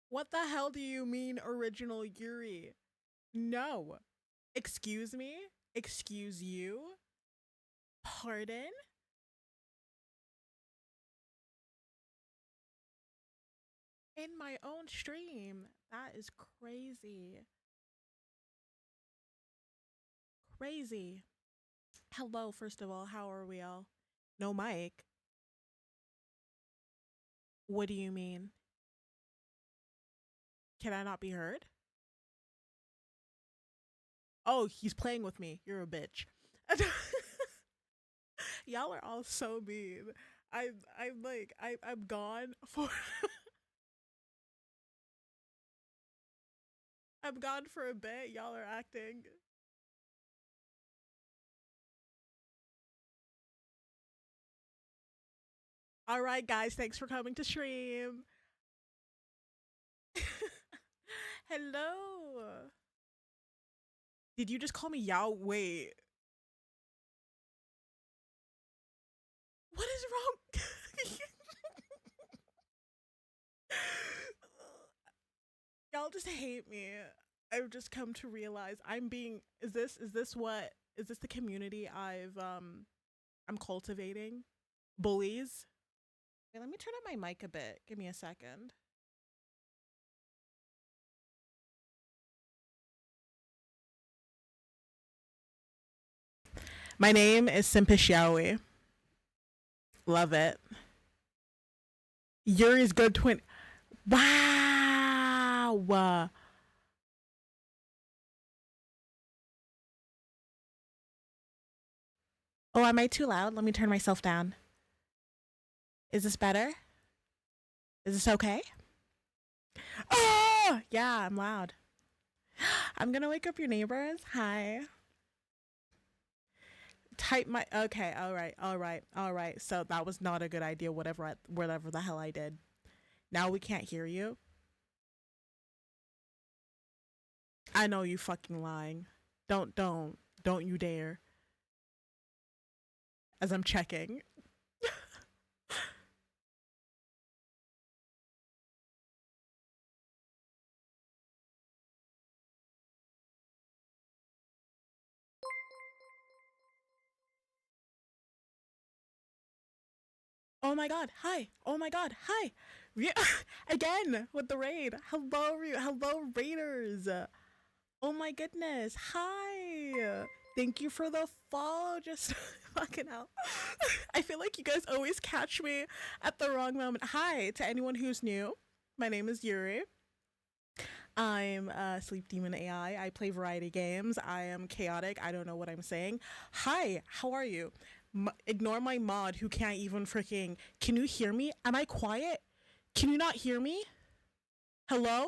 What the hell do you mean original Yuri? No. Excuse me? Excuse you? Pardon? In my own stream. That is crazy. Crazy. Hello, first of all. How are we all? No mic. What do you mean? Can I not be heard? Oh, he's playing with me. You're a bitch. Y'all are all so mean. I'm gone for I'm gone for a bit. Y'all are acting. All right, guys, thanks for coming to stream. Hello. Did you just call me Yao? Wait. What is wrong? Y'all just hate me. I've just come to realize I'm being is this the community I'm cultivating? Bullies? Wait, let me turn up my mic a bit. Give me a second. My name is Simpish Yaoi. Love it. Yuri's good twin. Wow. Oh, am I too loud? Let me turn myself down. Is this better? Is this okay? Oh, yeah, I'm loud. I'm gonna wake up your neighbors. Hi. Type my okay. All right. So that was not a good idea. Whatever the hell I did. Now we can't hear you. I know you fucking lying. Don't you dare. As I'm checking. Oh my god, hi. Oh my god, hi. Again with the raid. Hello, raiders. Oh my goodness, hi. Thank you for the follow. Just fucking hell. I feel like you guys always catch me at the wrong moment. Hi to anyone who's new. My name is Yuri. I'm a Sleep Demon AI. I play variety games. I am chaotic. I don't know what I'm saying. Hi, how are you? Ignore my mod who can't even freaking. Can you hear me? Am I quiet? Can you not hear me? Hello?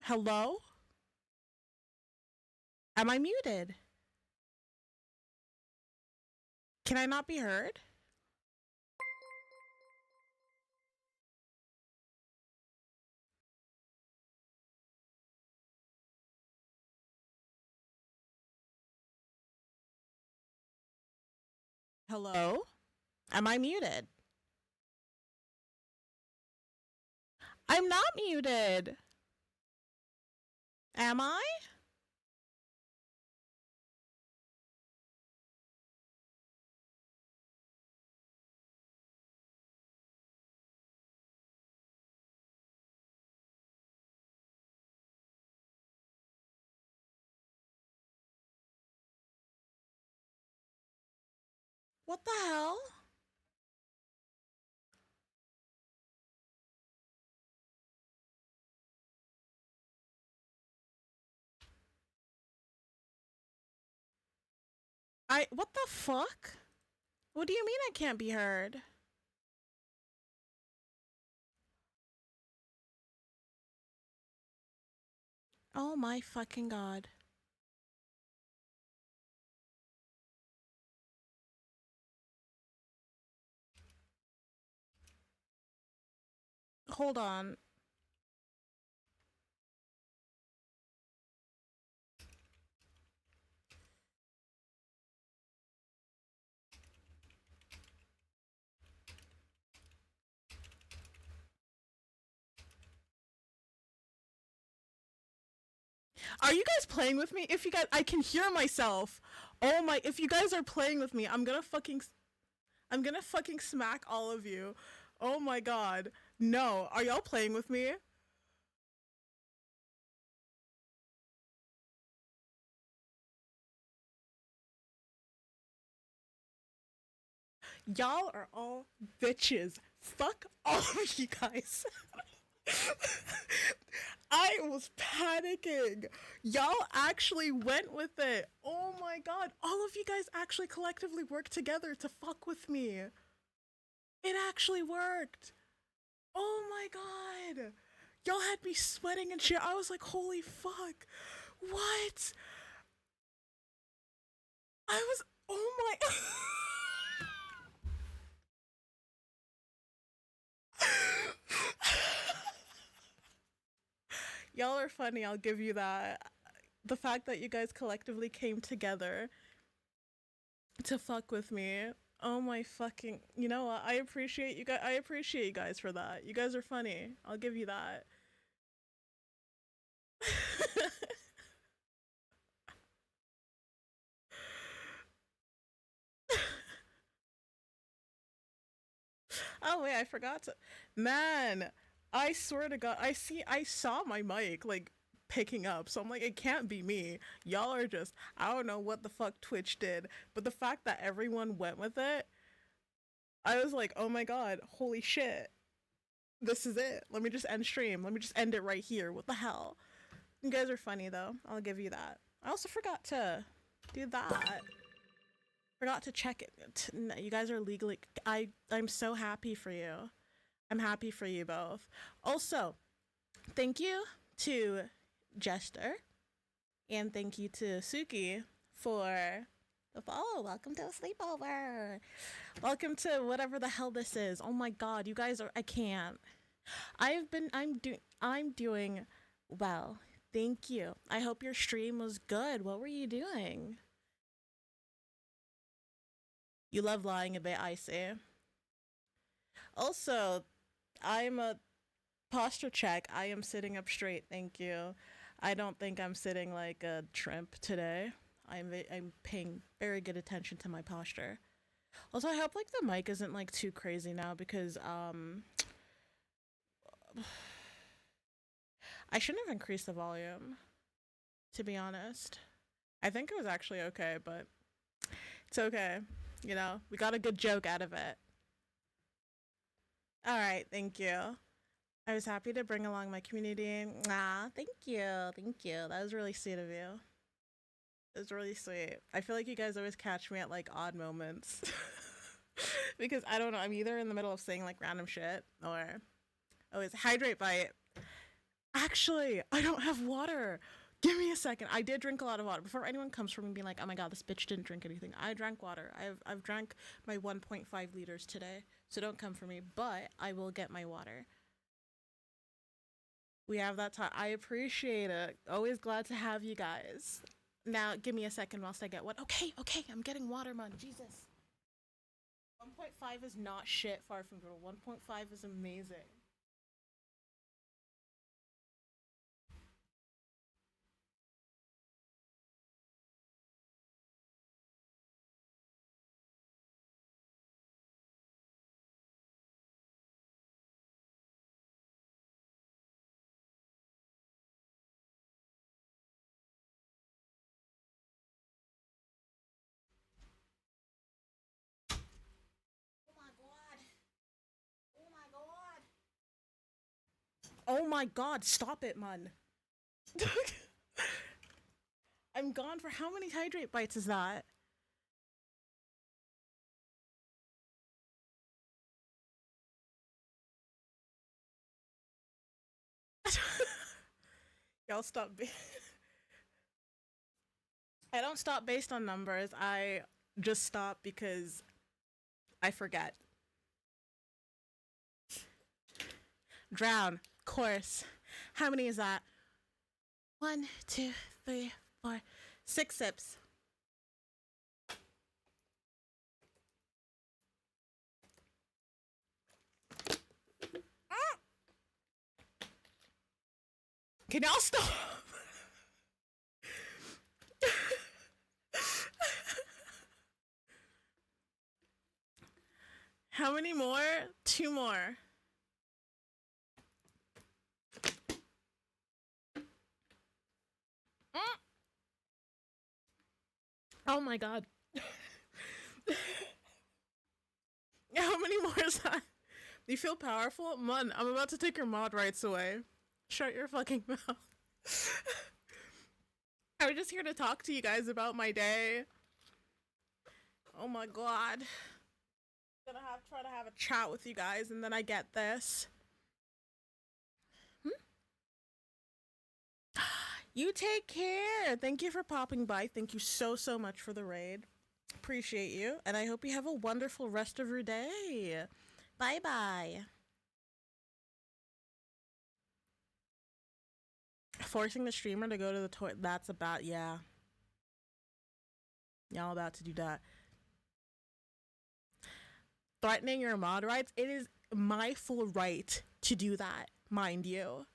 Hello? Am I muted? Can I not be heard? Hello? Am I muted? I'm not muted. Am I? What the hell? What the fuck? What do you mean I can't be heard? Oh my fucking god. Hold on. Are you guys playing with me? If you guys, I can hear myself. Oh my, if you guys are playing with me, I'm gonna fucking smack all of you. Oh my god. No, are y'all playing with me? Y'all are all bitches. Fuck all of you guys. I was panicking. Y'all actually went with it. Oh my god. All of you guys actually collectively worked together to fuck with me. It actually worked. Oh my god. Y'all had me sweating and shit. I was like, holy fuck. What? I was. Oh my. Y'all are funny, I'll give you that. The fact that you guys collectively came together to fuck with me. Oh my fucking. You know what? I appreciate you guys. I appreciate you guys for that. You guys are funny. I'll give you that. Oh wait, I forgot to. Man, I swear to God, I saw my mic like picking up, so I'm like, it can't be me. Y'all are just, I don't know what the fuck Twitch did, but the fact that everyone went with it, I was like, oh my god, holy shit, this is it. Let me just end stream. Let me just end it right here. What the hell? You guys are funny though. I'll give you that. I also forgot to do that. Forgot to check it. You guys are legally. I'm so happy for you. I'm happy for you both. Also, thank you to Jester and thank you to Suki for the follow. Welcome to a sleepover. Welcome to whatever the hell this is. Oh my god, you guys are. I can't. I'm doing well. Thank you. I hope your stream was good. What were you doing? You love lying a bit, I see. Also, I'm a posture check. I am sitting up straight, thank you. I don't think I'm sitting like a shrimp today. I'm paying very good attention to my posture. Also, I hope like the mic isn't like too crazy now because I shouldn't have increased the volume, to be honest. I think it was actually okay, but it's okay. You know, we got a good joke out of it. All right, thank you. I was happy to bring along my community. Ah, thank you. Thank you. That was really sweet of you. It was really sweet. I feel like you guys always catch me at like odd moments. Because I don't know, I'm either in the middle of saying like random shit or always hydrate bite. Actually, I don't have water. Give me a second. I did drink a lot of water. Before anyone comes from me being like, oh my god, this bitch didn't drink anything. I drank water. I've drank my 1.5 liters today. So don't come for me. But I will get my water. We have that time. I appreciate it. Always glad to have you guys. Now, give me a second whilst I get what. Okay, I'm getting water, man. Jesus. 1.5 is not shit, far from good. 1.5 is amazing. Oh my god. Oh my god. Oh my god, stop it, man. I'm gone for how many hydrate bites is that? Y'all stop. I don't stop based on numbers. I just stop because I forget. Drown. Course. How many is that? 1, 2, 3, 4, 6 sips. Can y'all stop? many more? 2 more. Oh my god. How many more is that? Do you feel powerful? Mun, I'm about to take your mod rights away. Shut your fucking mouth. I was just here to talk to you guys about my day. Oh my god. Gonna try to have a chat with you guys and then I get this. You take care. Thank you for popping by. Thank you so much for the raid. Appreciate you. And I hope you have a wonderful rest of your day. Bye bye. Forcing the streamer to go to the toilet. That's about, yeah. Y'all about to do that. Threatening your mod rights. It is my full right to do that, mind you.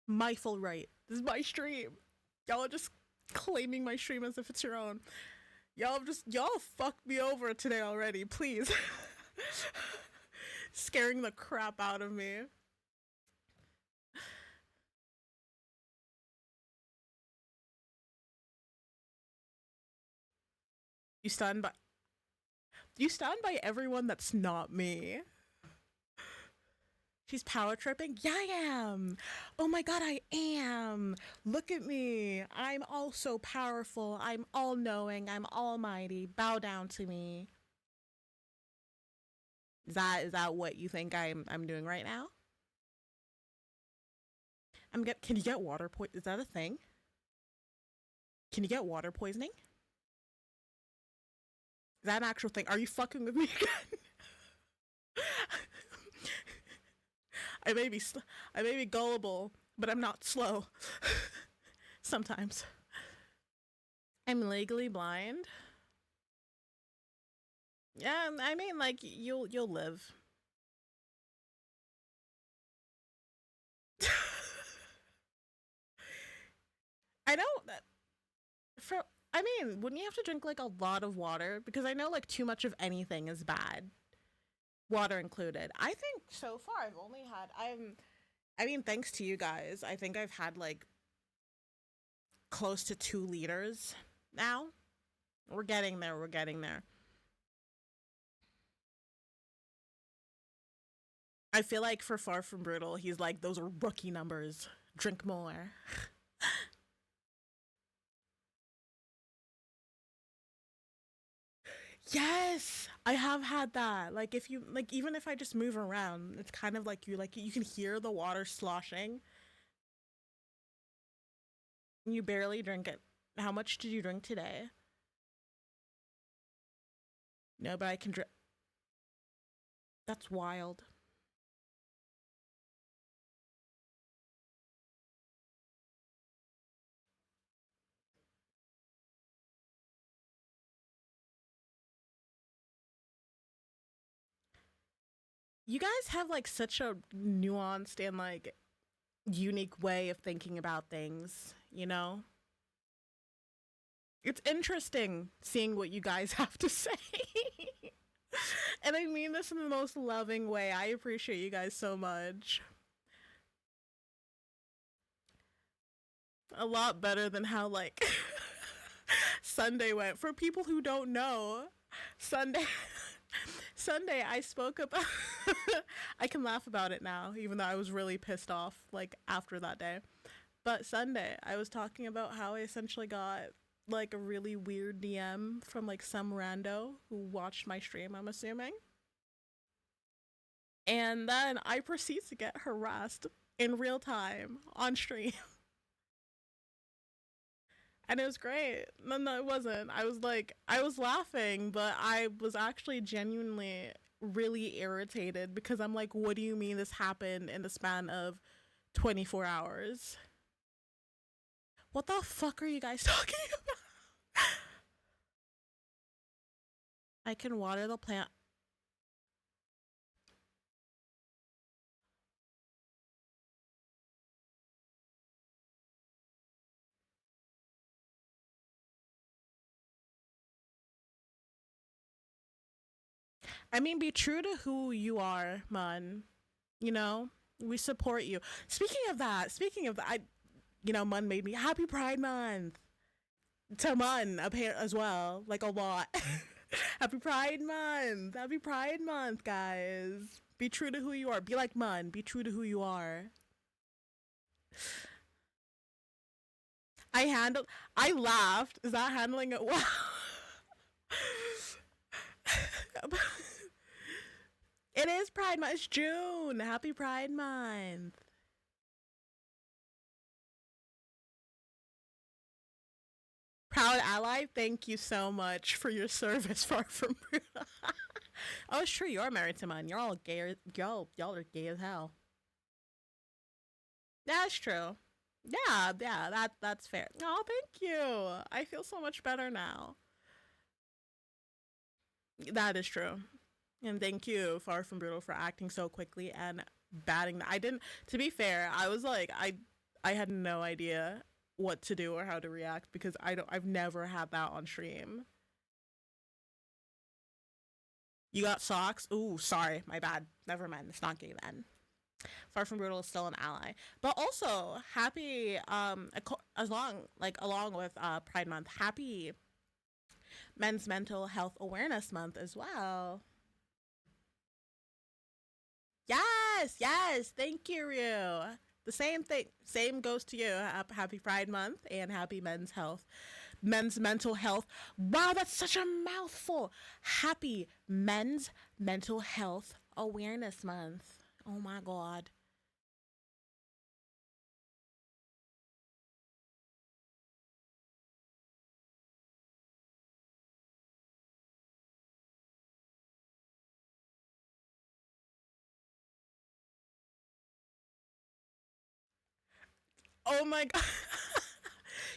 My full right. This is my stream. Y'all are just claiming my stream as if it's your own. Y'all fucked me over today already, please. Scaring the crap out of me. You stand by everyone that's not me. She's power tripping? Yeah, I am. Oh my god, I am. Look at me. I'm also powerful. I'm all-knowing. I'm almighty. Bow down to me. Is that what you think I'm doing right now? Can you get water poisoning? Is that a thing? Can you get water poisoning? Is that an actual thing? Are you fucking with me again? I may be gullible, but I'm not slow. Sometimes. I'm legally blind. Yeah, I mean, like, you'll live. I don't. I mean, wouldn't you have to drink like a lot of water? Because I know like too much of anything is bad. Water included. I think so far I've only had I mean, thanks to you guys, I think I've had like close to 2 liters now. We're getting there. I feel like for Far From Brutal, he's like, those are rookie numbers. Drink more. Yes, I have had that. Like if you like, even if I just move around, it's kind of like you can hear the water sloshing. You barely drink it. How much did you drink today? No, but I can drink. That's wild. You guys have like such a nuanced and like unique way of thinking about things, you know? It's interesting seeing what you guys have to say. And I mean this in the most loving way. I appreciate you guys so much. A lot better than how like Sunday went. For people who don't know, Sunday I spoke about I can laugh about it now, even though I was really pissed off like after that day. But Sunday, I was talking about how I essentially got like a really weird DM from like some rando who watched my stream, I'm assuming. And then I proceed to get harassed in real time on stream. And it was great. No, it wasn't. I was laughing, but I was actually genuinely really irritated because I'm like, what do you mean this happened in the span of 24 hours? What the fuck are you guys talking about? I can water the plant. I mean, be true to who you are, man. You know, we support you. Speaking of that, Mun made me happy Pride Month to Mun as well, like a lot. Happy Pride Month, guys. Be true to who you are. Be like Mun. Be true to who you are. I laughed. Is that handling it well? It is Pride Month. It's June. Happy Pride Month. Proud ally, thank you so much for your service, far from Bruno. Oh, it's true. You're married to mine. You're all gay. Y'all are gay as hell. That's true. Yeah, that's fair. Oh, thank you. I feel so much better now. That is true. And thank you, Far From Brutal, for acting so quickly and batting. I didn't. To be fair, I was like, I had no idea what to do or how to react because I've never had that on stream. You got socks? Ooh, sorry, my bad. Never mind. It's not gay then. Far From Brutal is still an ally, but also happy. Along with Pride Month, happy Men's Mental Health Awareness Month as well. Yes. Thank you, Ryu. The same thing. Same goes to you. Happy Pride Month and happy Men's Mental Health. Wow, that's such a mouthful. Happy Men's Mental Health Awareness Month. Oh my God. Oh my God.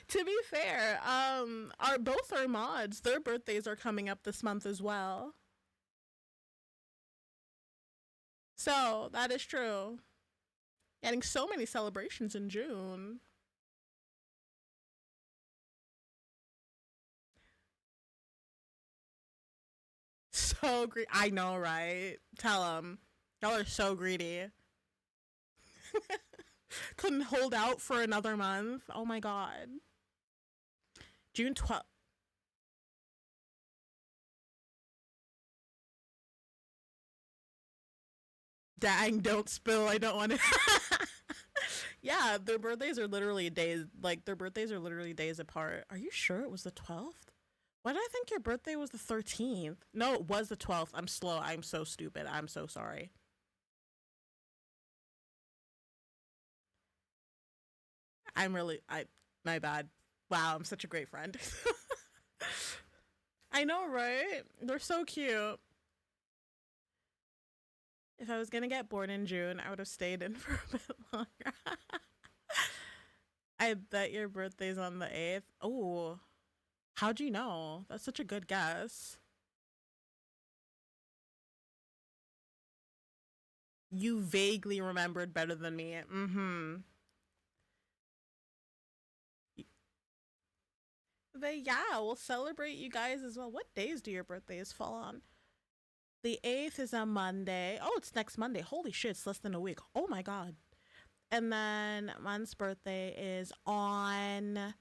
To be fair, our both our mods, their birthdays are coming up this month as well. So that is true. Getting so many celebrations in June. So greedy. I know, right? Tell them. Y'all are so greedy. Couldn't hold out for another month. Oh my God. June 12th. Dang, don't spill. I don't want to. Yeah, their birthdays are literally days. Like, their birthdays are literally days apart. Are you sure it was the 12th? Why did I think your birthday was the 13th? No, it was the 12th. I'm slow. I'm so stupid. I'm so sorry. My bad. Wow, I'm such a great friend. I know, right? They're so cute. If I was gonna get born in June, I would have stayed in for a bit longer. I bet your birthday's on the 8th. Oh, how'd you know? That's such a good guess. You vaguely remembered better than me. Mm-hmm. But yeah, we'll celebrate you guys as well. What days do your birthdays fall on? The 8th is a Monday. Oh, it's next Monday. Holy shit, it's less than a week. Oh my God. And then Mun's birthday is on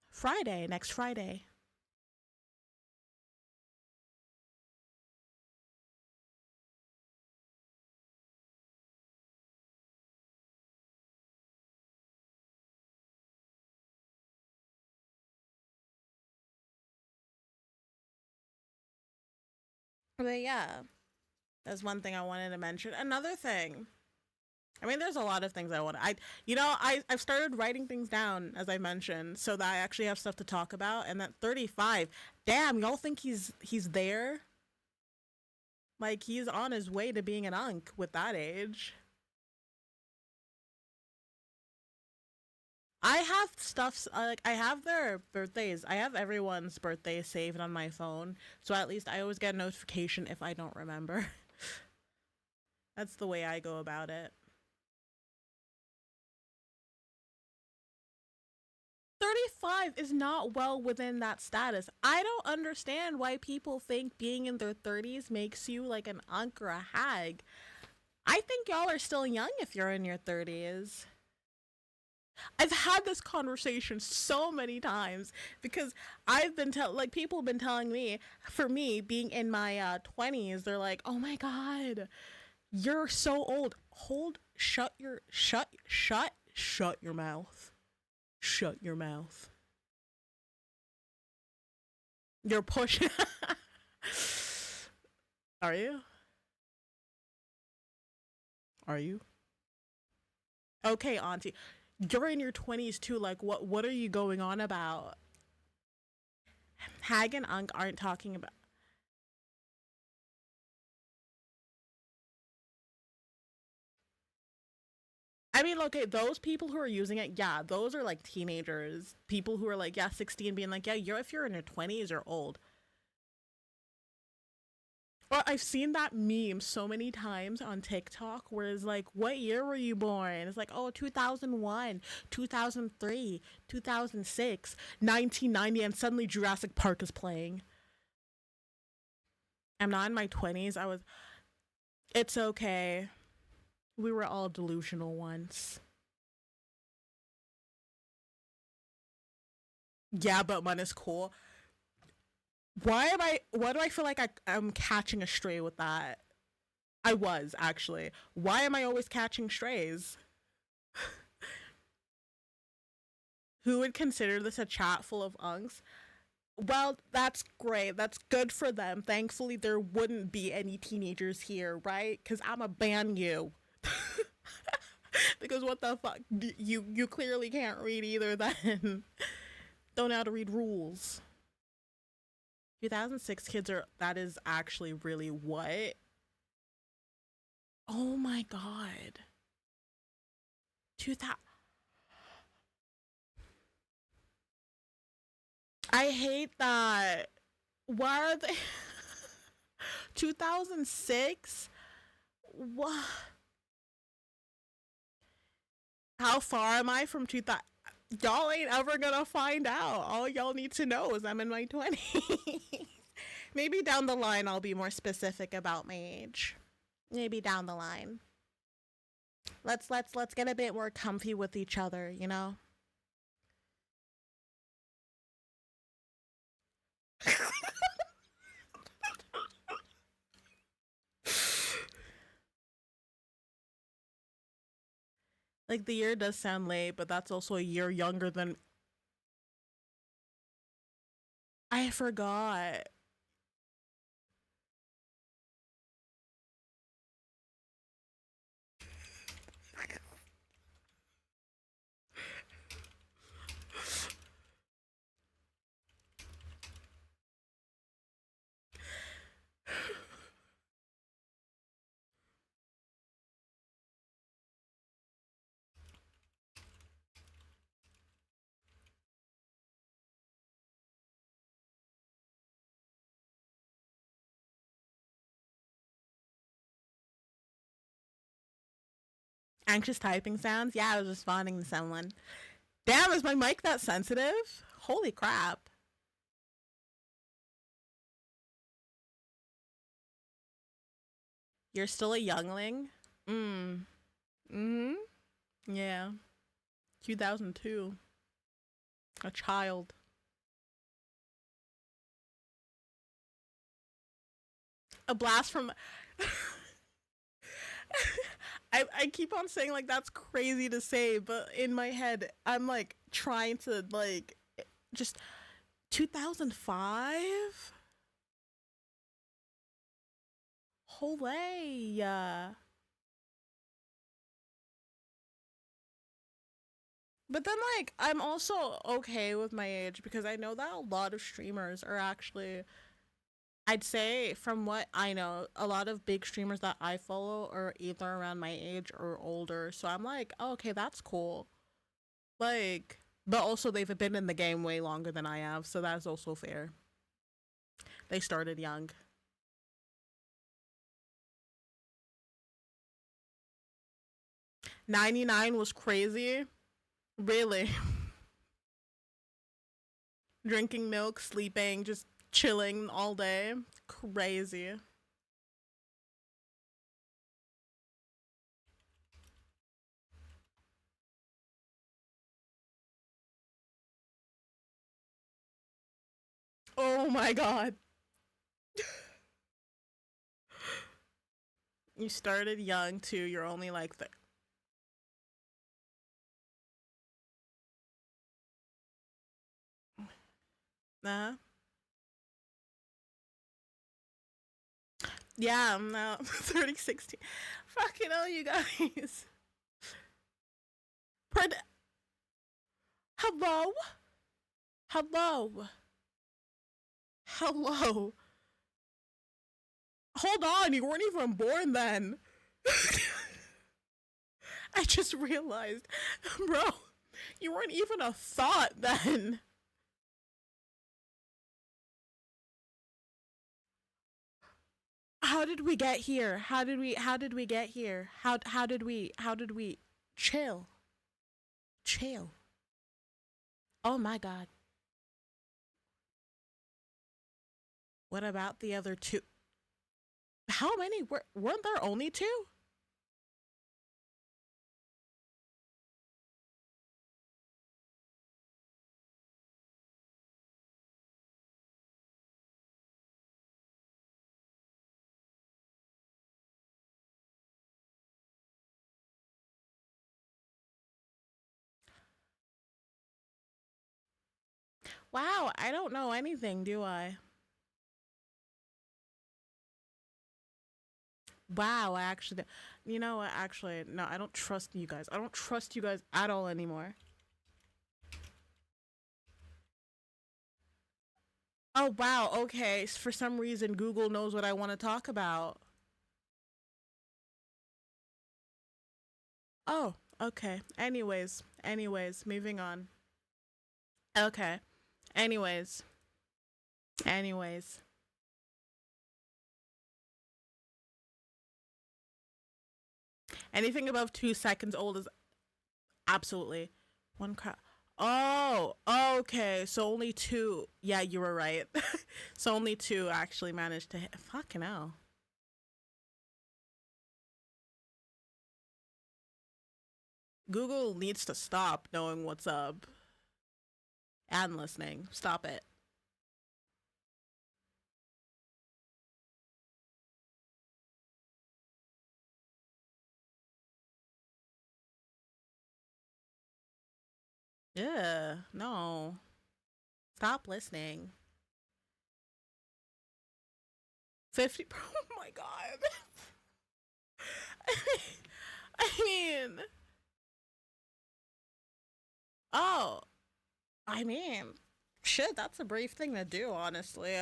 Friday, next Friday. But yeah, that's one thing I wanted to mention. Another thing. I mean, there's a lot of things I want. I've started writing things down as I mentioned, so that I actually have stuff to talk about. And that 35, damn, y'all think he's there? Like he's on his way to being an unk with that age. I have stuff like I have their birthdays. I have everyone's birthday saved on my phone, so at least I always get a notification if I don't remember. That's the way I go about it. 35 is not well within that status. I don't understand why people think being in their 30s makes you like an unk or a hag. I think y'all are still young if you're in your 30s. I've had this conversation so many times because I've been like people have been telling me, for me being in my 20s, they're like, "Oh my god, you're so old." Shut your mouth. Shut your mouth. You're pushing. Are you? Are you? Okay, auntie. You're in your 20s too. Like, what are you going on about? Hag and Unk aren't talking about. I mean, okay, those people who are using it, yeah, those are like teenagers. People who are like, yeah, 16, being like, yeah, if you're in your 20s, you're old. Or I've seen that meme so many times on TikTok where it's like, what year were you born? It's like, oh, 2001, 2003, 2006, 1990, and suddenly Jurassic Park is playing. I'm not in my 20s. It's okay. We were all delusional once. Yeah, but one is cool. Why do I feel like I'm catching a stray with that? I was actually. Why am I always catching strays? Who would consider this a chat full of unks? Well, that's great. That's good for them. Thankfully, there wouldn't be any teenagers here, right? Because I'ma ban you. Because what the fuck? You clearly can't read either. Then don't know how to read rules. 2006 kids are. That is actually really what? Oh my god. 2000. I hate that. Why are they 2006? What? How far am I from 2000? Y'all ain't ever gonna find out. All y'all need to know is I'm in my 20s. Maybe down the line I'll be more specific about my age. Maybe down the line. Let's get a bit more comfy with each other, you know? Like the year does sound late, but that's also a year younger than I forgot. Anxious typing sounds? Yeah, I was responding to someone. Damn, is my mic that sensitive? Holy crap. You're still a youngling? Mm. Mm hmm. Yeah. 2002. A child. A blast from. I keep on saying like that's crazy to say, but in my head, I'm like trying to like just 2005? Holeyyy. But then, like, I'm also okay with my age because I know that a lot of streamers are actually, I'd say, from what I know, a lot of big streamers that I follow are either around my age or older. So I'm like, oh, okay, that's cool. Like, but also they've been in the game way longer than I have, so that's also fair. They started young. 99 was crazy. Really? Drinking milk, sleeping, just chilling all day. Crazy. Oh my god. You started young too. You're only like nah. Yeah, I'm now 30, 16. Fucking hell, you guys. Pred- Hello? Hello? Hello? Hold on, you weren't even born then. I just realized, bro, you weren't even a thought then. How did we get here? How did we get here? How did we chill? Chill. Oh my god. What about the other two? How many weren't there only two? Wow, I don't know anything, do I? Wow, I actually, you know what? Actually, no, I don't trust you guys. I don't trust you guys at all anymore. Oh, wow, okay. For some reason, Google knows what I want to talk about. Oh, okay. Anyways, moving on. Okay. Anyways, anyways. Anything above 2 seconds old is absolutely one crap. Oh, okay. So only two. Yeah, you were right. So only two actually managed to hit. Fucking hell. Google needs to stop knowing what's up and listening. Stop it. Yeah, no. Stop listening. 50. Oh my god. I mean, oh, I mean, shit, that's a brave thing to do, honestly.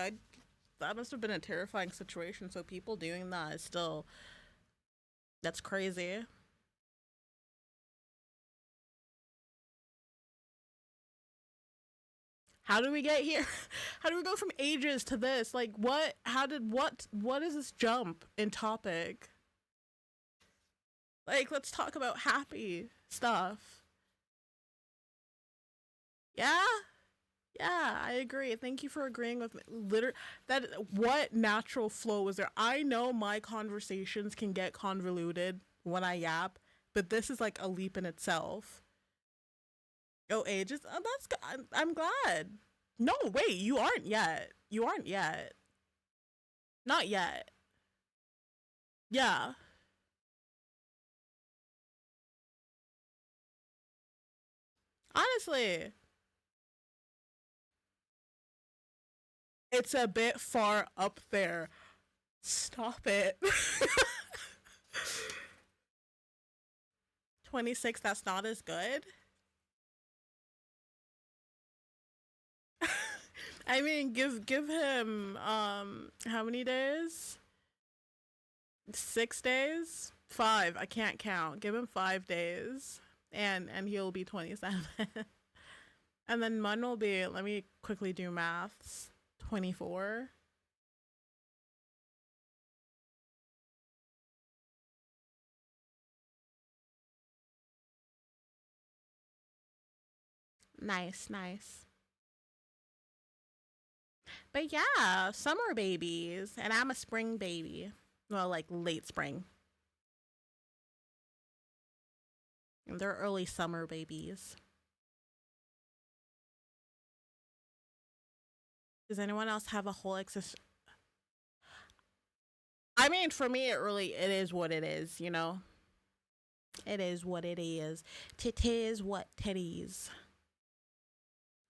That must have been a terrifying situation, so people doing that is still, that's crazy. How do we get here? How do we go from ages to this? Like, what? How did what is this jump in topic? Like, let's talk about happy stuff. Yeah? Yeah, I agree. Thank you for agreeing with me. Literally, that what natural flow is there? I know my conversations can get convoluted when I yap, but this is like a leap in itself. Oh, ages. Oh, that's good. I'm glad. No, wait, you aren't yet. You aren't yet. Not yet. Yeah. Honestly, it's a bit far up there. Stop it. 26, that's not as good. I mean, give him how many days? 6 days? 5. I can't count. Give him 5 days. And he'll be 27. And then Mun will be, let me quickly do maths. 24. Nice, nice. But yeah, summer babies. And I'm a spring baby. Well, like late spring. And they're early summer babies. Does anyone else have a whole exist? I mean, for me, it is what it is, you know? It is what it is. Tis what titties.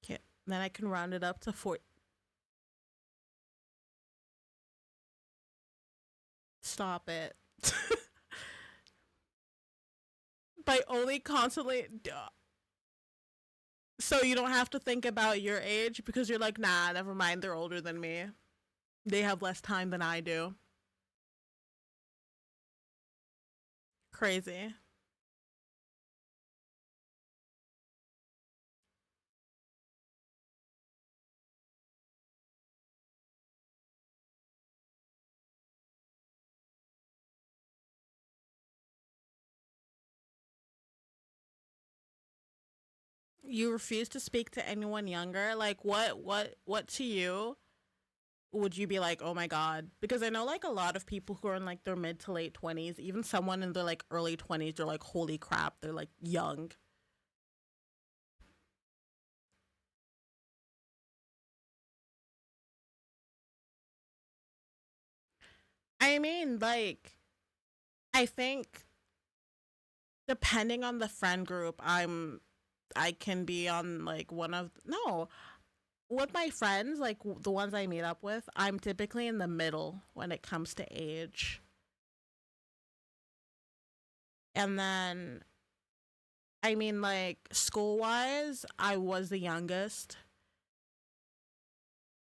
Okay. Then I can round it up to four. Stop it. By only constantly. Duh. So you don't have to think about your age because you're like, nah, never mind. They're older than me. They have less time than I do. Crazy. You refuse to speak to anyone younger? Like what to you would you be like, "Oh my god?" Because I know like a lot of people who are in like their mid to late 20s, even someone in their like early 20s, they're like, "Holy crap, they're like young." I mean, like I think depending on the friend group, I can be on like one of no, with my friends, like the ones I meet up with, I'm typically in the middle when it comes to age. And then I mean, like school wise, I was the youngest,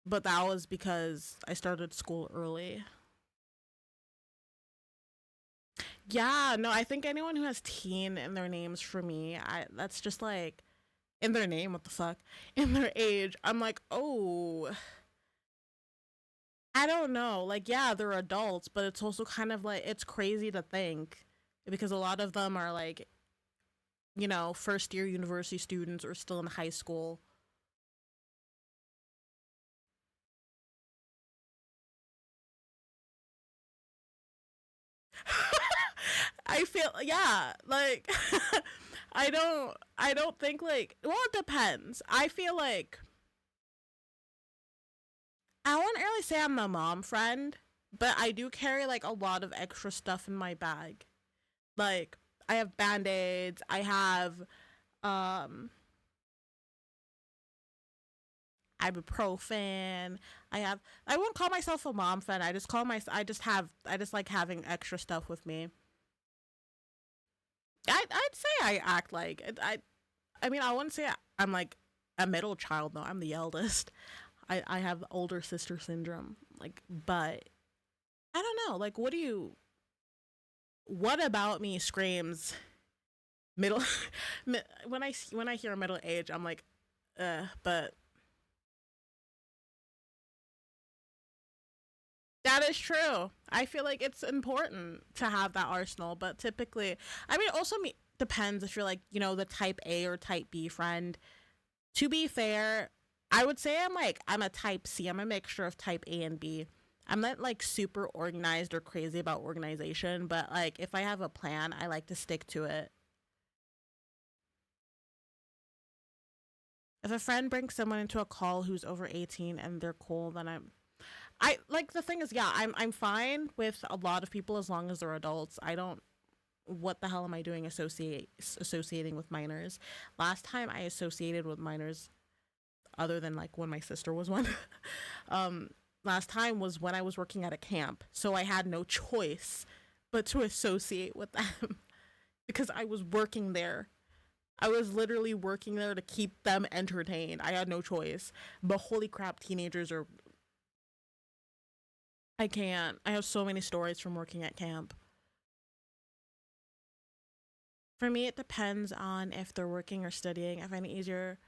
but that was because I started school early. Yeah, no, I think anyone who has teen in their names for me, I that's just like in their name, what the fuck? In their age, I'm like, oh, I don't know. Like, yeah, they're adults, but it's also kind of like it's crazy to think because a lot of them are like, first year university students or still in high school. I feel yeah, like I don't think like well it depends. I feel like I wouldn't really say I'm the mom friend, but I do carry like a lot of extra stuff in my bag. Like I have band-aids, I have um ibuprofen, I won't call myself a mom friend. I just like having extra stuff with me. I'd say I act like I mean, I wouldn't say I'm like a middle child though. I'm the eldest. I have older sister syndrome. Like, but I don't know. Like, what about me screams middle? When I hear middle age, I'm like, but that is true. I feel like it's important to have that arsenal, but typically, I mean, also me depends if you're like the type A or type B friend. To be fair, I would say I'm a type C. I'm a mixture of type A and B. I'm not like super organized or crazy about organization, but like if I have a plan, I like to stick to it. If a friend brings someone into a call who's over 18 and they're cool, then I like the thing is, yeah, I'm fine with a lot of people as long as they're adults. I don't what the hell am I doing associating with minors? Last time I associated with minors other than like when my sister was one. um, Last time was when I was working at a camp, so I had no choice but to associate with them because I was working there. I was literally working there to keep them entertained. I had no choice. But holy crap, teenagers are. I can't. I have so many stories from working at camp. For me, it depends on if they're working or studying. I find it easier.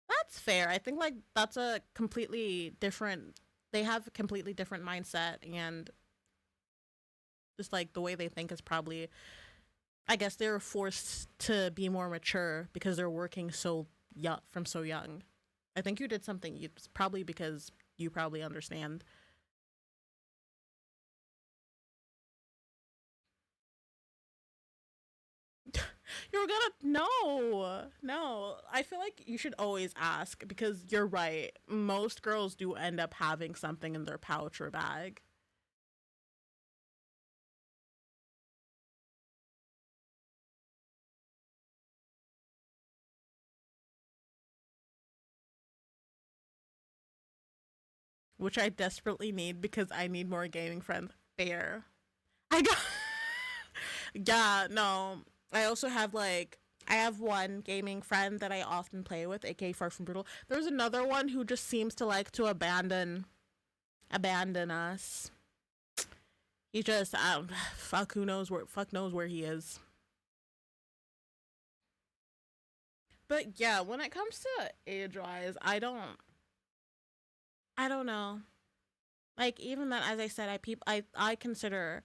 That's fair. I think like that's a completely different. They have a completely different mindset, and just like the way they think is probably. I guess they're forced to be more mature because they're working so young from so young. I think you did something. It's probably because you probably understand. You're gonna no. I feel like you should always ask because you're right. Most girls do end up having something in their pouch or bag. Which I desperately need because I need more gaming friends. Fair. I got yeah, no. I also have like I have one gaming friend that I often play with, aka Far from Brutal. There's another one who just seems to like to abandon us. He just fuck knows where he is. But yeah, when it comes to age wise, I don't know. Like even then, as I said, I consider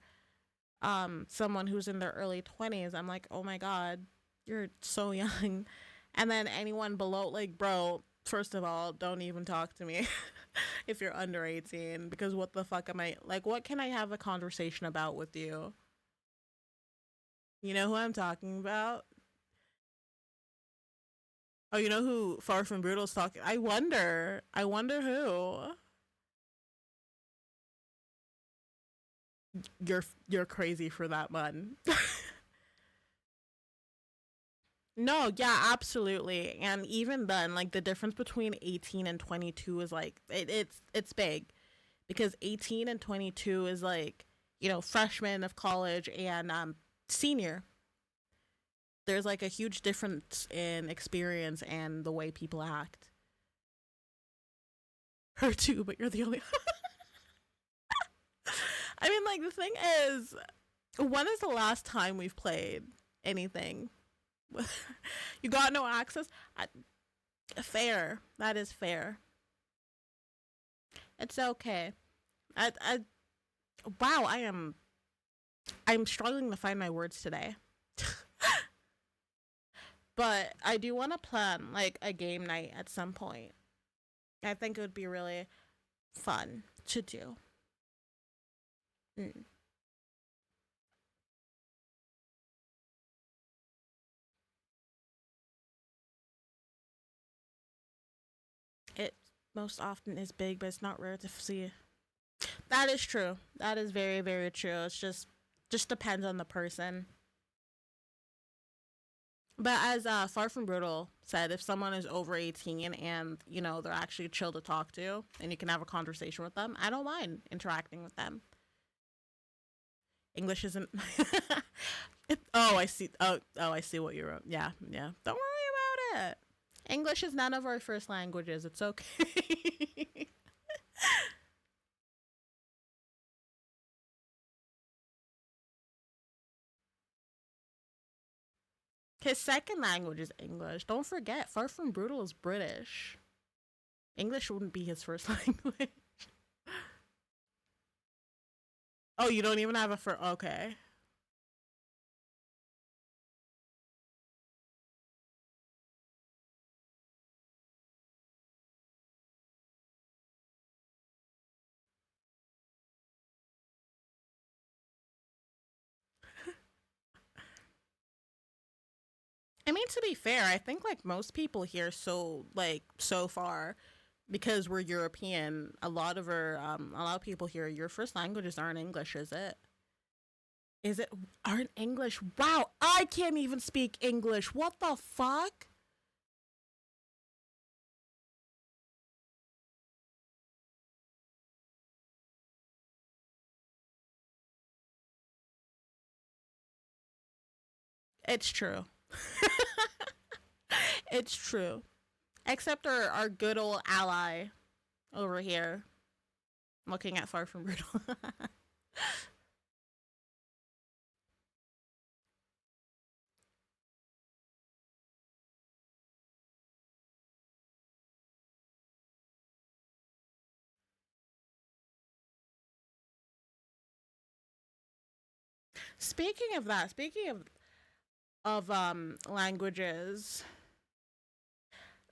someone who's in their early 20s. I'm like, oh my god, you're so young. And then anyone below, like, bro, first of all, don't even talk to me if you're under 18 because what the fuck am I like? What can I have a conversation about with you? You know who I'm talking about? Oh, you know who Far From Brutal's talking? I wonder. I wonder who. You're crazy for that one. No, yeah, absolutely. And even then, like the difference between 18 and 22 is like it's big because 18 and 22 is like, you know, freshman of college and senior. There's like a huge difference in experience and the way people act. Her too, but you're the only I mean, like the thing is, when is the last time we've played anything? You got no access? Fair. That is fair. It's okay. I wow, I'm struggling to find my words today. But I do want to plan like a game night at some point. I think it would be really fun to do. Mm. It most often is big, but it's not rare to see. That is true. That is very, very true. It's just depends on the person. But as Far From Brutal said, if someone is over 18 and, you know, they're actually chill to talk to and you can have a conversation with them, I don't mind interacting with them. English isn't. Oh, I see. I see what you wrote. Yeah, yeah. Don't worry about it. English is none of our first languages. It's okay. His second language is English. Don't forget, Far From Brutal is British. English wouldn't be his first language. Oh, you don't even have a first. Okay. I mean, to be fair, I think like most people here, so far, because we're European, a lot of people here, your first languages aren't English, is it? Is it aren't English? Wow, I can't even speak English. What the fuck? It's true. It's true. Except our good old ally over here, looking at Far From Brutal. Speaking of languages,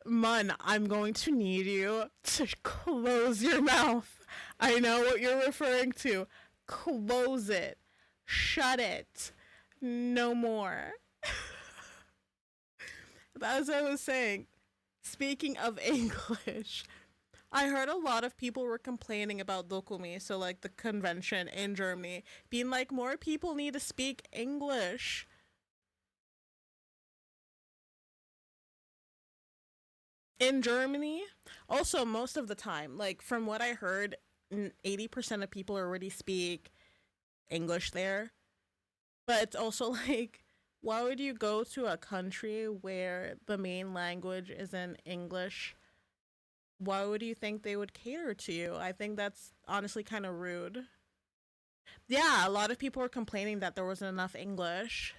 Mun, I'm going to need you to close your mouth. I know what you're referring to. Close it. Shut it. No more. As I was saying, speaking of English, I heard a lot of people were complaining about Dokumi, so like the convention in Germany, being like more people need to speak English. In Germany, also most of the time, like from what I heard, 80% of people already speak English there. But it's also like, why would you go to a country where the main language isn't English? Why would you think they would cater to you? I think that's honestly kind of rude. Yeah, a lot of people were complaining that there wasn't enough English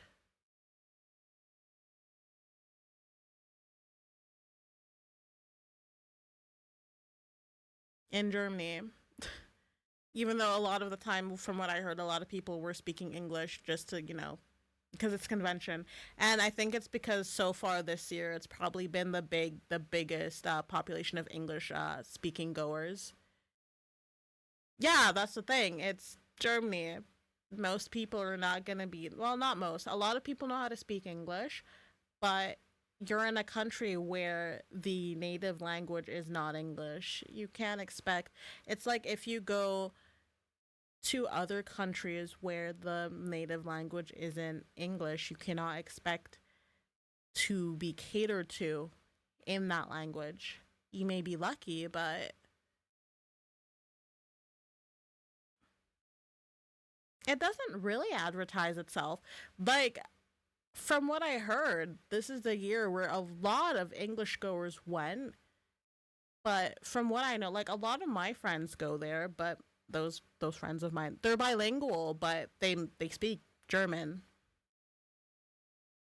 in Germany. Even though a lot of the time, from what I heard, a lot of people were speaking English just to, because it's convention. And I think it's because so far this year, it's probably been the biggest population of English speaking goers. Yeah, that's the thing. It's Germany. Most people are not going to be, well, not most. A lot of people know how to speak English, but you're in a country where the native language is not English. You can't expect, it's like if you go to other countries where the native language isn't English, you cannot expect to be catered to in that language. You may be lucky, but it doesn't really advertise itself. Like, from what I heard, this is the year where a lot of English goers went. But from what I know, like a lot of my friends go there, but those friends of mine, they're bilingual, but they speak German.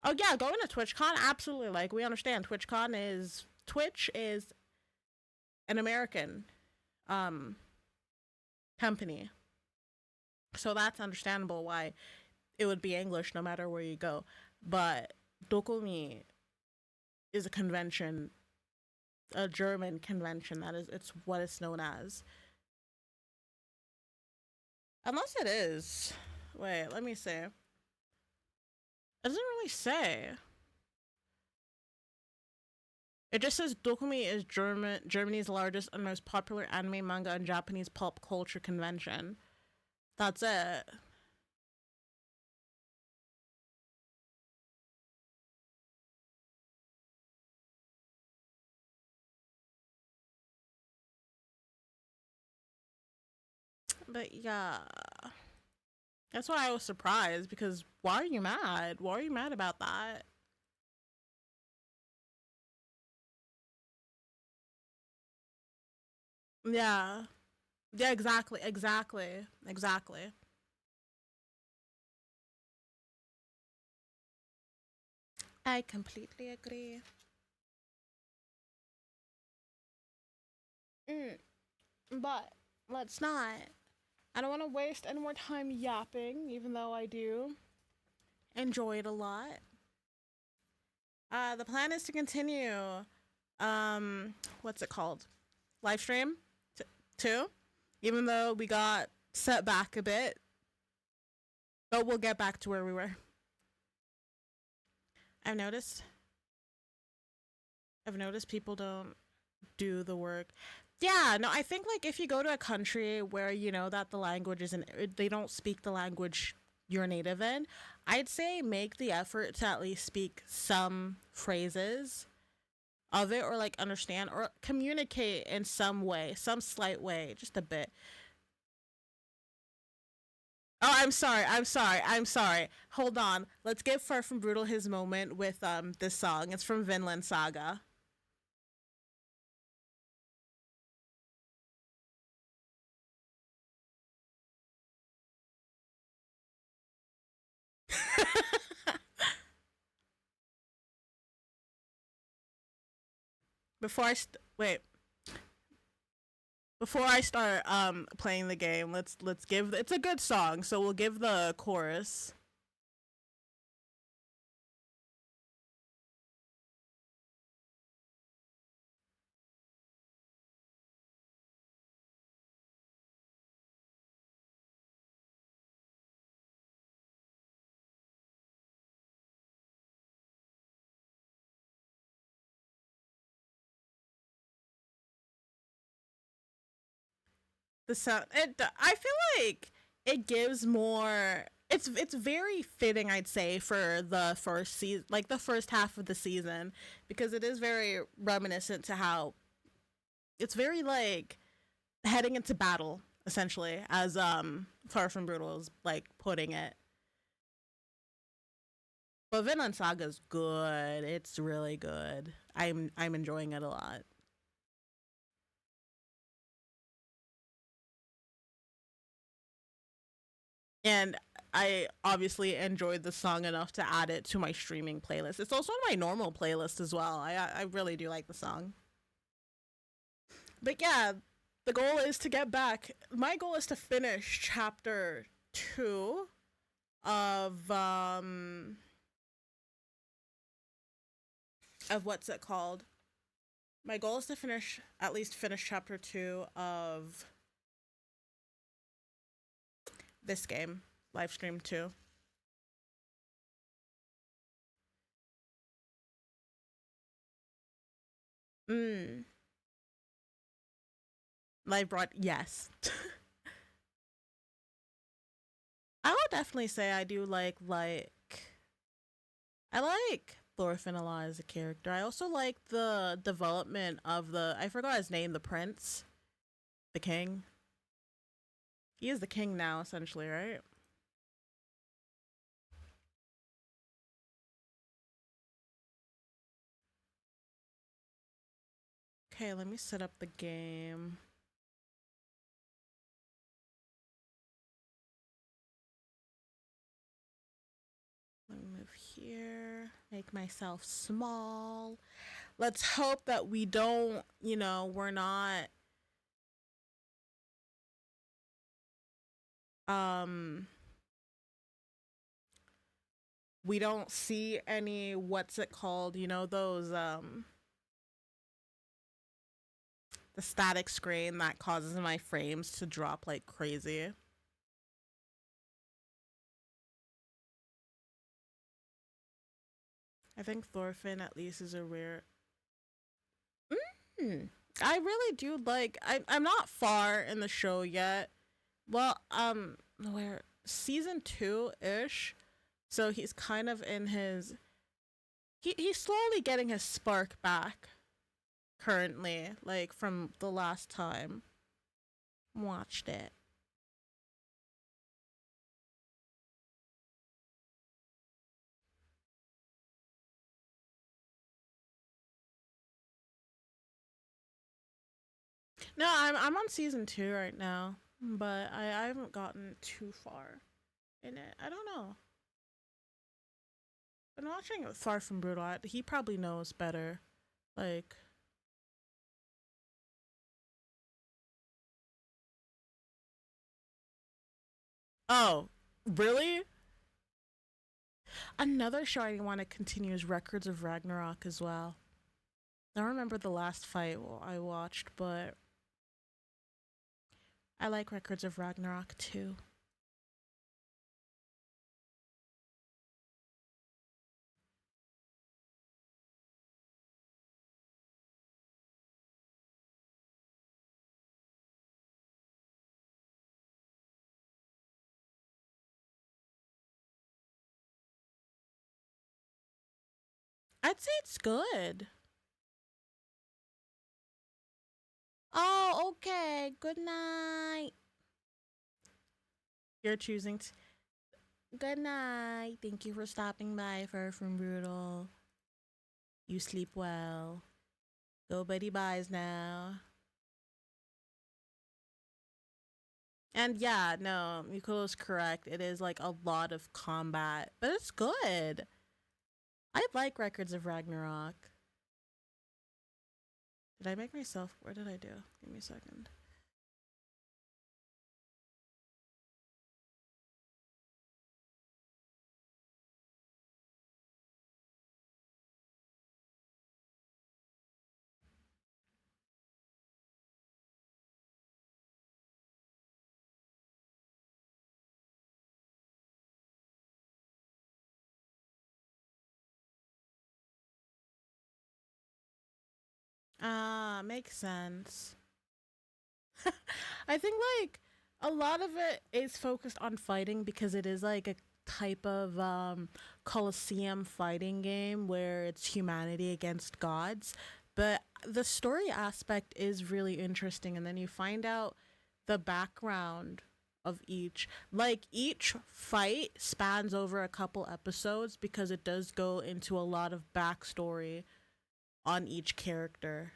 Oh yeah, going to TwitchCon, absolutely. Like we understand, Twitch is an American um company, so that's understandable why it would be English no matter where you go. But Dokumi is a convention, a German convention. It's what it's known as. Unless it is. Wait, let me see. It doesn't really say. It just says Dokumi is Germany's largest and most popular anime, manga, and Japanese pop culture convention. That's it. But yeah, that's why I was surprised because why are you mad? Why are you mad about that? Yeah. Yeah, exactly. Exactly. Exactly. I completely agree. Mm, but let's not. I don't want to waste any more time yapping, even though I do enjoy it a lot. The plan is to continue. What's it called? Livestream too. Even though we got set back a bit, but we'll get back to where we were. I've noticed. I've noticed people don't do the work. Yeah, no, I think like if you go to a country where you know that the language isn't, they don't speak the language you're native in, I'd say make the effort to at least speak some phrases of it or like understand or communicate in some way, some slight way, just a bit. Oh, I'm sorry. I'm sorry. I'm sorry. Hold on. Let's give Far From Brutal his moment with this song. It's from Vinland Saga. Wait, before I start playing the game, let's give it's a good song, so we'll give the chorus. The sound, I feel like it gives more. It's very fitting, I'd say, for the first season, like the first half of the season, because it is very reminiscent to how it's very like heading into battle, essentially, as Far From Brutal is like putting it. But Vinland Saga's good. It's really good. I'm enjoying it a lot. And I obviously enjoyed the song enough to add it to my streaming playlist. It's also on my normal playlist as well. I really do like the song. But yeah, the goal is to get back. My goal is to finish chapter 2 of what's it called? My goal is to finish, at least finish chapter 2 of this game, Livestream 2. Mm. Live broad, yes. I would definitely say I do I like Thorfinn as a character. I also like the development of I forgot his name, the prince, the king. He is the king now, essentially, right? Okay, let me set up the game. Let me move here, make myself small. Let's hope that we don't, we're not um we don't see any what's it called, those the static screen that causes my frames to drop like crazy. I think Thorfinn at least is a rare. Mm. I really do like. I'm not far in the show yet. Well, where season 2 ish. So he's kind of in his. He's slowly getting his spark back. Currently, like from the last time watched it. No, I'm on season 2 right now, but I haven't gotten too far in it. I don't know. Been watching Far From Brutal. He probably knows better. Like, oh, really? Another show I want to continue is Records of Ragnarok as well. I don't remember the last fight I watched, but I like Records of Ragnarok too. I'd say it's good. Oh, okay. Good night. You're choosing. Good night. Thank you for stopping by, Far From Brutal. You sleep well. Go buddy buys now. And yeah, no, Miko's correct. It is like a lot of combat, but it's good. I like Records of Ragnarok. Did I make myself? What did I do? Give me a second. Ah, makes sense. I think like a lot of it is focused on fighting because it is like a type of Colosseum fighting game where it's humanity against gods. But the story aspect is really interesting, and then you find out the background of each. Like each fight spans over a couple episodes because it does go into a lot of backstory on each character.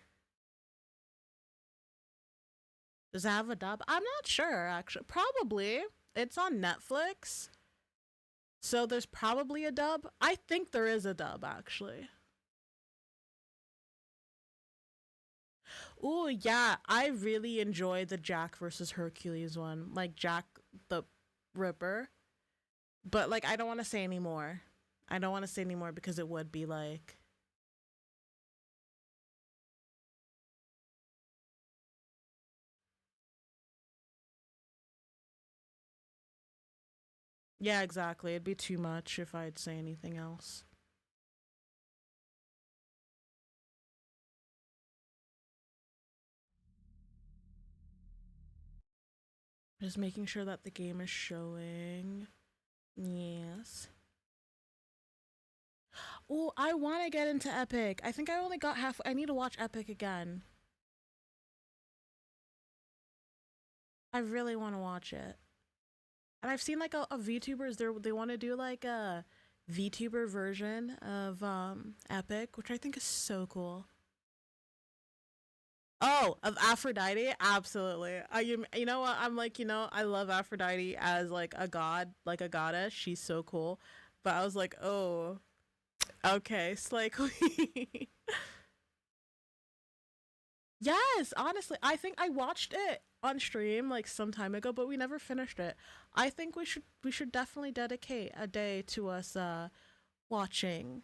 Does it have a dub? I'm not sure actually. Probably. It's on Netflix. So there's probably a dub. I think there is a dub actually. Ooh, yeah, I really enjoy the Jack versus Hercules one. Like Jack the Ripper. But like I don't want to say anymore. I don't want to say anymore because it would be like yeah, exactly. It'd be too much if I'd say anything else. Just making sure that the game is showing. Yes. Oh, I want to get into Epic. I think I only got half. I need to watch Epic again. I really want to watch it. And I've seen like a VTubers they want to do like a VTuber version of Epic, which I think is so cool. Oh, of Aphrodite, absolutely. You know what? I'm like, I love Aphrodite as like a god, like a goddess. She's so cool. But I was like, oh, okay, Slay Queen. Yes, honestly, I think I watched it on stream like some time ago, but we never finished it. I think we should definitely dedicate a day to us watching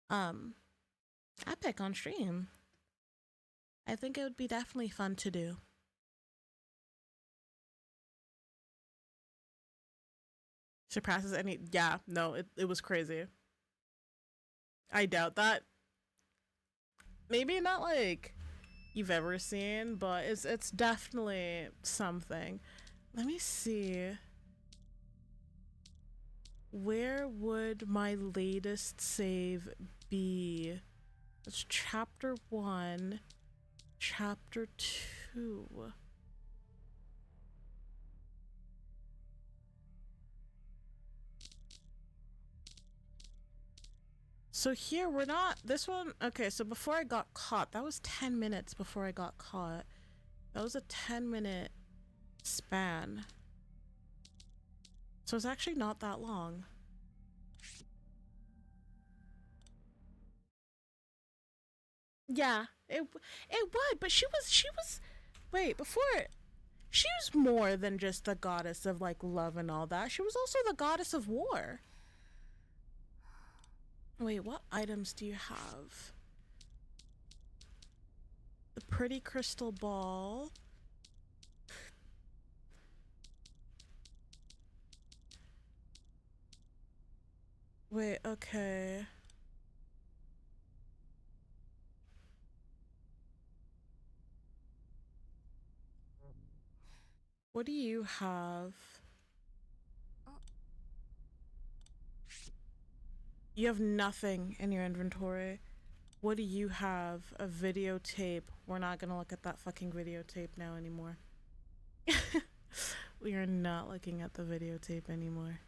um Epic on stream. I think it would be definitely fun to do. Surpasses any yeah, no, it was crazy. I doubt that. Maybe not like you've ever seen, but it's definitely something. Let me see. Where would my latest save be? It's chapter 1, chapter 2. So here we're not this one. Okay, so before I got caught, that was 10 minutes before I got caught. That was a 10-minute span. So it's actually not that long. Yeah, it would, but she was wait, before she was more than just the goddess of like love and all that. She was also the goddess of war. Wait, what items do you have? The pretty crystal ball. Wait, okay. What do you have? You have nothing in your inventory. What do you have? A videotape. We're not gonna look at that fucking videotape now anymore. We are not looking at the videotape anymore.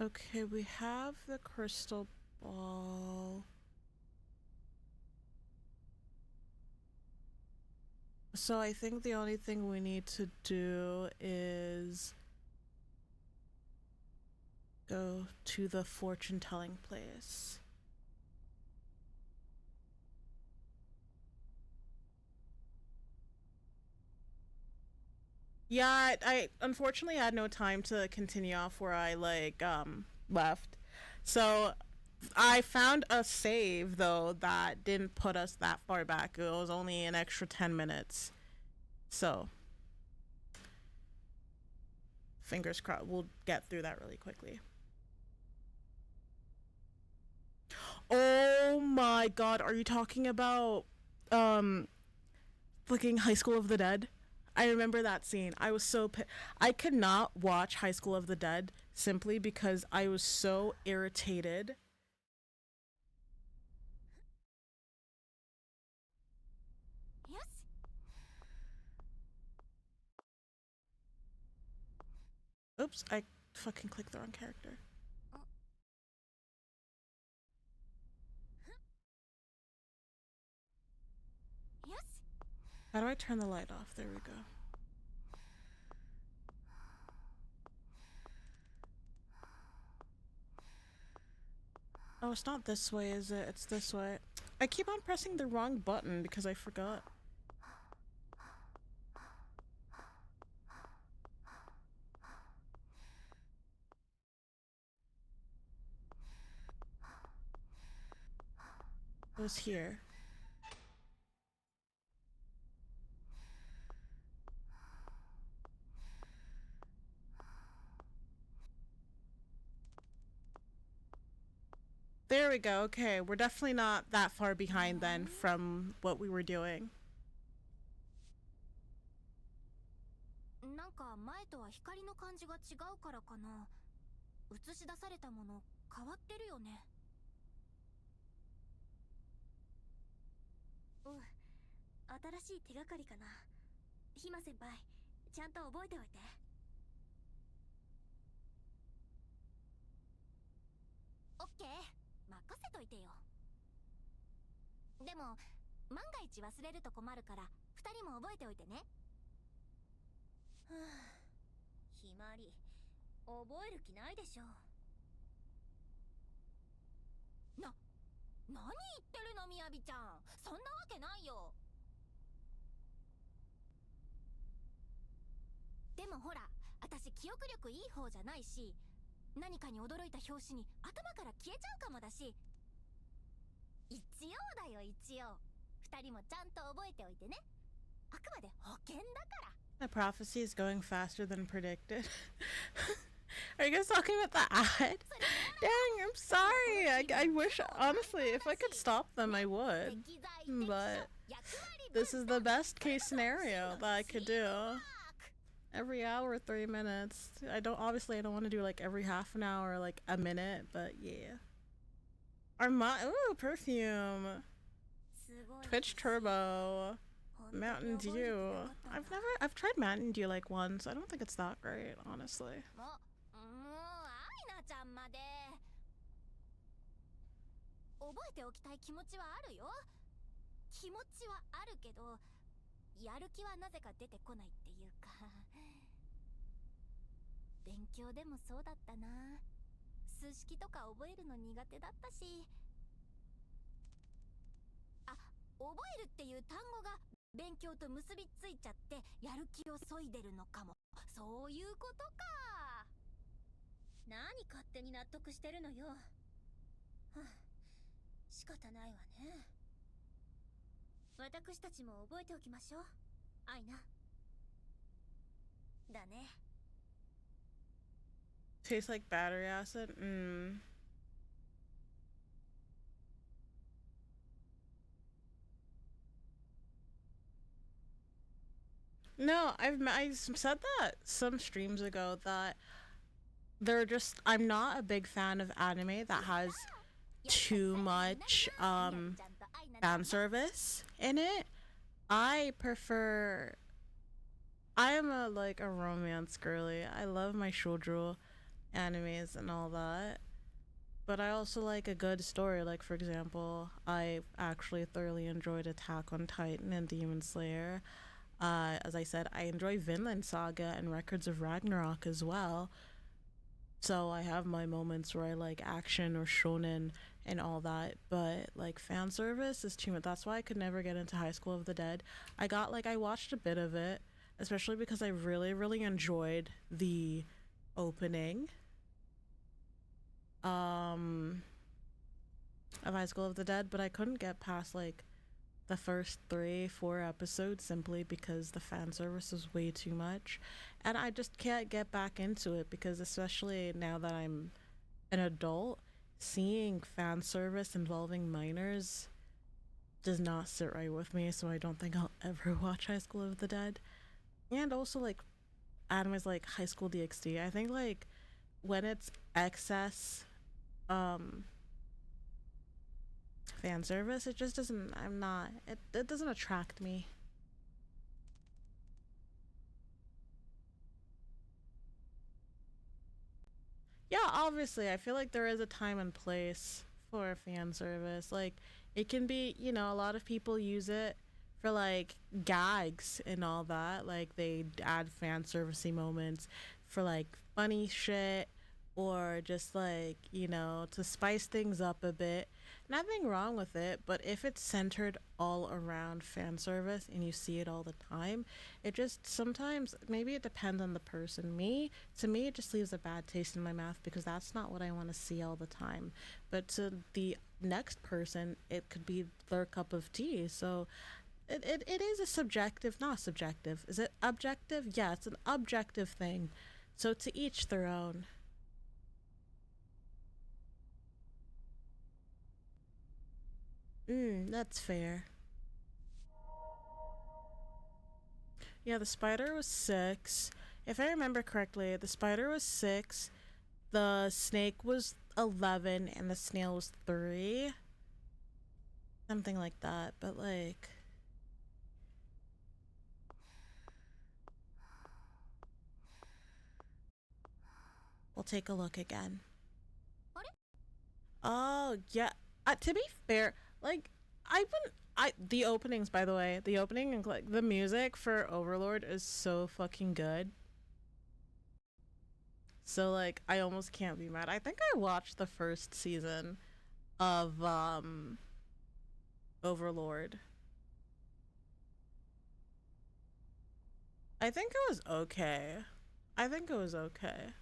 Okay, we have the crystal ball. So I think the only thing we need to do is go to the fortune telling place. Yeah, I unfortunately had no time to continue off where I like left. So I found a save though that didn't put us that far back. It was only an extra 10 minutes. So, fingers crossed, we'll get through that really quickly. Oh my god, are you talking about fucking High School of the Dead? I remember that scene. I was so I could not watch High School of the Dead simply because I was so irritated. Oops, I fucking clicked the wrong character. How do I turn the light off? There we go. Oh, it's not this way, is it? It's this way. I keep on pressing the wrong button because I forgot. It was here. There we go. Okay, we're definitely not that far behind then from what we were doing. なんか前とは光の感じが違うからかな。映し出されたもの変わってるよね。新しい手がかりかな。ひま先輩、ちゃんと覚えておいて。オッケー、任せといてよ。でも万が一忘れると困るから二人も覚えておいてね。はあ、ひまり、覚える気ないでしょ。何言ってるのみやびちゃん、そんなわけないよ。でもほら、私記憶力いい方じゃないし、何かに驚いた拍子に頭から消えちゃうかもだし。一応だよ、一応。二人もちゃんと覚えておいてね。あくまで保険だから。The prophecy is going faster than predicted. Are you guys talking about the ad? Dang, I'm sorry. I wish, honestly, if I could stop them, I would. But this is the best case scenario that I could do. Every hour, 3 minutes. I don't want to do like every half an hour, like a minute, but yeah. Ooh, perfume. Twitch Turbo. Mountain Dew. I've tried Mountain Dew like once. I don't think it's that great, honestly. 覚えておきたい気持ちはあるよ。気持ちはあるけど、やる気はなぜか出てこないっていうか。勉強でもそうだったな。数式とか覚えるの苦手だったし。あ、覚えるっていう単語が勉強と結びついちゃってやる気を削いでるのかも。そういうことか。何勝手に納得してるのよ。はあ、仕方ないわね。私たちも覚えておきましょう。アイナ。だね。Tastes like battery acid? No, I said that some streams ago that I'm not a big fan of anime that has too much fan service in it. I am a romance girly. I love my shoujo animes and all that. But I also like a good story. Like, for example, I actually thoroughly enjoyed Attack on Titan and Demon Slayer. As I said, I enjoy Vinland Saga and Records of Ragnarok as well. So I have my moments where I like action or shonen and all that, but like fan service is too much. That's why I could never get into High School of the Dead. I watched a bit of it, especially because I really, really enjoyed the opening. of High School of the Dead, but I couldn't get past like the first 3-4 episodes simply because the fan service was way too much, and I just can't get back into it because, especially now that I'm an adult, seeing fan service involving minors does not sit right with me, so I don't think I'll ever watch High School of the Dead. And also, like, animes like High School DxD, I think, like, when it's excess fan service, it just doesn't, I'm not, it doesn't attract me. Yeah, obviously, I feel like there is a time and place for fan service. Like, it can be, a lot of people use it for like gags and all that. Like, they add fan servicey moments for like funny shit, or just like, to spice things up a bit. Nothing wrong with it, but if it's centered all around fan service and you see it all the time, it just sometimes, maybe it depends on the person. To me, it just leaves a bad taste in my mouth because that's not what I want to see all the time. But to the next person, it could be their cup of tea. So it is a subjective, not subjective. Is it objective? Yeah, it's an objective thing. So to each their own. That's fair. Yeah, the spider was 6. If I remember correctly, the spider was 6, the snake was 11, and the snail was 3. Something like that, but like. We'll take a look again. Oh, yeah. To be fair, like, I wouldn't. The openings, by the way, the opening and like the music for Overlord is so fucking good. So like, I almost can't be mad. I think I watched the first season of Overlord. I think it was okay. I think it was okay.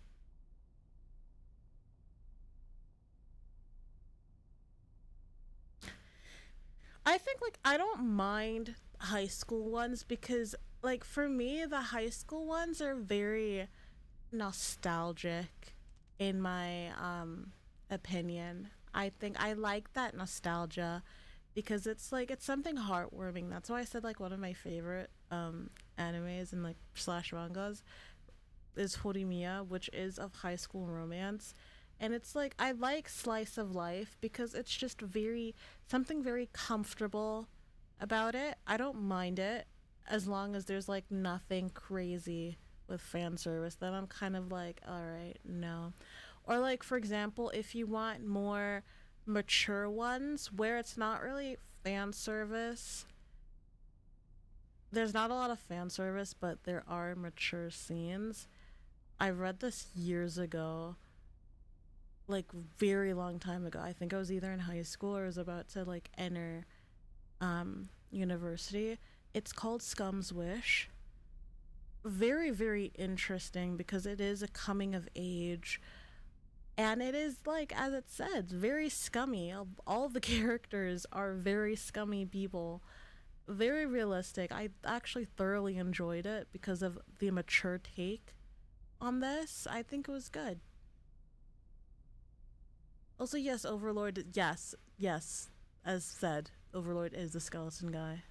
I think like I don't mind high school ones because like for me the high school ones are very nostalgic in my opinion. I think I like that nostalgia because it's like it's something heartwarming. That's why I said like one of my favorite animes and like slash mangas is Horimiya, which is of high school romance. And it's like I like slice of life because it's just very something very comfortable about it. I don't mind it as long as there's like nothing crazy with fan service. Then I'm kind of like, all right, no. Or like for example, if you want more mature ones where it's not really fan service, there's not a lot of fan service, but there are mature scenes. I read this years ago, like very long time ago. I think I was either in high school or was about to like enter university. It's called Scum's Wish. Very, very interesting because it is a coming of age, and it is like as it says, very scummy. All the characters are very scummy people. Very realistic. I actually thoroughly enjoyed it because of the mature take on this. I think it was good. Also, yes, Overlord. Yes, yes. As said, Overlord is the skeleton guy.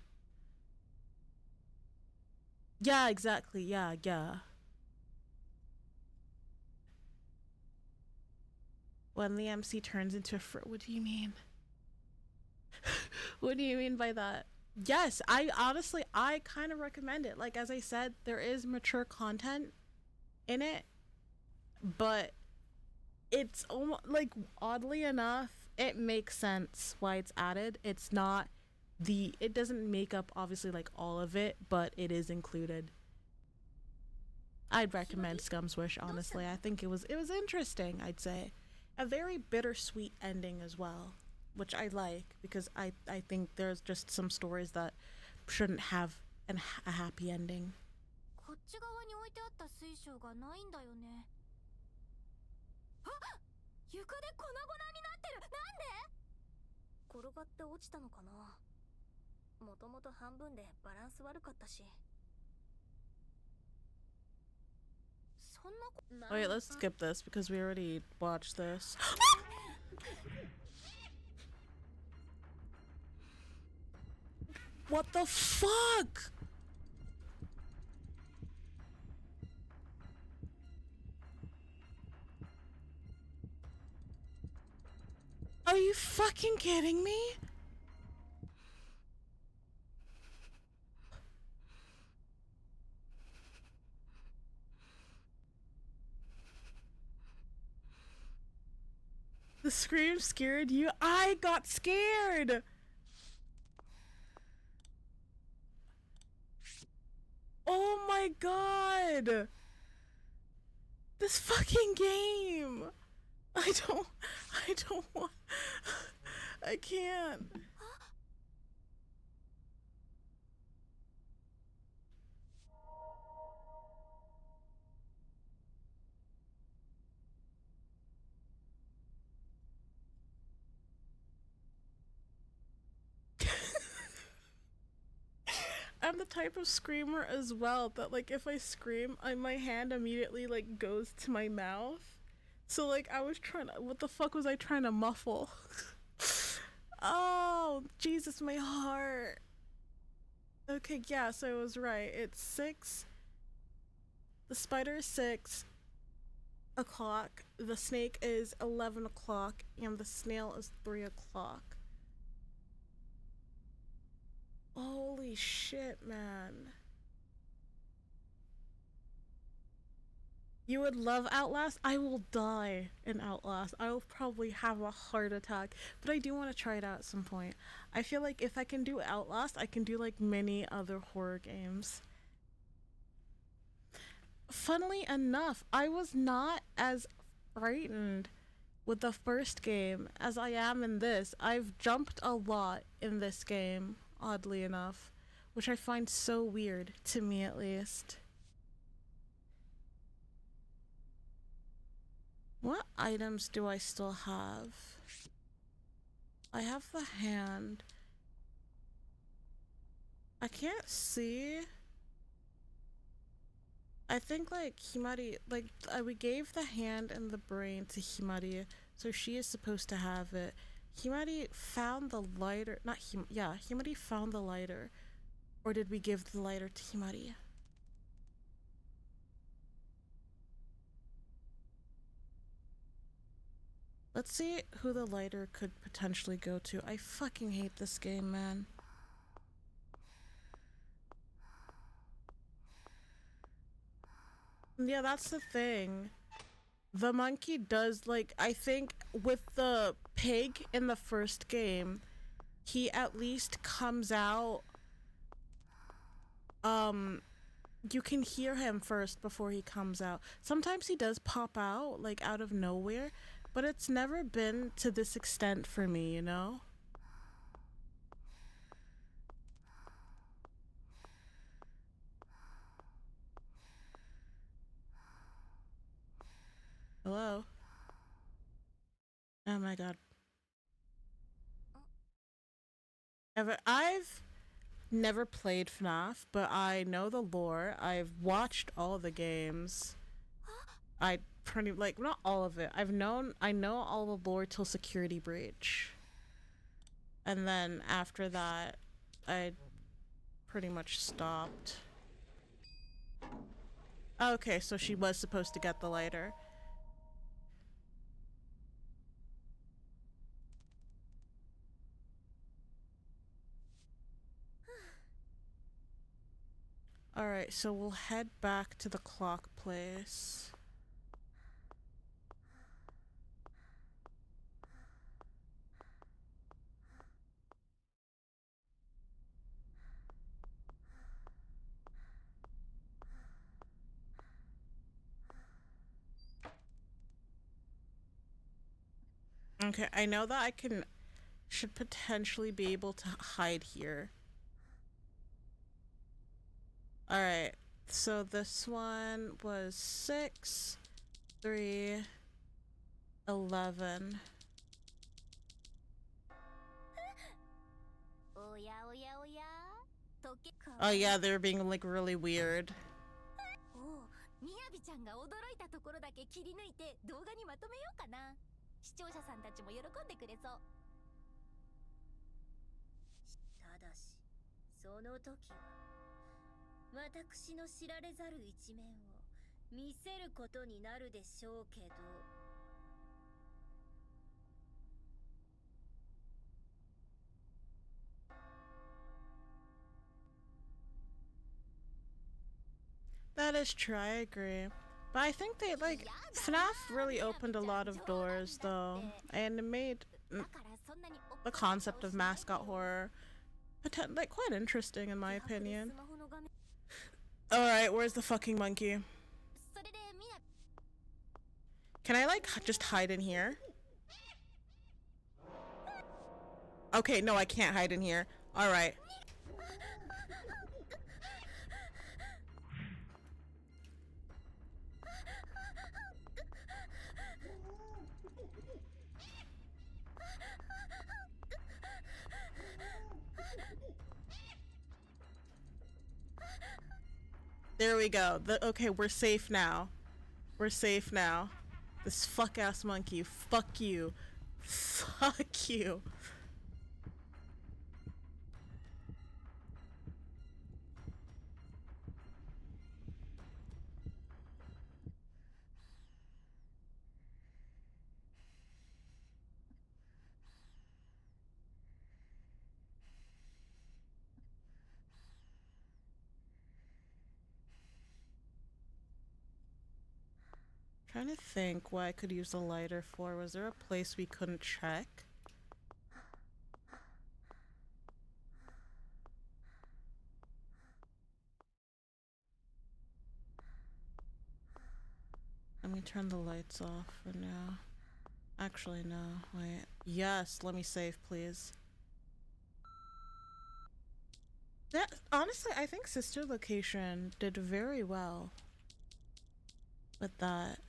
Yeah, exactly. Yeah, yeah. When the MC turns into a fruit, what do you mean? What do you mean by that? Yes, I kind of recommend it. Like as I said, there is mature content in it, but it's almost like oddly enough, it makes sense why it's added. It's not it doesn't make up obviously like all of it, but it is included. I'd recommend Scum's Wish, honestly. I think it was interesting, I'd say. A very bittersweet ending as well, which I like because I think there's just some stories that shouldn't have a happy ending. こっち側に置いてあった水晶がないんだよね。あ、床で粉々になってる。なんで？転がって落ちたのかな。もともと半分でバランス悪かったし。そんなこ。 Wait, let's skip this because we already watched this. What the fuck? Are you fucking kidding me? The scream scared you? I got scared! Oh my god! This fucking game! I don't want... I can't. I'm the type of screamer as well that like if I scream, my hand immediately like goes to my mouth. So like I was trying to, what the fuck was I trying to muffle? Oh, Jesus, my heart. Okay, yeah, so I was right. It's 6. The spider is 6 o'clock. The snake is 11 o'clock. And the snail is 3 o'clock. Holy shit, man. You would love Outlast? I will die in Outlast. I will probably have a heart attack. But I do want to try it out at some point. I feel like if I can do Outlast, I can do like many other horror games. Funnily enough, I was not as frightened with the first game as I am in this. I've jumped a lot in this game, oddly enough, which I find so weird, to me at least. What items do I still have? I have the hand. I can't see. I think like Himari, like we gave the hand and the brain to Himari, so she is supposed to have it. Himari found the lighter, not yeah, Himari found the lighter. Or did we give the lighter to Himari? Let's see who the lighter could potentially go to. I fucking hate this game, man. Yeah, that's the thing. The monkey does, like, I think with the pig in the first game, he at least comes out, you can hear him first before he comes out. Sometimes he does pop out, like, out of nowhere, but it's never been to this extent for me, you know? Hello? Oh my god. I've never played FNAF, but I know the lore. I've watched all the games. I pretty, like, not all of it. I know all the lore till Security Breach. And then after that, I pretty much stopped. Okay, so she was supposed to get the lighter. Alright, so we'll head back to the clock place. Okay, I know that I should potentially be able to hide here. Alright, so this one was 6, 3, 11. Oh yeah, they're being like really weird. おう、みやびちゃんが驚いたところだけ切り抜いて動画にまとめようかな。視聴者さんたちも喜んでくれそう。ただし、その時は私の知られざる一面を見せることになるでしょうけど。That is true, I agree. But I think they like FNAF really opened a lot of doors though, and it made the concept of mascot horror like quite interesting in my opinion. Alright, where's the fucking monkey? Can I like just hide in here? Okay, no, I can't hide in here. Alright. There we go. Okay, we're safe now. We're safe now. This fuck-ass monkey. Fuck you. Fuck you. Trying to think what I could use the lighter for. Was there a place we couldn't check? Let me turn the lights off for now. Actually, no. Wait. Yes, let me save, please. Yeah, honestly, I think Sister Location did very well with that.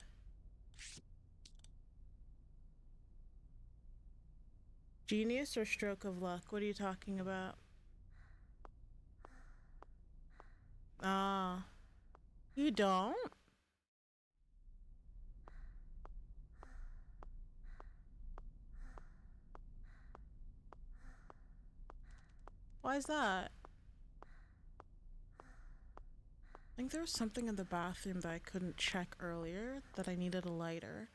Genius or stroke of luck? What are you talking about? Ah. You don't? Why is that? I think there was something in the bathroom that I couldn't check earlier that I needed a lighter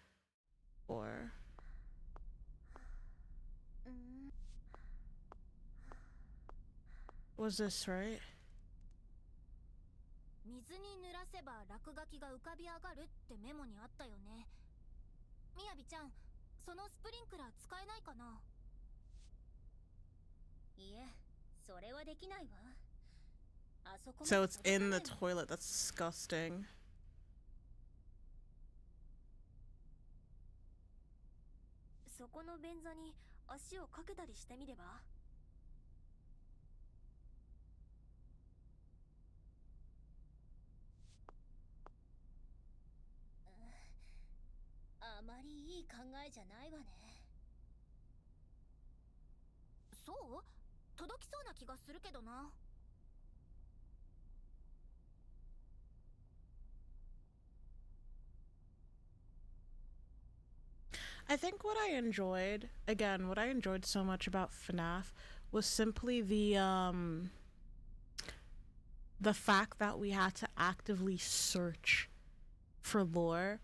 for. Was this right? 水に濡らせば落書きが浮かび上がるってメモにあったよね。みやびちゃん、そのスプリンクラー使えないかな？いえ、それはできないわ。あそこまで So it's in the toilet. That's disgusting. そこの便座に足をかけたりしてみれば？あまりいい考えじゃないわね。そう？届きそうな気がするけどな。I think what I enjoyed, again, what I enjoyed so much about FNAF was simply the fact that we had to actively search for lore.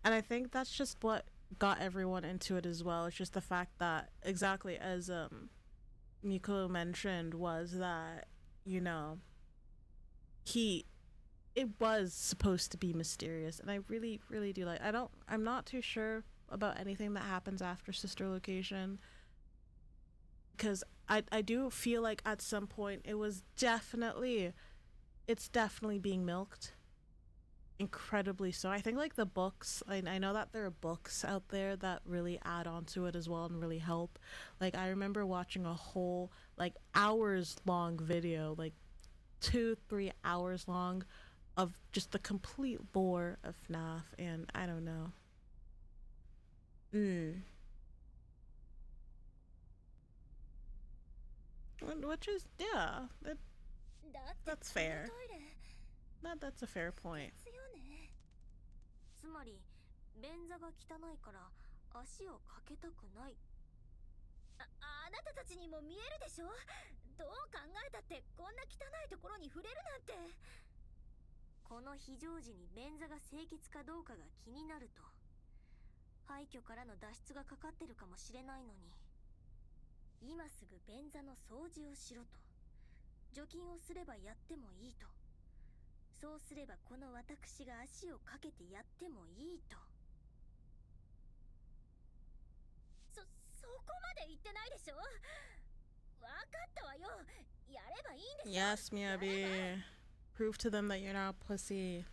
And I think that's just what got everyone into it as well. It's just the fact that, exactly as Miko mentioned, was that, you know, it was supposed to be mysterious, and I really, really do like. I'm not too sure about anything that happens after Sister Location, because I do feel like at some point it's definitely being milked, incredibly so. I think like the books, I know that there are books out there that really add on to it as well and really help. Like I remember watching a whole like hours long video, like 2-3 hours long, of just the complete lore of FNAF, and I don't know. Which is, yeah. That's fair. That's a fair point. つまり便座が汚いから足をかけたくない。あなたたちにも見えるでしょ。どう考えたってこんな汚いところに触れるなんて。この非常時に便座が清潔かどうかが気になると、廃墟からの脱出がかかってるかもしれないのに、今すぐ便座の掃除をしろと、除菌をすればやってもいいと、そうすればこの私が足をかけてやってもいいと。そこまで言ってないでしょ。わかったわよ。やればいいんでしょ。 Yes, Miyabi. Prove to them that you're not a pussy.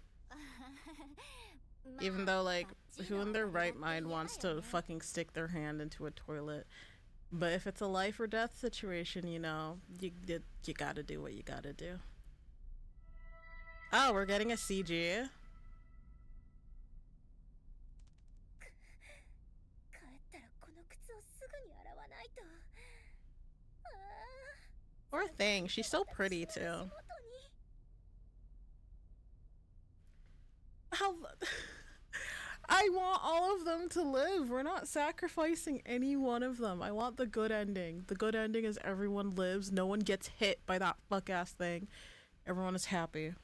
Even though, like, who in their right mind wants to fucking stick their hand into a toilet? But if it's a life or death situation, you know, you gotta do what you gotta do. Oh, we're getting a CG. Poor thing, she's so pretty too. I want all of them to live. We're not sacrificing any one of them. I want the good ending. The good ending is everyone lives, no one gets hit by that fuck ass thing. Everyone is happy.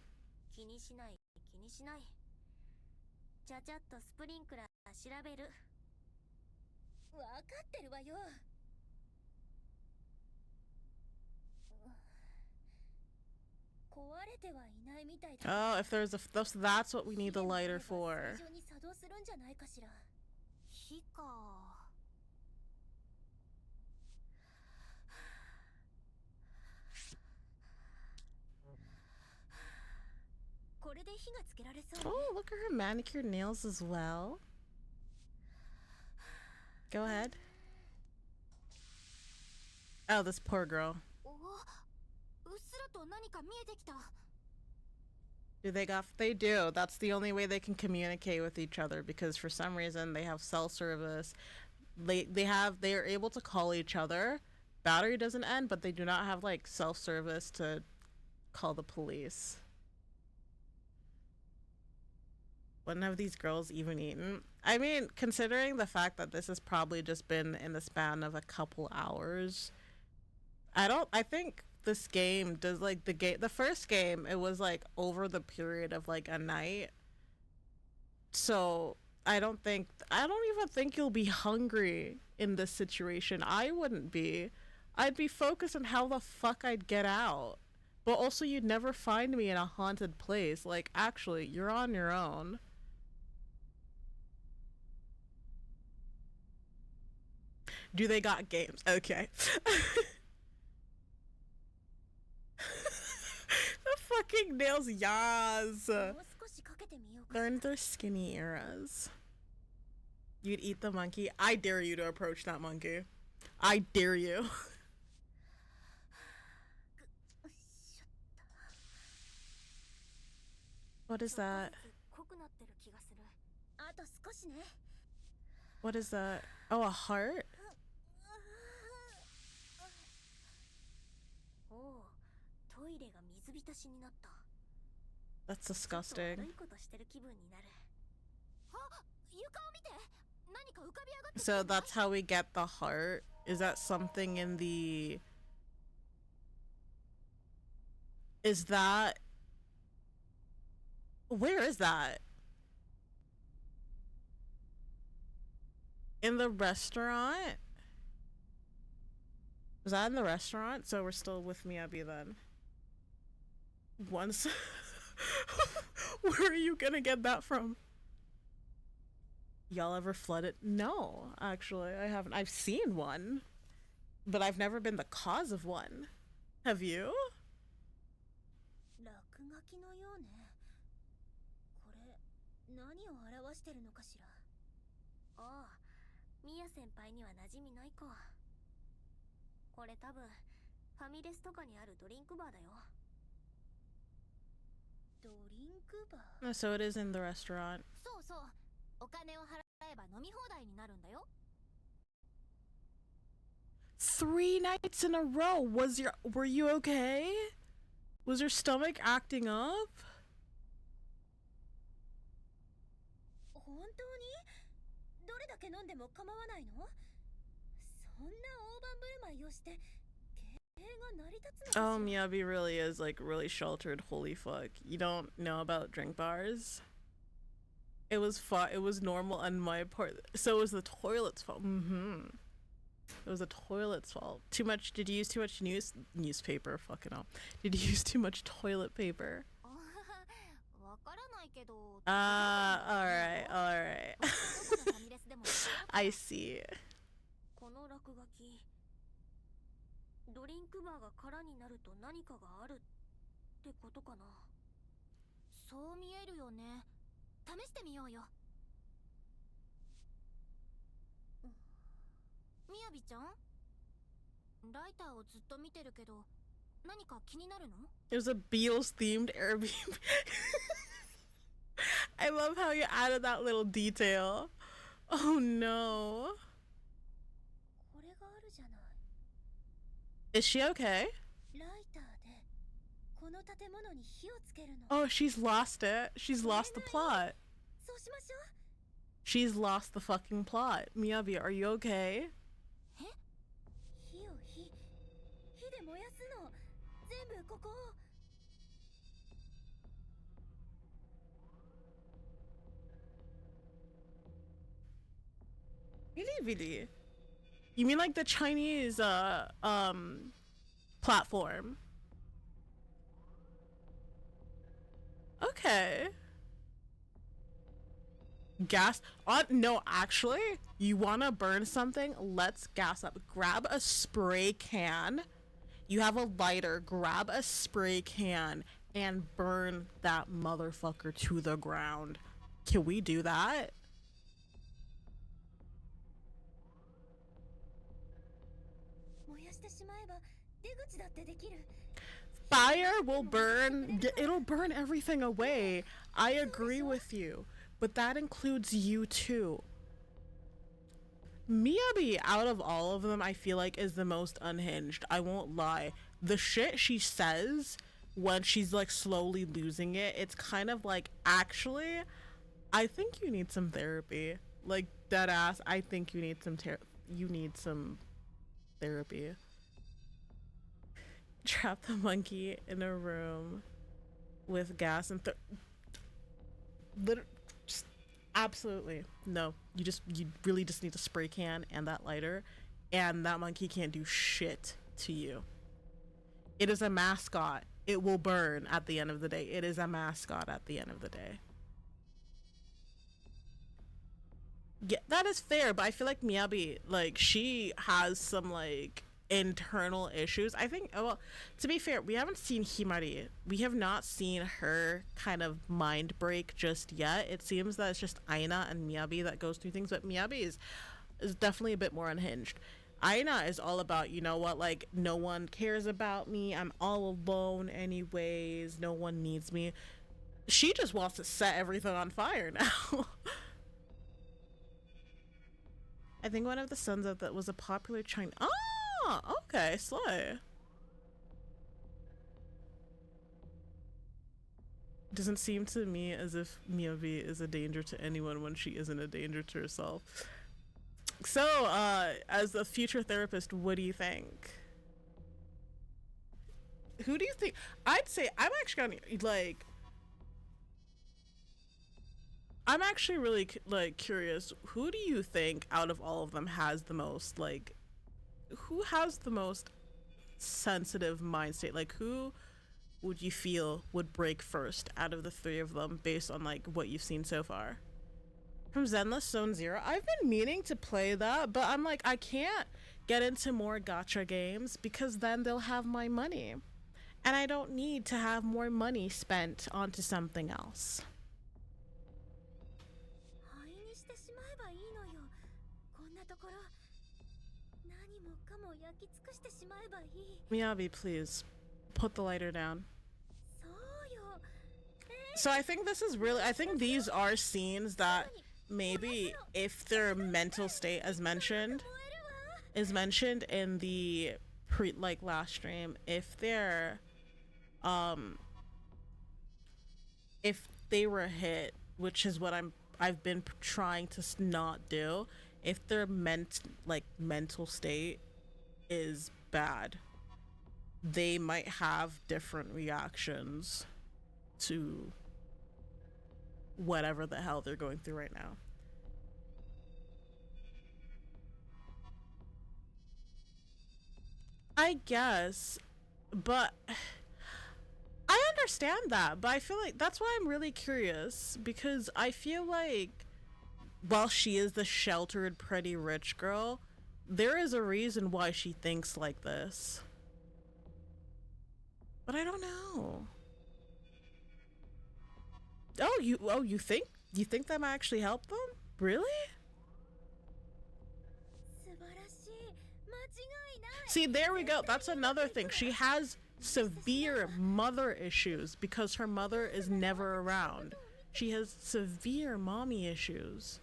気にしない、気にしない。ちゃちゃっとスプリンクラー調べる。わかってるわよ。壊れてはいないみたいだ。 Oh, if there's that's what we need the lighter for. 非常に作動するんじゃないかしら。火か。これで火がつけられそう。 Oh, look at her manicured nails as well. Go ahead. Oh, this poor girl. うっすらと何か見えてきた。 They do. That's the only way they can communicate with each other, because for some reason they have cell service. They are able to call each other. Battery doesn't end, but they do not have like self-service to call the police. When have these girls even eaten? I mean, considering the fact that this has probably just been in the span of a couple hours, I think this game does like the first game, it was like over the period of like a night. So I don't even think you'll be hungry in this situation. I wouldn't be. I'd be focused on how the fuck I'd get out. But also, you'd never find me in a haunted place. Like, actually, you're on your own. Do they got games? Okay. The fucking nails, yas. They're in their skinny eras. You'd eat the monkey? I dare you to approach that monkey. I dare you. What is that? What is that? Oh, a heart? That's disgusting. So that's how we get the heart? Is that something in the... Is that... Where is that? In the restaurant? Was that in the restaurant? So we're still with Miyabi then. Once... Where are you gonna get that from? Y'all ever flooded? No, actually, I haven't. I've seen one, but I've never been the cause of one. Have you? Oh, so it is in the restaurant. お金を払えば飲み放題になるんだよ。 3 nights in a row. Were you okay? Was her stomach acting up? 本当にどれだけ飲んでも構わないの？そんな大盤振る舞いをして経営が成り立つのかしら？ Oh, Miyabi really is like really sheltered. Holy fuck. You don't know about drink bars? It was normal on my part. So it was the toilet's fault. It was the toilet's fault. Did you use too much newspaper? Fucking hell. Did you use too much toilet paper? わからないけど。Alright. I see. この落書き。ドリンクバーが空になると何かがあるってことかな。そう見えるよね。試してみようよ。みやびちゃん、ライターをずっと見てるけど、何か気になるの？ It was a Beatles themed Airbnb. I love how you added that little detail. Oh no. これがあるじゃない。Is she okay? ライターでこの建物に火をつけるの。Oh, she's lost it. She's lost the plot. そうしましょう。 She's lost the fucking plot. Miyabi, are you okay? 火で燃やすの。全部ここを。Really? You mean like the Chinese platform? Okay. Gas on no, actually, you wanna burn something? Let's gas up. Grab a spray can. You have a lighter, grab a spray can and burn that motherfucker to the ground. Can we do that? Fire will burn, it'll burn everything away. I agree with you, but that includes you too. Miyabi, out of all of them, I feel like is the most unhinged. I won't lie. The shit she says when she's like slowly losing it, it's kind of like, actually, I think you need some therapy. Like, dead ass, I think you need some therapy. Trap the monkey in a room with gas and absolutely no. You really just need a spray can and that lighter, and that monkey can't do shit to you. It is a mascot. It will burn at the end of the day. It is a mascot at the end of the day. Yeah, that is fair, but I feel like Miyabi, like, she has some like internal issues. I think, well, to be fair, we haven't seen Himari. We have not seen her kind of mind break just yet. It seems that it's just Aina and Miyabi that goes through things, but Miyabi is definitely a bit more unhinged. Aina is all about, you know what, like, no one cares about me, I'm all alone anyways, no one needs me. She just wants to set everything on fire now. I think one of the sons of that was a popular Chinese. Oh, okay, slay. Doesn't seem to me as if Miyabi is a danger to anyone when she isn't a danger to herself. So, as a future therapist, what do you think? Who do you think? I'd say I'm actually gonna, like, I'm actually really like curious. Who do you think out of all of them has the most, like, who has the most sensitive mind state? Like, who would you feel would break first out of the three of them based on like what you've seen so far? From Zenless Zone Zero, I've been meaning to play that, but I'm like, I can't get into more gacha games because then they'll have my money, and I don't need to have more money spent onto something else. Miyabi, please put the lighter down. So I think this is really, I think these are scenes that maybe if their mental state is mentioned in the last stream, if they're um if they were hit, which is what I've been trying to not do, if their mental state is bad, they might have different reactions to whatever the hell they're going through right now. I guess, but I understand that, but I feel like that's why I'm really curious, because I feel like while she is the sheltered, pretty rich girl, there is a reason why she thinks like this. But I don't know. You think that might actually help them? Really? See, there we go. That's another thing. She has severe mother issues because her mother is never around. She has severe mommy issues.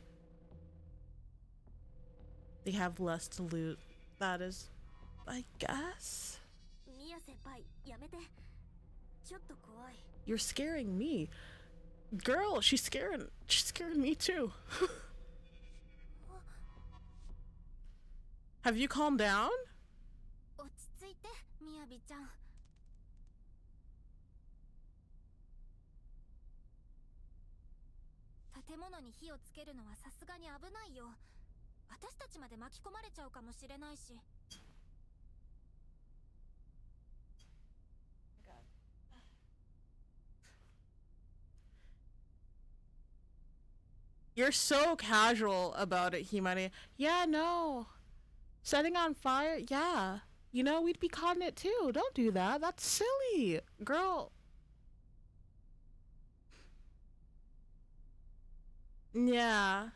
They have less to lose. That is, I guess. You're scaring me. Girl, she's scaring me too. Have you calmed down? 落ち着いて、みやびちゃん。建物に火をつけるのはさすがに危ないよ。私たちまで巻き込まれちゃうかもしれないし。You're so casual about it, Himari. Yeah, no. Setting on fire? Yeah. You know, we'd be caught in it too. Don't do that. That's silly. Girl. Yeah.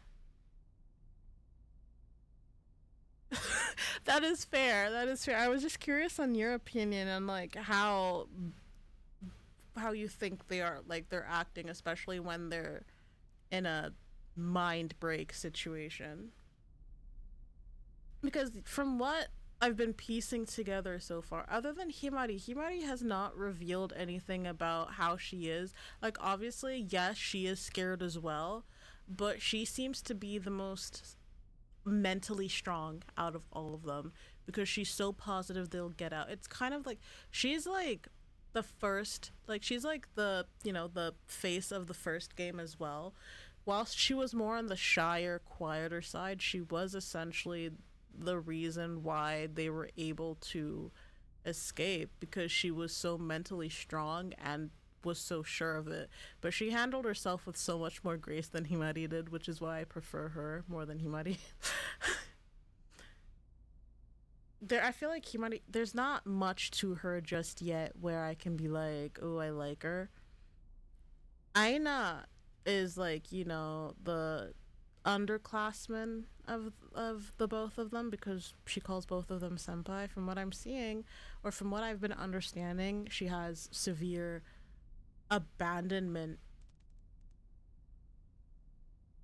That is fair. That is fair. I was just curious on your opinion on like how you think they are like they're acting, especially when they're in a mind break situation. Because from what I've been piecing together so far, other than Himari has not revealed anything about how she is. Like, obviously, yes, she is scared as well, but she seems to be the most mentally strong out of all of them because she's so positive they'll get out. It's kind of like she's like the first, like, she's like the, you know, the face of the first game as well. Whilst she was more on the shyer, quieter side, she was essentially the reason why they were able to escape because she was so mentally strong and was so sure of it. But she handled herself with so much more grace than Himari did, which is why I prefer her more than Himari. I feel like Himari, there's not much to her just yet where I can be like, oh, I like her. Aina is like, you know, the underclassman of the both of them because she calls both of them senpai. From what I'm seeing, or from what I've been understanding, she has abandonment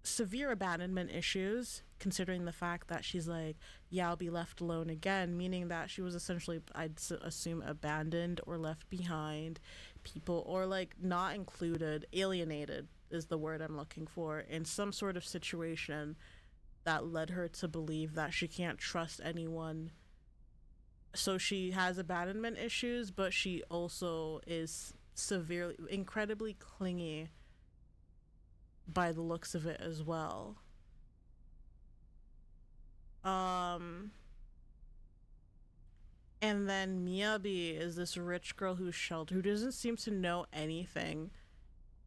severe abandonment issues, considering the fact that she's like, yeah, I'll be left alone again, meaning that she was essentially, assume, abandoned or left behind, people, or like not included, alienated is the word I'm looking for, in some sort of situation that led her to believe that she can't trust anyone. So she has abandonment issues, but she also is incredibly clingy by the looks of it as well. And then Miyabi is this rich girl who's sheltered, who doesn't seem to know anything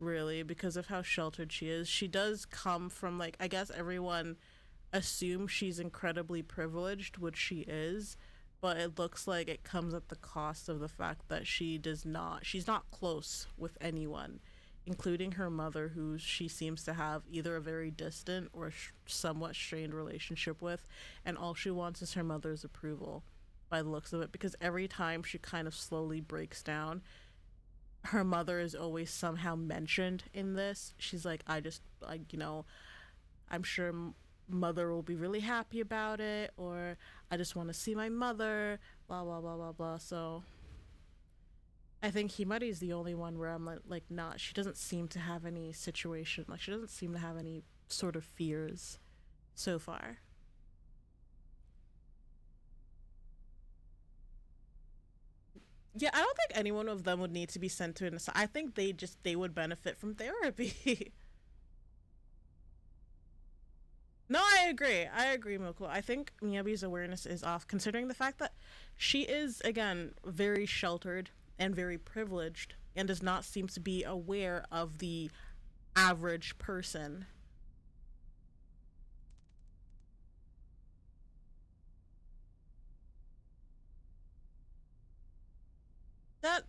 really because of how sheltered she is. She does come from, like, I guess everyone assumes she's incredibly privileged, which she is, but it looks like it comes at the cost of the fact that she's not close with anyone, including her mother, who she seems to have either a very distant or somewhat strained relationship with, and all she wants is her mother's approval by the looks of it, because every time she kind of slowly breaks down, her mother is always somehow mentioned in this. She's like, I'm sure mother will be really happy about it, or I just want to see my mother, blah blah blah blah blah. So I think Himari is the only one where I'm like not. She doesn't seem to have any situation. Like she doesn't seem to have any sort of fears so far. Yeah, I don't think any one of them would need to be sent to an asylum. I think they would benefit from therapy. No, I agree. I agree, Moko. I think Miyabi's awareness is off, considering the fact that she is, again, very sheltered and very privileged and does not seem to be aware of the average person.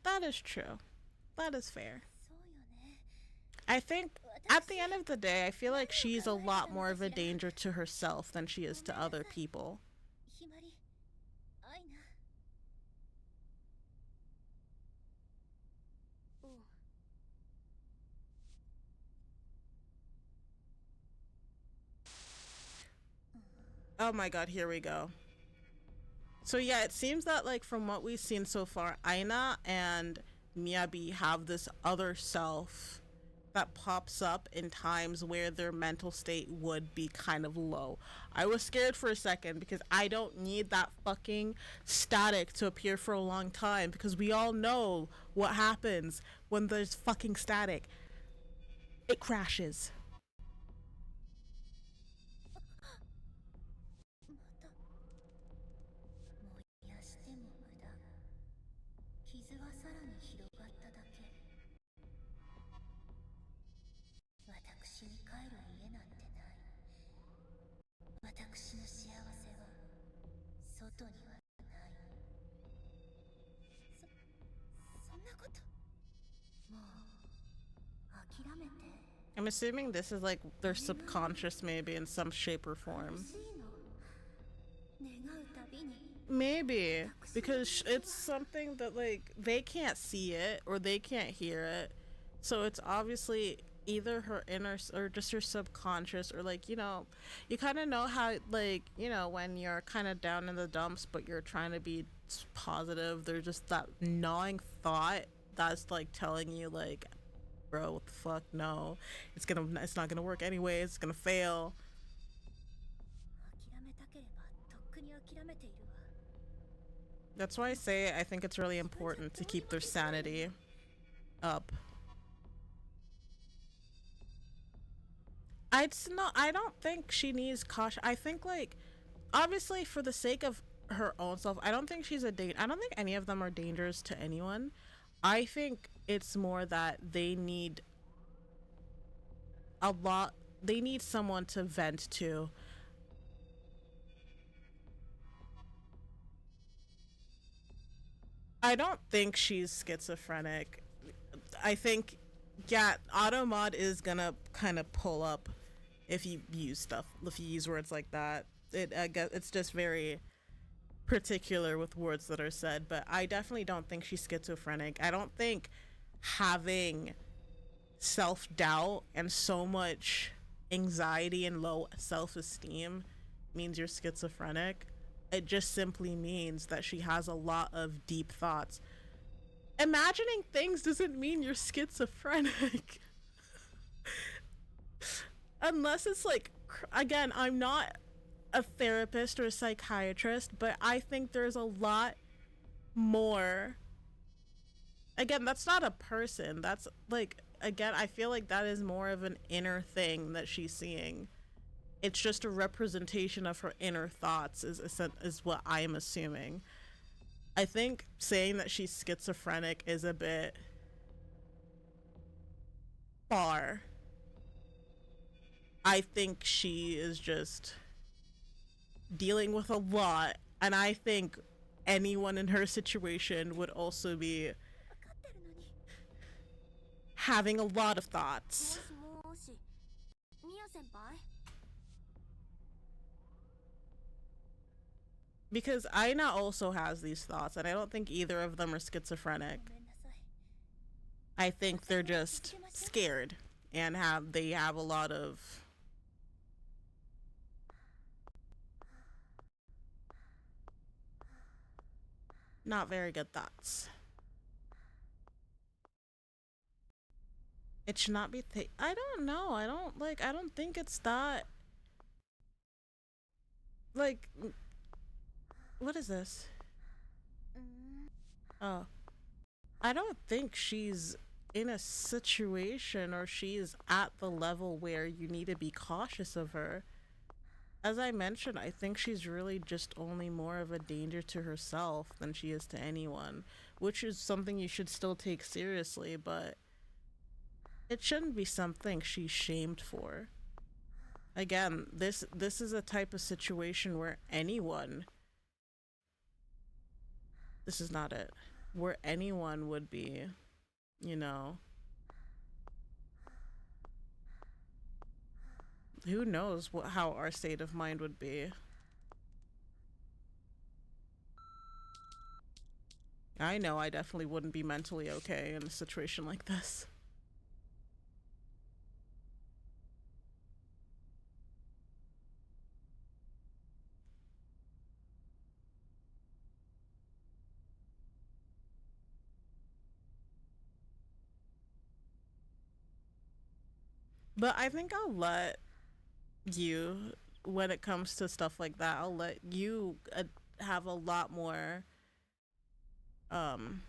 That is true. That is fair. そうよね。 I think at the end of the day, I feel like she's a lot more of a danger to herself than she is to other people. ひまり、アイナ。おう。Oh my god, here we go. So yeah, it seems that like from what we've seen so far, Aina and Miyabi have this other self that pops up in times where their mental state would be kind of low. I was scared for a second because I don't need that fucking static to appear for a long time because we all know what happens when there's fucking static. It crashes. また。燃やしても無駄。傷はさらに広がっただけ。私に帰る家なんてない。私の幸せは外にはない。そんなこと。もう諦めて。I'm assuming this is like their subconscious, maybe in some shape or form. 欲しいの。願うたびに。 Maybe because it's something that like they can't see it or they can't hear it, so it's obviously either her inner or just her subconscious, or like, you kind of know how, like, when you're kind of down in the dumps but you're trying to be positive, there's just that gnawing thought that's like telling you like, bro, what the fuck, no, it's not gonna work anyways, it's gonna fail. 諦めたければとっくに諦めているわ。 That's why I say I think it's really important to keep their sanity up. I don't think she needs caution. I think, like, obviously for the sake of her own self, I don't think she's I don't think any of them are dangerous to anyone. I think it's more that they need someone to vent to. I don't think she's schizophrenic. I think, yeah, Automod is gonna kind of pull up if you use words like that. I guess it's just very particular with words that are said, but I definitely don't think she's schizophrenic. I don't think having self-doubt and so much anxiety and low self-esteem means you're schizophrenic. It just simply means that she has a lot of deep thoughts. Imagining things doesn't mean you're schizophrenic. Unless it's like, again, I'm not a therapist or a psychiatrist, but I think there's a lot more. Again, that's not a person. That's like, again, I feel like that is more of an inner thing that she's seeing. It's just a representation of her inner thoughts, is what I'm assuming. I think saying that she's schizophrenic is a bit far. I think she is just dealing with a lot, and I think anyone in her situation would also be 分かってるのに。 having a lot of thoughts. もしもし。ミヤ先輩。 Because Aina also has these thoughts, and I don't think either of them are schizophrenic. ごめんなさい。 I think they're just scared and they have a lot of not very good thoughts. It should not be I don't know. I don't think it's that like what is this? Oh. I don't think she's in a situation or she's at the level where you need to be cautious of her. As I mentioned, I think she's really just only more of a danger to herself than she is to anyone, which is something you should still take seriously, but it shouldn't be something she's shamed for. Again, this is a type of situation where anyone, this is not it, where anyone would be, you know, who knows how our state of mind would be. I know I definitely wouldn't be mentally okay in a situation like this. But I think I'll let you, when it comes to stuff like that, I'll let you have a lot more um,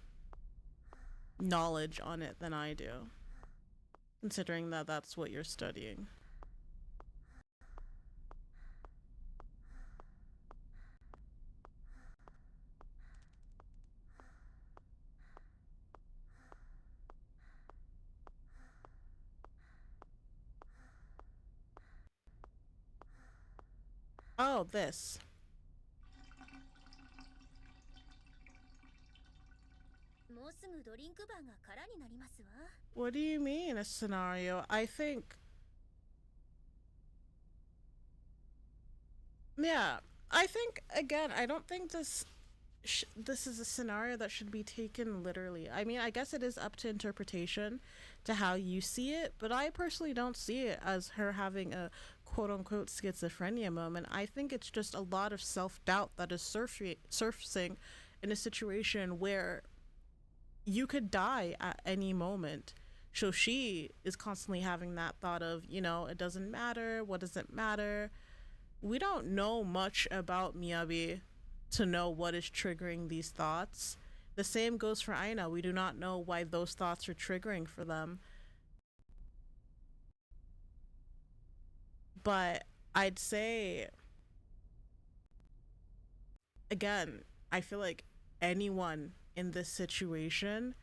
knowledge on it than I do, considering that that's what you're studying. Oh, this. What do you mean a scenario? I think, yeah, I think again, I don't think this is a scenario that should be taken literally. I mean, I guess it is up to interpretation to how you see it, but I personally don't see it as her having a quote unquote schizophrenia moment. I think it's just a lot of self doubt that is surfacing in a situation where you could die at any moment. So she is constantly having that thought of, it doesn't matter. What does it matter? We don't know much about Miyabi to know what is triggering these thoughts. The same goes for Aina. We do not know why those thoughts are triggering for them. But I'd say, again, I feel like anyone in this situation,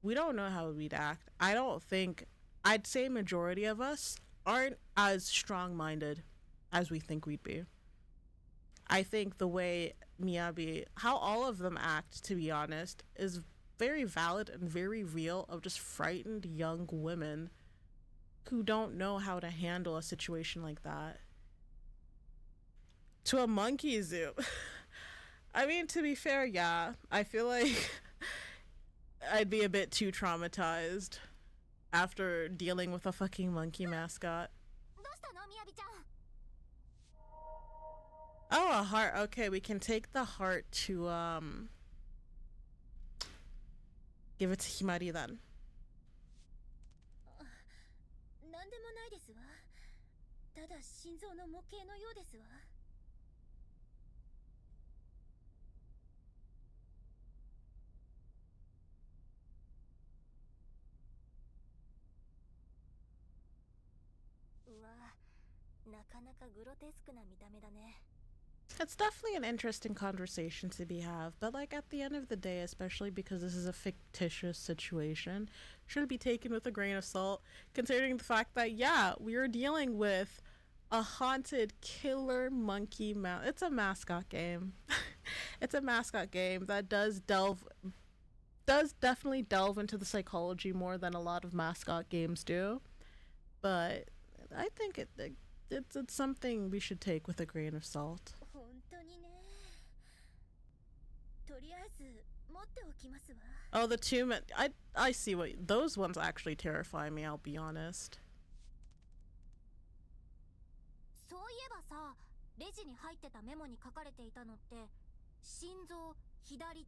we don't know how we'd act. I don't think, I'd say majority of us aren't as strong minded as we think we'd be. I think the way Miyabi, how all of them act, to be honest, is very valid and very real of just frightened young women who don't know how to handle a situation like that. To a monkey zoo. I mean, to be fair, yeah. I feel like I'd be a bit too traumatized after dealing with a fucking monkey mascot. Oh, a heart. Okay, we can take the heart to give it to Himari then. It's definitely an interesting conversation to be have, but like at the end of the day, especially because this is a fictitious situation, should be taken with a grain of salt, considering the fact that yeah, we are dealing with a haunted killer monkey It's a mascot game. It's a mascot game that does definitely delve into the psychology more than a lot of mascot games do, but I think it's something we should take with a grain of salt. Oh, the two men. I see what those ones actually terrify me. I'll be honest.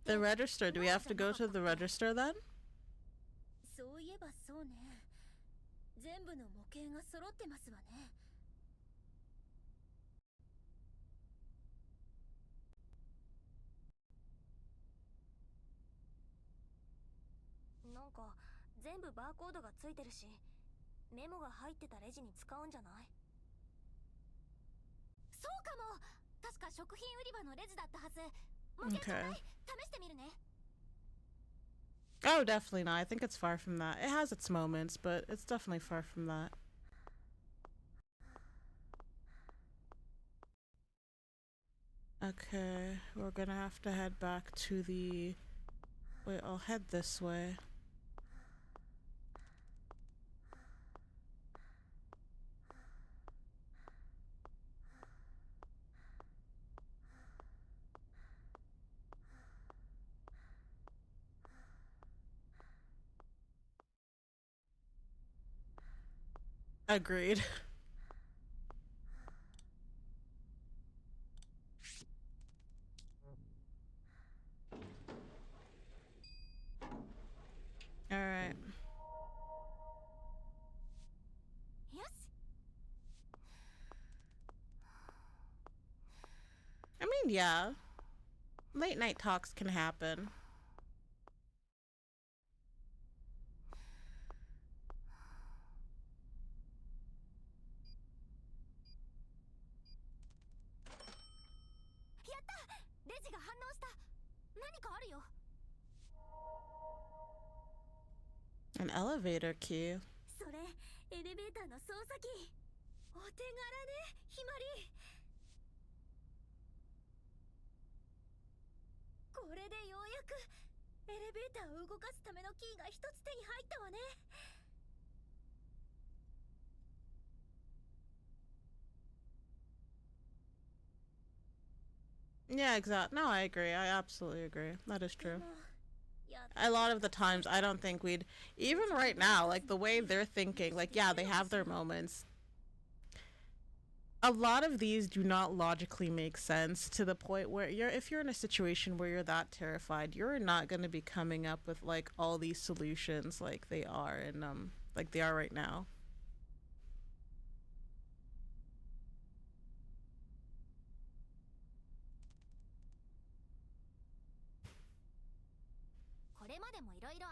The register. Do we have to go to the register then? 全部の模型が揃ってますわね。なんか全部バーコードがついてるし、メモが入ってたレジに使うんじゃない？そうかも。確か食品売り場のレジだったはず。模型ちょうだい。試してみるね。Oh, definitely not. I think it's far from that. It has its moments, but it's definitely far from that. Okay, we're gonna have to head back to the... Wait, I'll head this way. Agreed. Alright. Yes. I mean, yeah. Late night talks can happen. An elevator key. それエレベーターの操作キー。お手柄ね、ひまり。これでようやくエレベーターを動かすためのキーが一つ手に入ったわね。Yeah, exactly. No, I agree. I absolutely agree. That is true. A lot of the times, I don't think we'd... Even right now, like, the way they're thinking, like, yeah, they have their moments. A lot of these do not logically make sense to the point where if you're in a situation where you're that terrified, you're not going to be coming up with, like, all these solutions like they are in, like they are right now.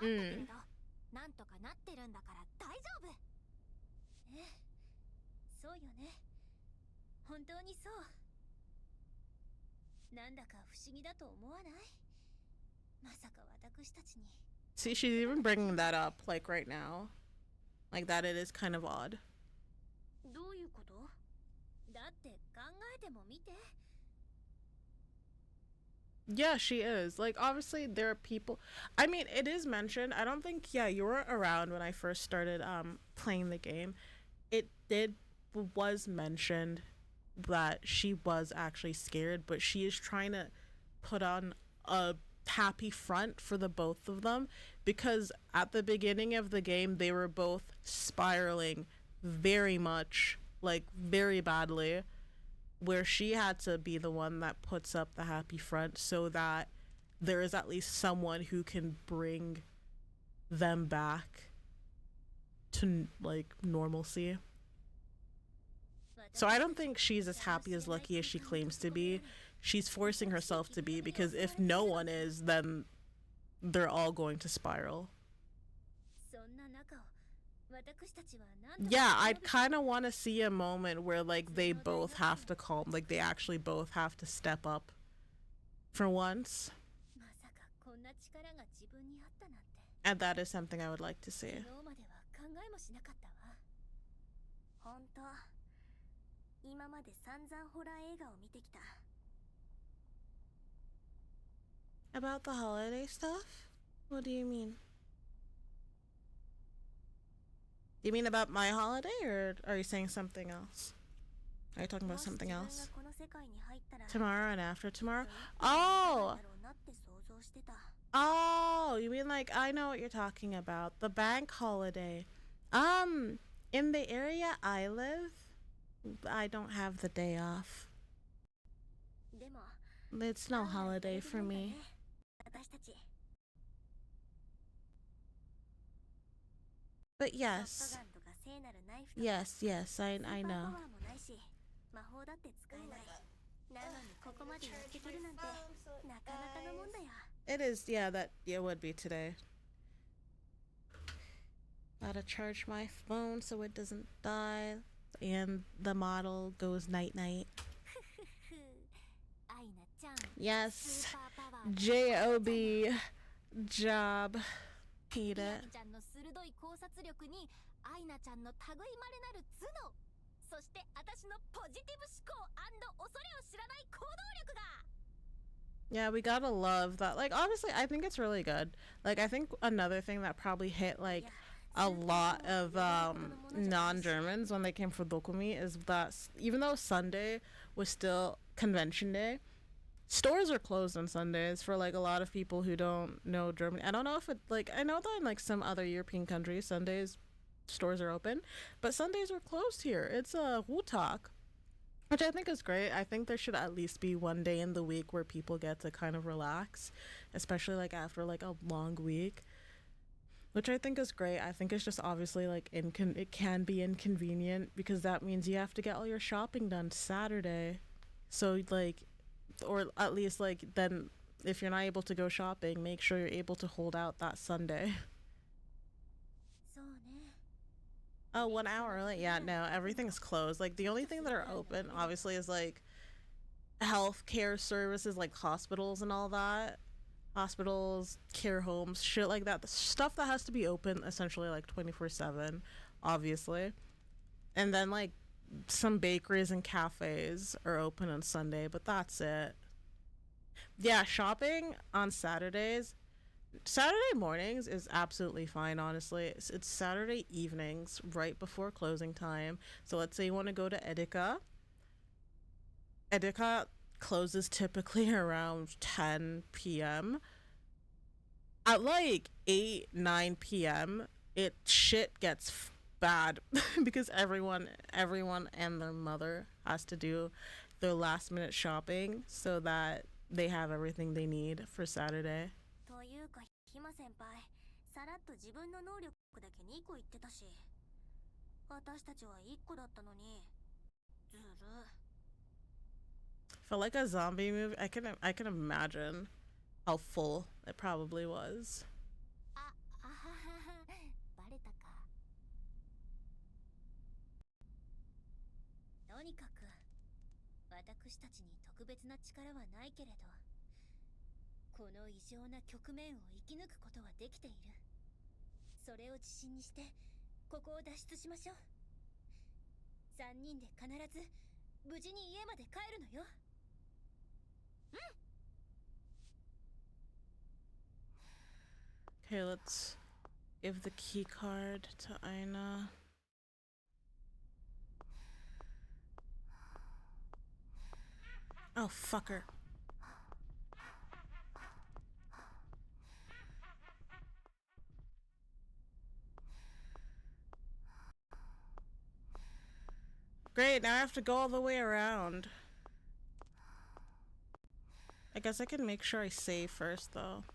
Mm. そうよね。本当にそう。なんだか不思議だと思わない？まさか私たちに。See, she's even bringing that up, like, right now. Like, that it is kind of odd. どういうこと？だって考えても見て。Yeah, she is. Like, obviously, there are people... I mean, it is mentioned. I don't think... Yeah, you were around when I first started playing the game. It was mentioned that she was actually scared, but she is trying to put on a happy front for the both of them, because at the beginning of the game, they were both spiraling very much, like, very badly, where she had to be the one that puts up the happy front so that there is at least someone who can bring them back to, like, normalcy. So I don't think she's as happy as lucky as she claims to be. She's forcing herself to be, because if no one is, then they're all going to spiral. Yeah, I'd kind of want to see a moment where, like, they both have to calm, like, they actually both have to step up for once. And that is something I would like to see. About the holiday stuff? What do you mean? You mean about my holiday, or are you saying something else? Are you talking about something else? Tomorrow and after tomorrow? Oh! Oh, you mean, like, I know what you're talking about. The bank holiday. In the area I live, I don't have the day off. It's no holiday for me. But yes. Yes, yes, I スーパー know. パワーもないし魔法だって使えないなのにここまでやってくるなんてなかなかのもんだよ It is, yeah, that it would be today. Gotta charge my phone so it doesn't die. And the model goes night night. アイナちゃん Yes. スーパーパワー J-O-B. Job. Hate みな it. みちゃんの鋭い考察力にアイナちゃんの類まれなる頭脳そして私のポジティブ思考恐れを知らない行動力が Yeah, we gotta love that. Like, honestly, I think it's really good. Like, I think another thing that probably hit, like, a lot of non-Germans when they came for Dokumi is that even though Sunday was still convention day, stores are closed on Sundays for, like, a lot of people who don't know German. I don't know if it, like, I know that in, like, some other European countries, Sundays stores are open, but Sundays are closed here. It's a Wutak, which I think is great. I think there should at least be one day in the week where people get to kind of relax, especially like after like a long week, which I think is great. I think it's just obviously like it can be inconvenient because that means you have to get all your shopping done Saturday. So like, or at least like then if you're not able to go shopping, make sure you're able to hold out that Sunday. そうね Oh, 1 hour early? Yeah, no, everything's closed. Like the only thing that are open obviously is like healthcare services like hospitals and all that. Hospitals, care homes, shit like that. The stuff that has to be open essentially like 24/7, obviously. And then like some bakeries and cafes are open on Sunday, but that's it. Yeah, shopping on Saturday mornings is absolutely fine, honestly. It's Saturday evenings right before closing time. So let's say you want to go to Edeka. Edeka closes typically around 10 p.m. At like 8, 9 p.m., it shit gets bad because everyone and their mother has to do their last minute shopping so that they have everything they need for Saturday. というかひま先輩さらっと自分の能力だけ2個言ってたし私たちは1個だったのにずる For like a zombie movie, I can imagine how full it probably was. ああはははバレたかとにかく私たちに特別な力はないけれどこの異常な局面を生き抜くことはできているそれを自信にしてここを脱出しましょう3人で必ず無事に家まで帰るのよ Okay, let's give the key card to Aina. Oh, fucker. Great, now I have to go all the way around. I guess I can make sure I save first, though.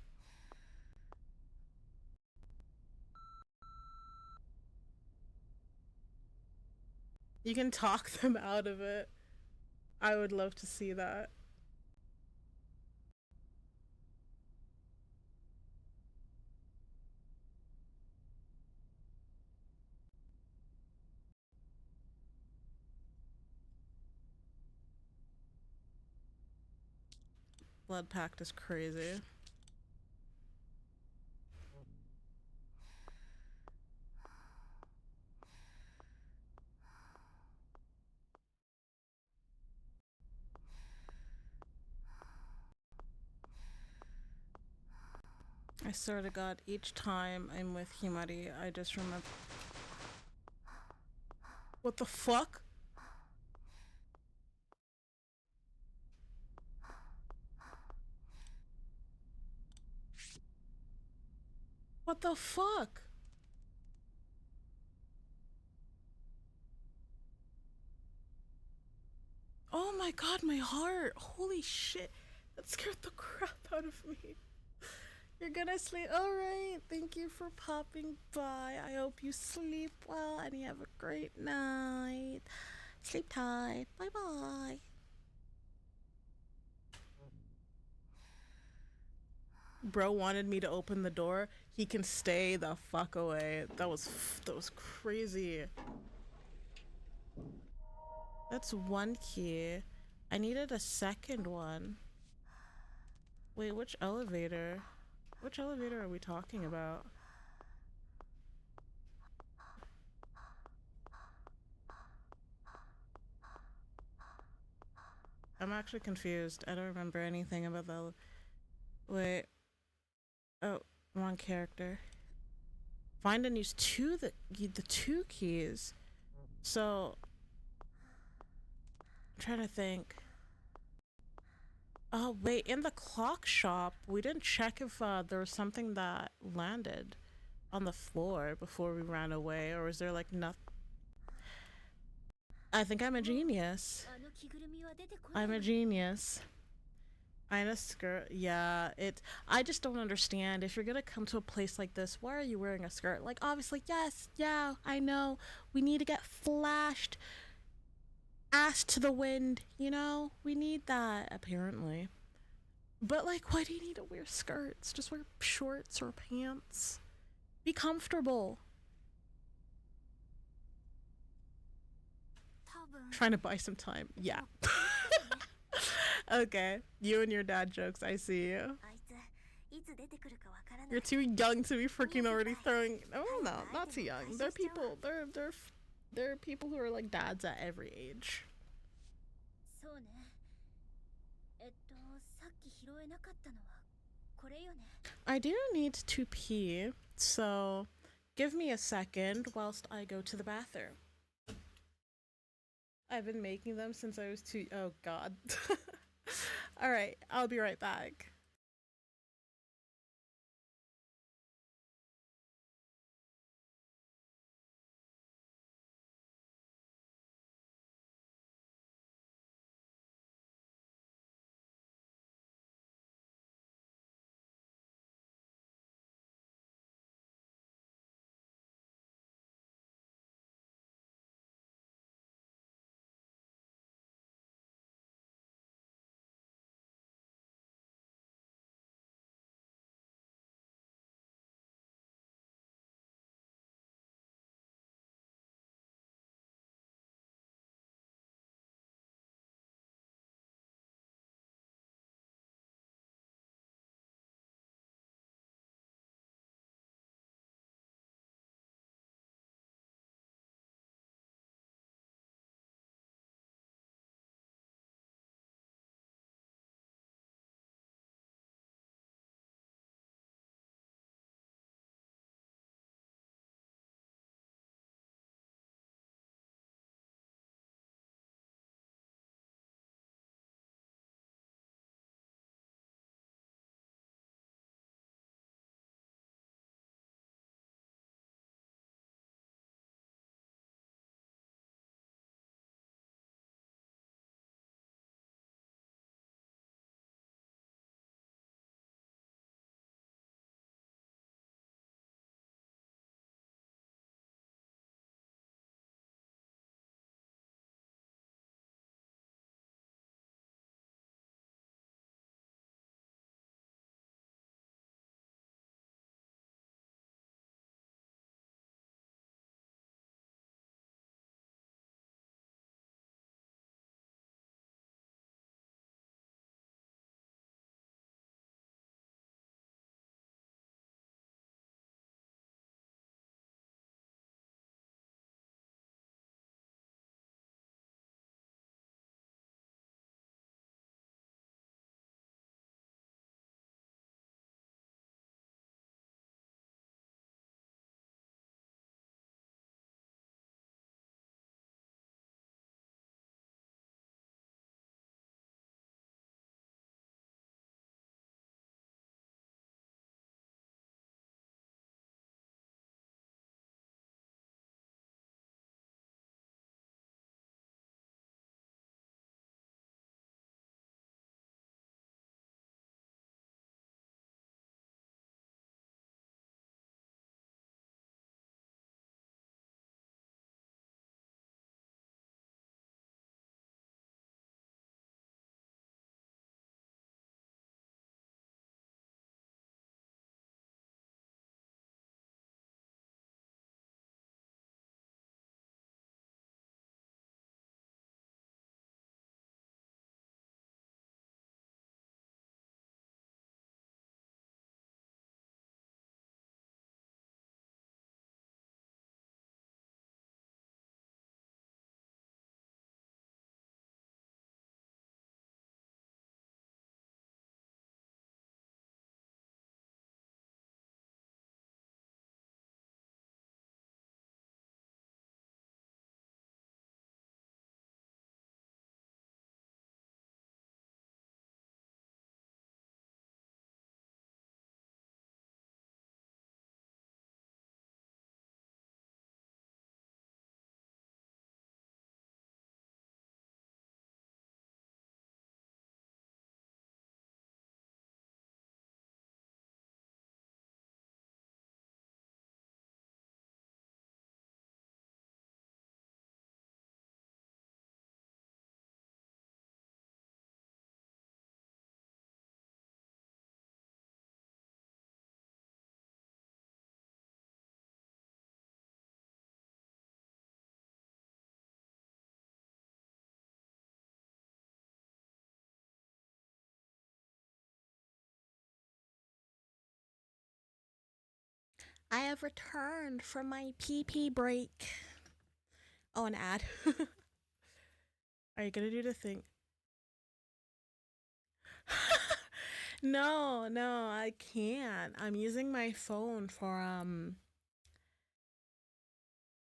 You can talk them out of it. I would love to see that. Blood Pact is crazy. I swear to God, each time I'm with Himari, I just remember. What the fuck? What the fuck? Oh my god, my heart. Holy shit. That scared the crap out of me. You're gonna sleep. All right. Thank you for popping by. I hope you sleep well and you have a great night. Sleep tight. Bye bye. Bro wanted me to open the door. He can stay the fuck away. That was crazy. That's one key. I needed a second one. Wait, which elevator? Which elevator are we talking about? I'm actually confused. I don't remember anything about the. Wait. Oh, wrong character. Find and use the two keys. So I'm trying to think. Oh wait, in the clock shop, we didn't check if there was something that landed on the floor before we ran away, or is there like nothing? I think I'm a genius. I'm a genius. I'm a skirt. Yeah, it. I just don't understand. If you're gonna come to a place like this, why are you wearing a skirt? Like, obviously, yes, yeah, I know. We need to get flashed, ass to the wind. You know, we need that apparently. But like, why do you need to wear skirts? Just wear shorts or pants. Be comfortable. Trying to buy some time. Yeah. Okay, you and your dad jokes. I see you. You're too young to be freaking already throwing. Oh no, not too young. There are people. There are people who are like dads at every age. I do need to pee, so give me a second whilst I go to the bathroom. I've been making them since I was two. Oh God. All right, I'll be right back. I have returned from my pee break. Oh, an ad. Are you gonna do the thing? No, no, I can't. I'm using my phone for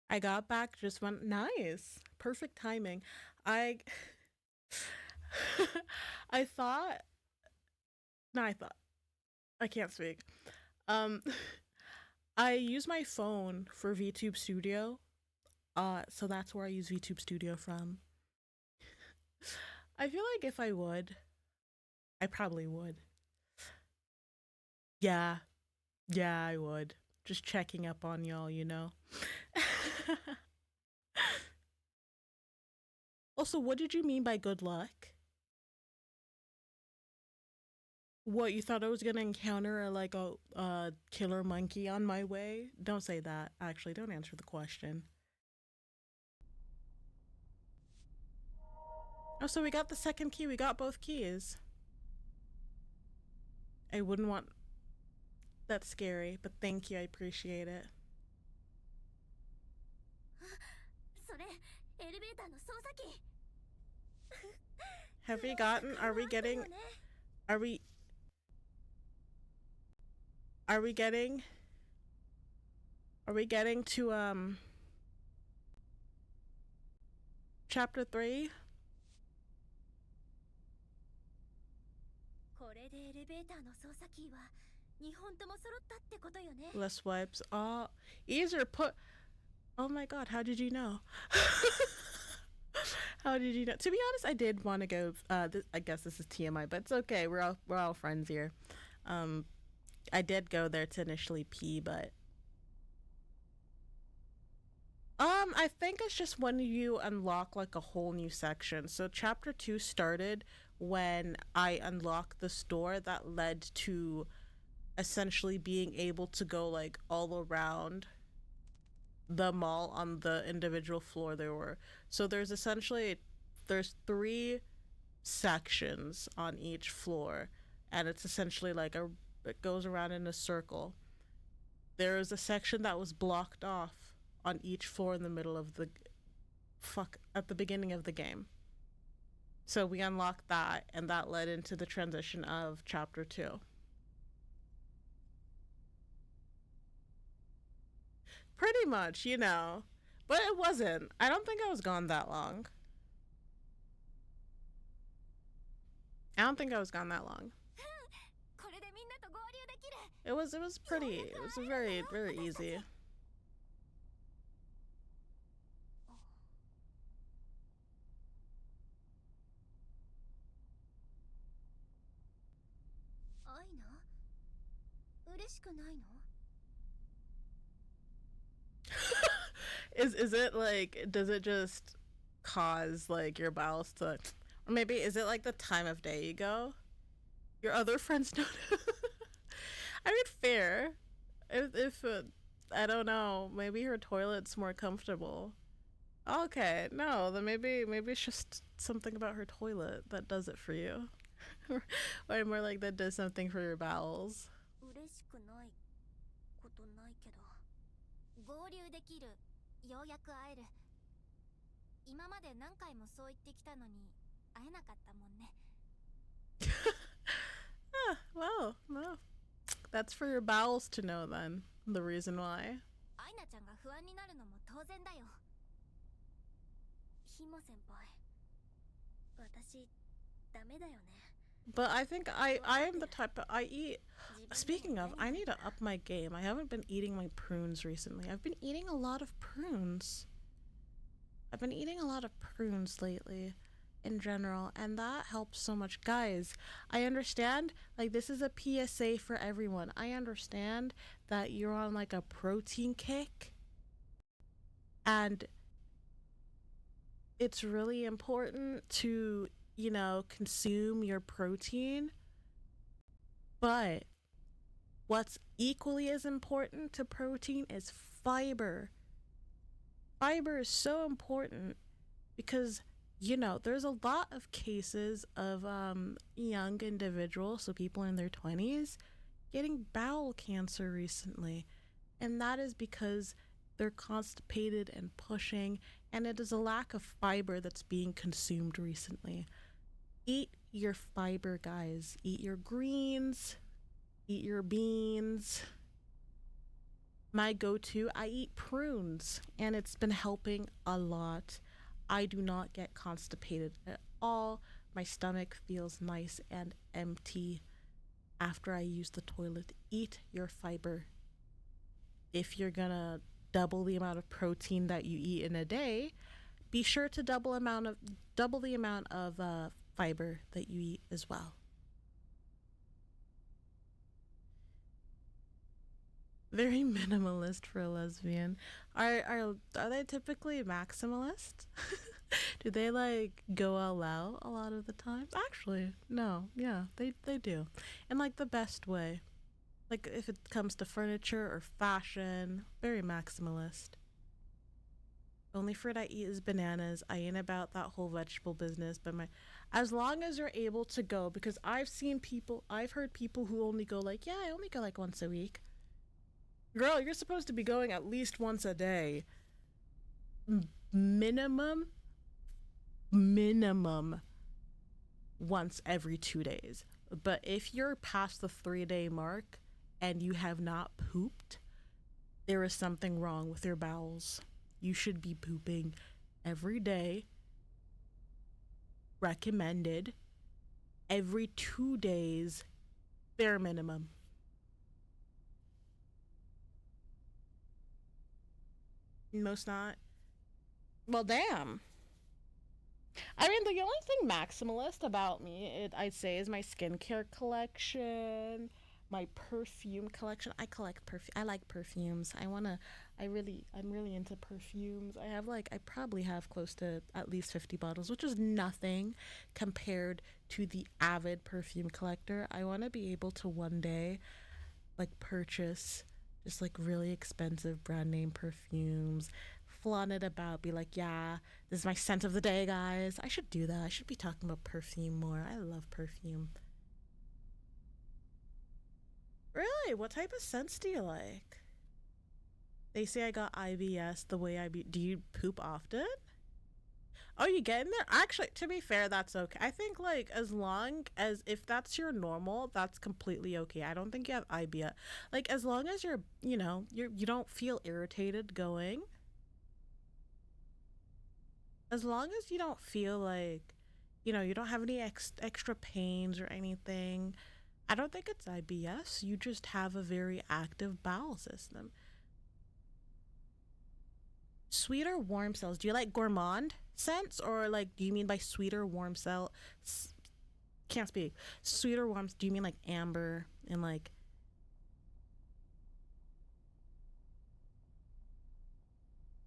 I got back just went nice. Perfect timing. I I thought no, I thought I can't speak. Um I use my phone for VTube Studio. So that's where I use VTube Studio from. I feel like if I would, I probably would. Yeah. Yeah, I would. Just checking up on y'all, you know. Also, what did you mean by good luck? What, you thought I was gonna encounter a killer monkey on my way? Don't say that. Actually, don't answer the question. Oh, so we got the second key. We got both keys. I wouldn't want that's scary, but thank you. I appreciate it. それエレベーターの操作機 Have we gotten? Are we getting? Are we? Are we getting? Are we getting to chapter 3? これでエレベーターの操作キーは2本とも揃ったってことよね Less wipes. Oh, easier put. Oh my god, how did you know? How did you know? To be honest, I did want to go. I guess this is TMI, but it's okay. We're all friends here. I did go there to initially pee, but I think it's just when you unlock like a whole new section. So chapter 2 started when I unlocked the store that led to essentially being able to go like all around the mall on the individual floor there were. So there's 3 sections on each floor, and it's essentially like it goes around in a circle. There is a section that was blocked off on each floor in the middle of the at the beginning of the game. So we unlocked that, and that led into the transition of chapter 2. Pretty much, you know. But it wasn't. I don't think I was gone that long. I don't think I was gone that long. これでみんなと合流できる It was very easy. アイナ嬉しくないの Is it like, does it just cause like your bowels to, or maybe is it like the time of day you go? Your other friends don't. I mean, fair. If I don't know, maybe her toilet's more comfortable. Okay, no, then maybe it's just something about her toilet that does it for you. Or more like that does something for your bowels. 嬉しくないことないけど合流できるようやく会える今まで何回もそう言ってきたのに会えなかったもんね well, that's for your bowels to know then. The reason why. アイナちゃんが不安になるのも当然だよヒモ先輩私ダメだよね But I think I am the type of, I eat. Speaking of, I need to up my game. I haven't been eating my prunes recently. I've been eating a lot of prunes. I've been eating a lot of prunes lately in general, and that helps so much. Guys, I understand, like, this is a PSA for everyone. I understand that you're on like a protein kick, and it's really important to, you know, consume your protein. But what's equally as important to protein is fiber. Fiber is so important because, you know, there's a lot of cases of young individuals, so people in their 20s, getting bowel cancer recently. and that is because they're constipated and pushing, and it is a lack of fiber that's being consumed recently. Eat your fiber, guys. Eat your greens, eat your beans. My go to, I eat prunes, and it's been helping a lot. I do not get constipated at all. My stomach feels nice and empty after I use the toilet. Eat your fiber. If you're gonna double the amount of protein that you eat in a day, be sure to double the amount of fiber that you eat as well. Very minimalist for a lesbian. Are they typically maximalist? Do they like go all out a lot of the times? Actually, no. Yeah, they do. In like the best way. Like if it comes to furniture or fashion, very maximalist. Only fruit I eat is bananas. I ain't about that whole vegetable business, but my as long as you're able to go, because I've heard people who only go like, yeah, I only go like once a week. Girl, you're supposed to be going at least once a day. Minimum, minimum once every 2 days. But if you're past the 3 day mark and you have not pooped, there is something wrong with your bowels. You should be pooping every day. Recommended. Every 2 days, bare minimum. Most not. Well, damn. I mean, the only thing maximalist about me, I'd say, is my skincare collection, my perfume collection. I collect perfume. I like perfumes. I'm really into perfumes. I probably have close to at least 50 bottles, which is nothing compared to the avid perfume collector. I want to be able to one day, like, purchase just like really expensive brand name perfumes, flaunt it about, be like, yeah, this is my scent of the day, guys. I should do that. I should be talking about perfume more. I love perfume. Really? What type of scents do you like? They say I got IBS the way do you poop often? Oh, you get in there? Actually, to be fair, that's okay. I think like as long as if that's your normal, that's completely okay. I don't think you have IBS. Like as long as you don't feel irritated going, as long as you don't feel like, you don't have any extra pains or anything, I don't think it's IBS. You just have a very active bowel system. Sweet or warm cells? Do you like gourmand scents, or like do you mean by sweet or warm cell? Can't speak. Sweet or warm? Do you mean like amber and like,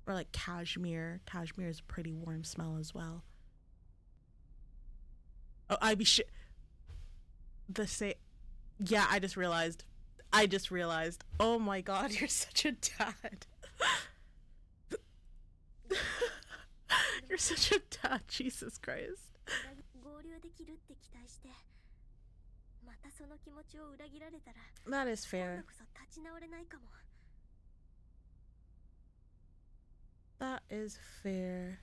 or like cashmere? Cashmere is a pretty warm smell as well. Oh, I be shit. The say. Yeah, I just realized. I just realized. Oh my god, you're such a dad. You're such a dad, Jesus Christ. 合流できるって期待してまたその気持ちを裏切られたら That is 今 fair. 度こそ立ち直れないかも That is fair.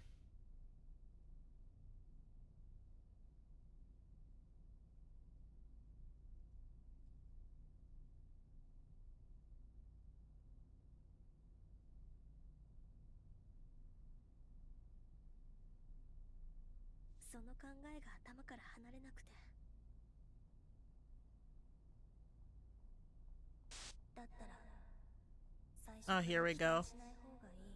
その考えが頭から離れなくてだったら最初か Oh, ら here we 期 go. 待しない方がいい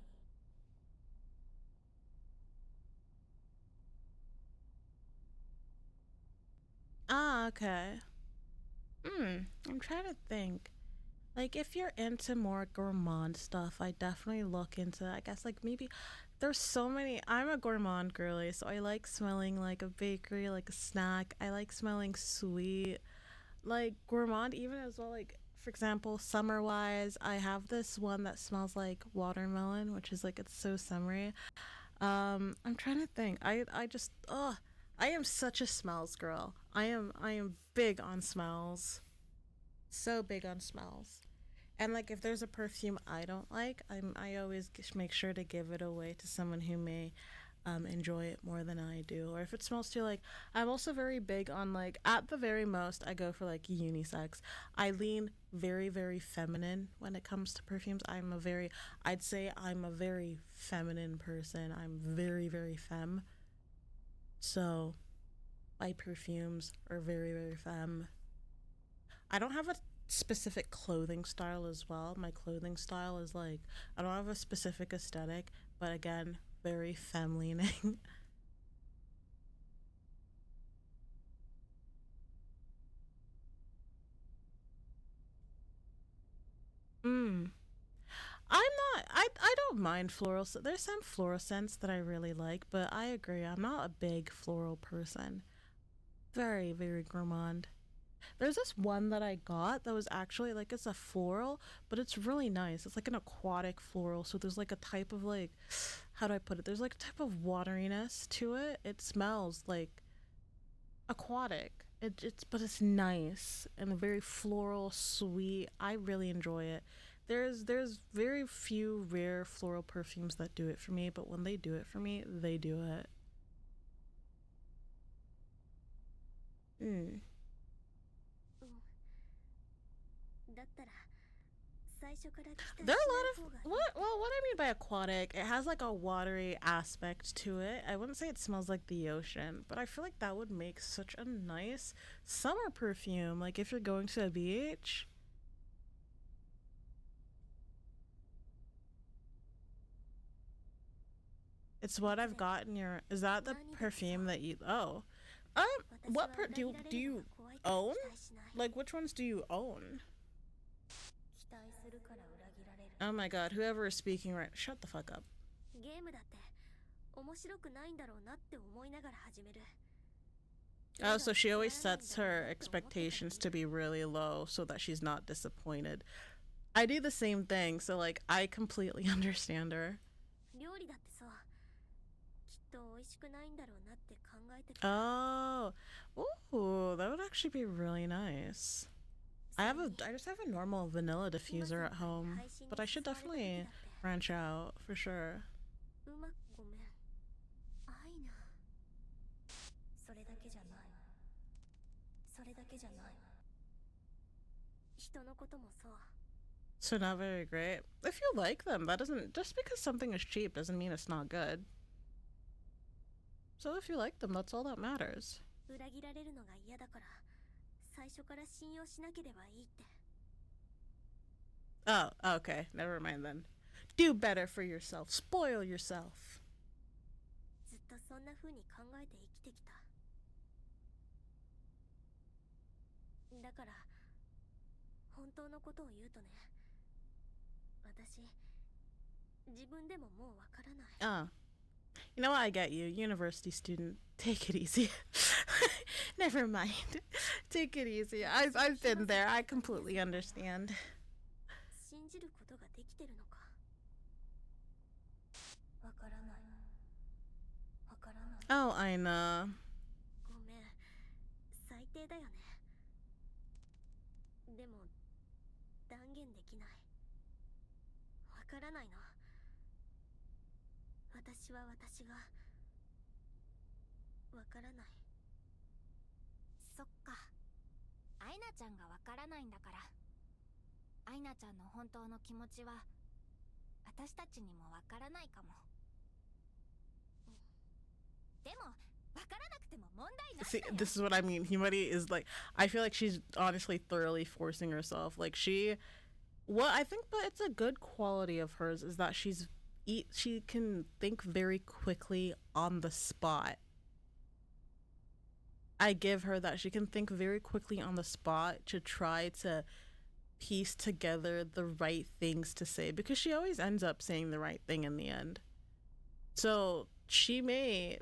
Ah, okay. I'm trying to think. Like, if you're into more gourmand stuff, I definitely look into, I guess, like, maybe there's so many. I'm a gourmand girly, so I like smelling like a bakery, like a snack. I like smelling sweet. Like, gourmand, even as well, like, for example, summer wise, I have this one that smells like watermelon, which is like, it's so summery. I'm trying to think. I am such a smells girl. I am big on smells. So big on smells. And like if there's a perfume I don't like, I always make sure to give it away to someone who may enjoy it more than I do. Or if it smells too like, I'm also very big on like at the very most I go for like unisex. I lean very feminine when it comes to perfumes. I'd say I'm a very feminine person. I'm very femme. So my perfumes are very femme. I don't have a specific clothing style as well. My clothing style is like I don't have a specific aesthetic, but again, very femme leaning. mm. I'm not. I don't mind floral. There's some floral scents that I really like, but I agree. I'm not a big floral person. Very gourmand. There's this one that I got that was actually like it's a floral, but it's really nice. It's like an aquatic floral. So there's like a type of like how do I put it? There's like a type of wateriness to it. It smells like aquatic. It's but it's nice and very floral, sweet. I really enjoy it. There's very few rare floral perfumes that do it for me, but when they do it for me, they do it. Mm. だったら最初から期 There 待 are し a ない lot 方 of がいい。 what I mean by aquatic, it has like a watery aspect to it. I wouldn't say it smells like the ocean, but I feel like that would make such a nice summer perfume. Like if you're going to a beach. It's what I've got in your. Is that the perfume that you? Oh, um, 私は what 裏切られるのが do you 怖いから own? 期待しない。 Like which ones do you own? 期待するから裏切られる。 Oh my god, whoever is speaking right, shut the fuck up. ゲームだって面白くないんだろうなって思いながら始める。 Oh, so she always sets her expectations to be really low so that she's not disappointed. I do the same thing, so like I completely understand her. 料理だってさ、きっと美味しくないんだろうなって考えてた。 Oh, ooh, that would actually be really nice. I just have a normal vanilla diffuser at home, but I should definitely branch out for sure. うまくごめん。愛な。それだけじゃない。それだけじゃない。人のこともそう。 So not very great. If you like them, that doesn't just because something is cheap doesn't mean it's not good. So if you like them, that's all that matters. 裏切られるのが嫌だから最初から信用しなければいいって。 Oh, okay. Never mind then. Do better for yourself. Spoil yourself. ずっとそんな風に考えて生きてきた。だから本当のことを言うとね、私自分でももうわからない。 Oh. You know what? I get you. University student. Take it easy. Never mind. Take it easy. I've been there. I completely understand. 信じることができてるのかわからない。わからない。 Oh, I know. ごめん、最低だよね。でも断言できない。わからないの。私は私がわからない。そっか。アイナちゃんがわからないんだから。アイナちゃんの本当の気持ちは私たちにもわからないかも。でもわからなくても問題ないんだ See, よ。 this is what I mean. Himari is like, I feel like she's honestly thoroughly forcing herself. Like what I think, but it's a good quality of hers is that she can think very quickly on the spot. I give her that she can think very quickly on the spot to try to piece together the right things to say because she always ends up saying the right thing in the end. So she may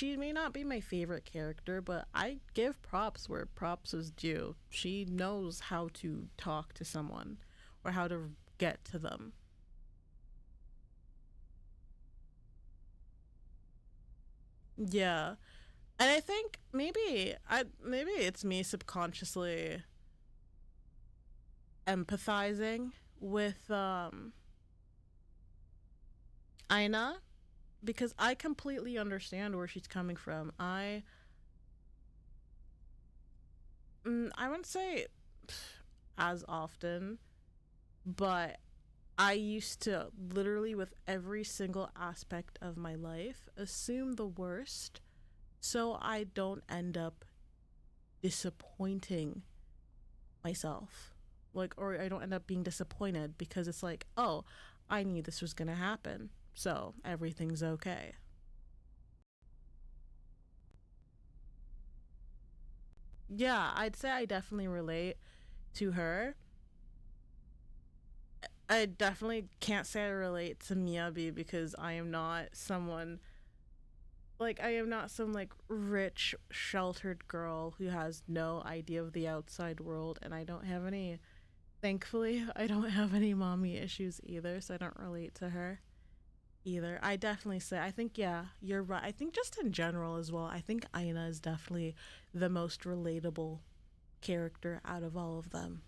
not be my favorite character, but I give props where props is due. She knows how to talk to someone or how to get to them. Yeah. And I think maybe it's me subconsciously empathizing with Aina, because I completely understand where she's coming from. I wouldn't say as often, but I used to literally, with every single aspect of my life, assume the worst so I don't end up disappointing myself. Like, or I don't end up being disappointed because it's like, oh, I knew this was gonna happen, so everything's okay. Yeah, I'd say I definitely relate to her. I definitely can't say I relate to Miyabi because I am not someone, like, I am not some like rich sheltered girl who has no idea of the outside world, and I don't have any, thankfully I don't have any mommy issues either, so I don't relate to her either. I definitely say, I think, yeah, you're right. I think just in general as well, I think Aina is definitely the most relatable character out of all of them.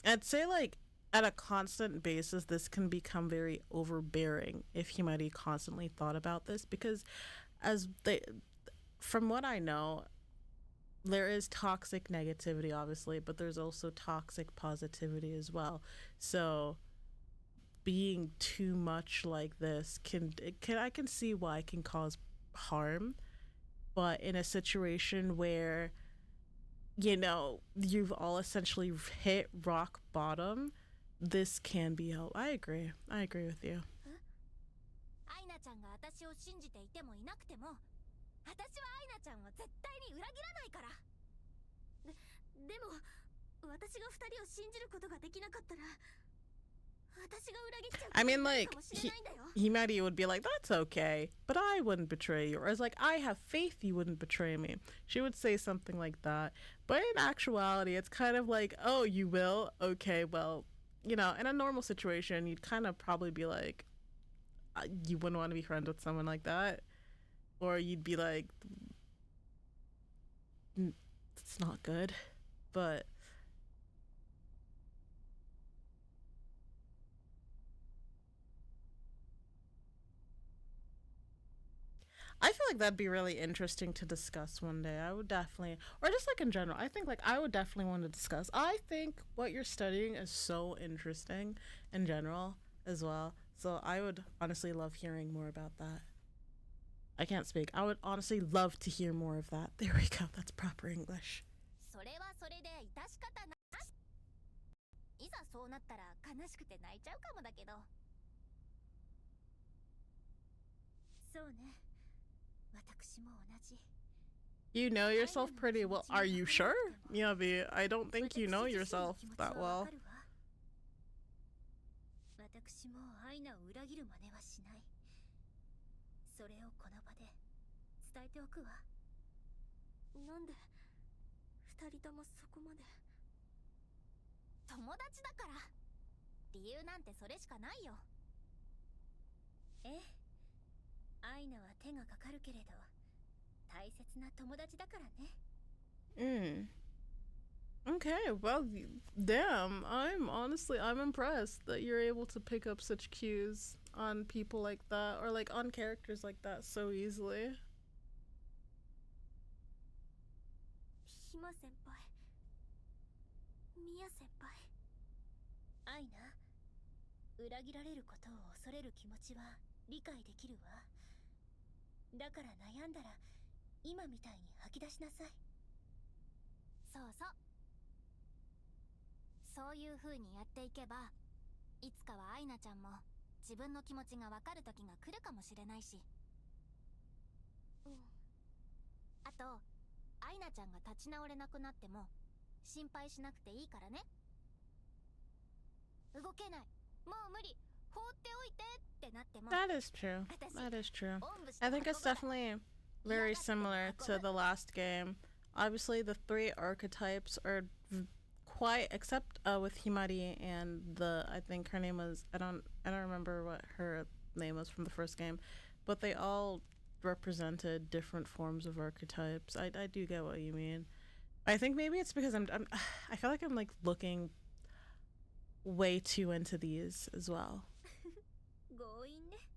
I'd say like at a constant basis, this can become very overbearing if Himari constantly thought about this, because as they, from what I know, there is toxic negativity obviously, but there's also toxic positivity as well. So being too much like this can I can see why it can cause harm, but in a situation where you've all essentially hit rock bottom, this can be helped. I agree with you. アイナちゃんが私を信じていてもいなくても、私はアイナちゃんを絶対に裏切らないから。でも、私が二人を信じることができなかったら、私が裏切っちゃう I ことに mean, なる like, かもしれないんだよ。Himari would be like, that's okay, but I wouldn't betray you. Or it's like, I have faith you wouldn't betray me. She would say something like that. But in actuality, it's kind of like, oh, you will? Okay, well, in a normal situation, you'd kind of probably be like, you wouldn't want to be friends with someone like that. Or you'd be like, it's not good. But I feel like that'd be really interesting to discuss one day. I would definitely, or just like in general, I think like I would definitely want to discuss. I think what you're studying is so interesting in general as well. So I would honestly love hearing more about that. I can't speak. I would honestly love to hear more of that. There we go. That's proper English. それはそれで致し方ない。いざそうなったら悲しくて泣いちゃうかもだけど。そうね。私も同じ。You know yourself pretty well. Are you sure? Miyabi, I don't think you know yourself that well. 私もアイナを裏切る真似はしない。それをこの場で伝えておくわ。なんで二人ともそこまで。友達だから。理由なんてそれしかないよ。ええ。アイナは手がかかるけれど、大切な友達だからね。Okay, well, damn. I'm impressed that you're able to pick up such cues on people like that, or like on characters like that so easily. ひま先輩、ミヤ先輩。アイナ、裏切られることを恐れる気持ちは理解できるわ。だから悩んだら今みたいに吐き出しなさい。そうそう。そういう風にやっていけば、いつかはアイナちゃんも自分の気持ちがわかる時が来るかもしれないし。あと、アイナちゃんが立ち直れなくなっても心配しなくていいからね。動けない、もう無理、放っておいてってなっても。That is true. That is true. I think it's definitely very similar to the last game. Obviously, the three archetypes are quite, except with Himari and I think her name was, I don't remember what her name was from the first game, but they all represented different forms of archetypes. I do get what you mean. I think maybe it's because I'm I feel like I'm like looking way too into these as well. 強引ね。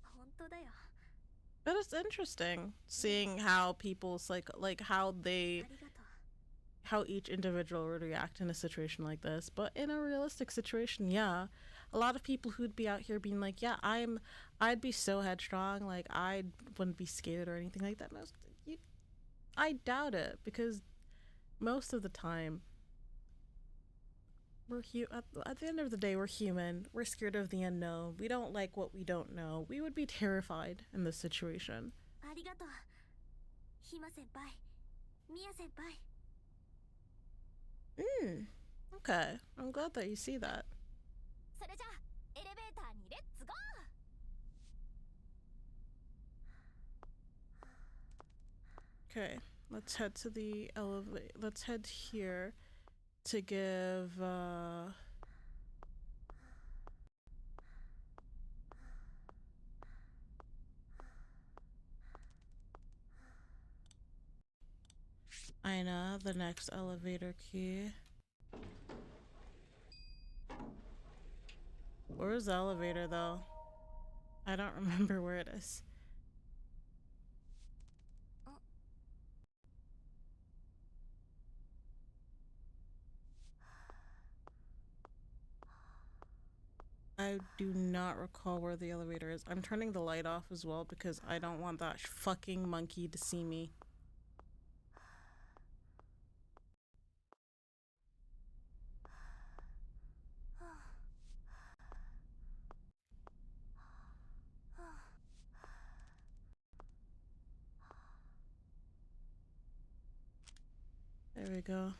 本当だよ。But it's interesting seeing how people's like how あ they りがとう。how each individual would react in a situation like this. But in a realistic situation, yeah, a lot of people who'd be out here being like, yeah, I'd be so headstrong, like I wouldn't be scared or anything like that. I doubt it because most of the time at the end of the day, we're human. We're scared of the unknown. We don't like what we don't know. We would be terrified in this situation. ありがとう。ひま先輩。みや先輩。Okay. I'm glad that you see that. それじゃあエレベーターにレッツゴー。Okay. Let's head to the elevator. Let's head here to give Aina the next elevator key. Where is the elevator though? I don't remember where it is. I do not recall where the elevator is. I'm turning the light off as well because I don't want that fucking monkey to see me. There we go.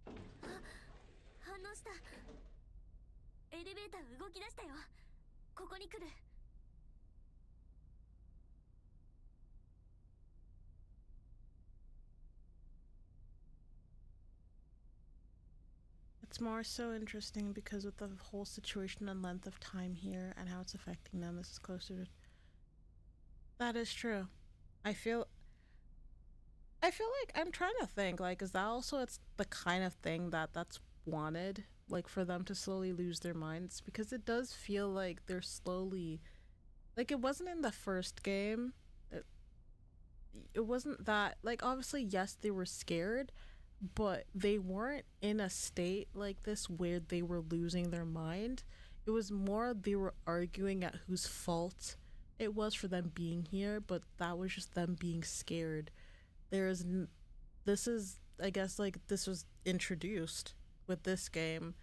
反応した。エレベーター動き出したよ。ここに来る。It's more so interesting because with the whole situation and length of time here and how it's affecting them, this is closer to... That is true. I feel like I'm trying to think like is that also it's the kind of thing that's wanted like for them to slowly lose their minds because it does feel like they're slowly like it wasn't in the first game. It wasn't that like obviously yes they were scared but they weren't in a state like this where they were losing their mind. It was more they were arguing at whose fault it was for them being here, but that was just them being scared. This is I guess like this was introduced with this game,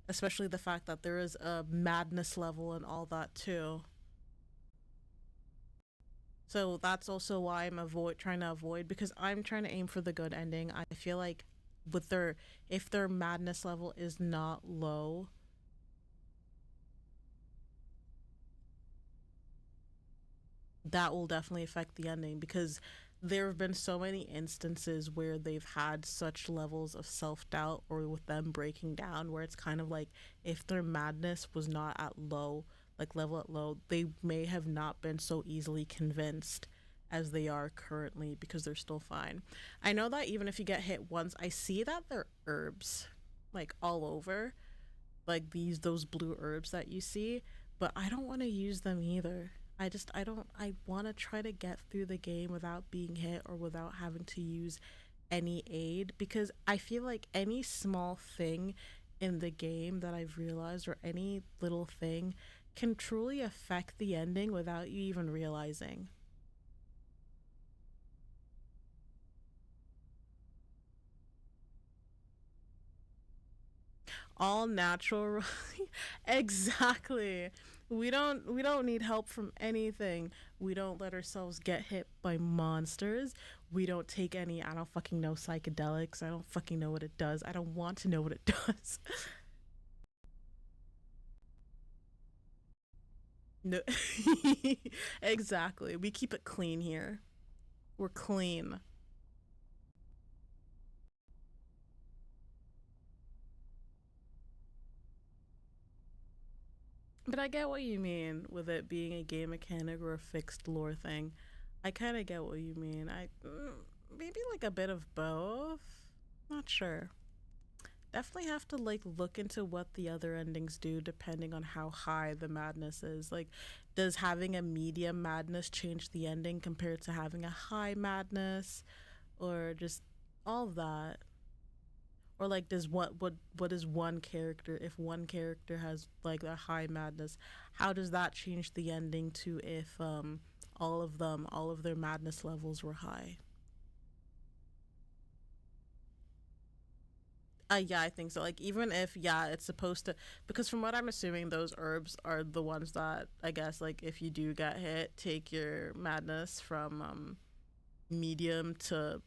especially the fact that there is a madness level and all that too. So that's also why I'm trying to avoid because I'm trying to aim for the good ending. I feel like with their if their madness level is not low, that will definitely affect the ending because there have been so many instances where they've had such levels of self-doubt or with them breaking down where it's kind of like if their madness was not at low like level at low they may have not been so easily convinced as they are currently because they're still fine. I know that even if you get hit once I see that they're herbs like all over like those blue herbs that you see, but I don't want to use them either. I don't I want to try to get through the game without being hit or without having to use any aid because I feel like any small thing in the game that I've realized or any little thing can truly affect the ending without you even realizing. All natural. Exactly. We don't need help from anything. We don't let ourselves get hit by monsters. We don't take any I don't fucking know psychedelics. I don't fucking know what it does. I don't want to know what it does. No. Exactly. We keep it clean here. We're clean. But I get what you mean with it being a game mechanic or a fixed lore thing. I kind of get what you mean. Maybe like a bit of both. Not sure. Definitely have to like look into what the other endings do depending on how high the madness is. Like, does having a medium madness change the ending compared to having a high madness, or just all of that? Or like, does what is one character, if one character has like a high madness, how does that change the ending to if all of their madness levels were high? Yeah, I think so. Like, even if, yeah, it's supposed to, because from what I'm assuming, those herbs are the ones that, I guess, like, if you do get hit, take your madness from medium to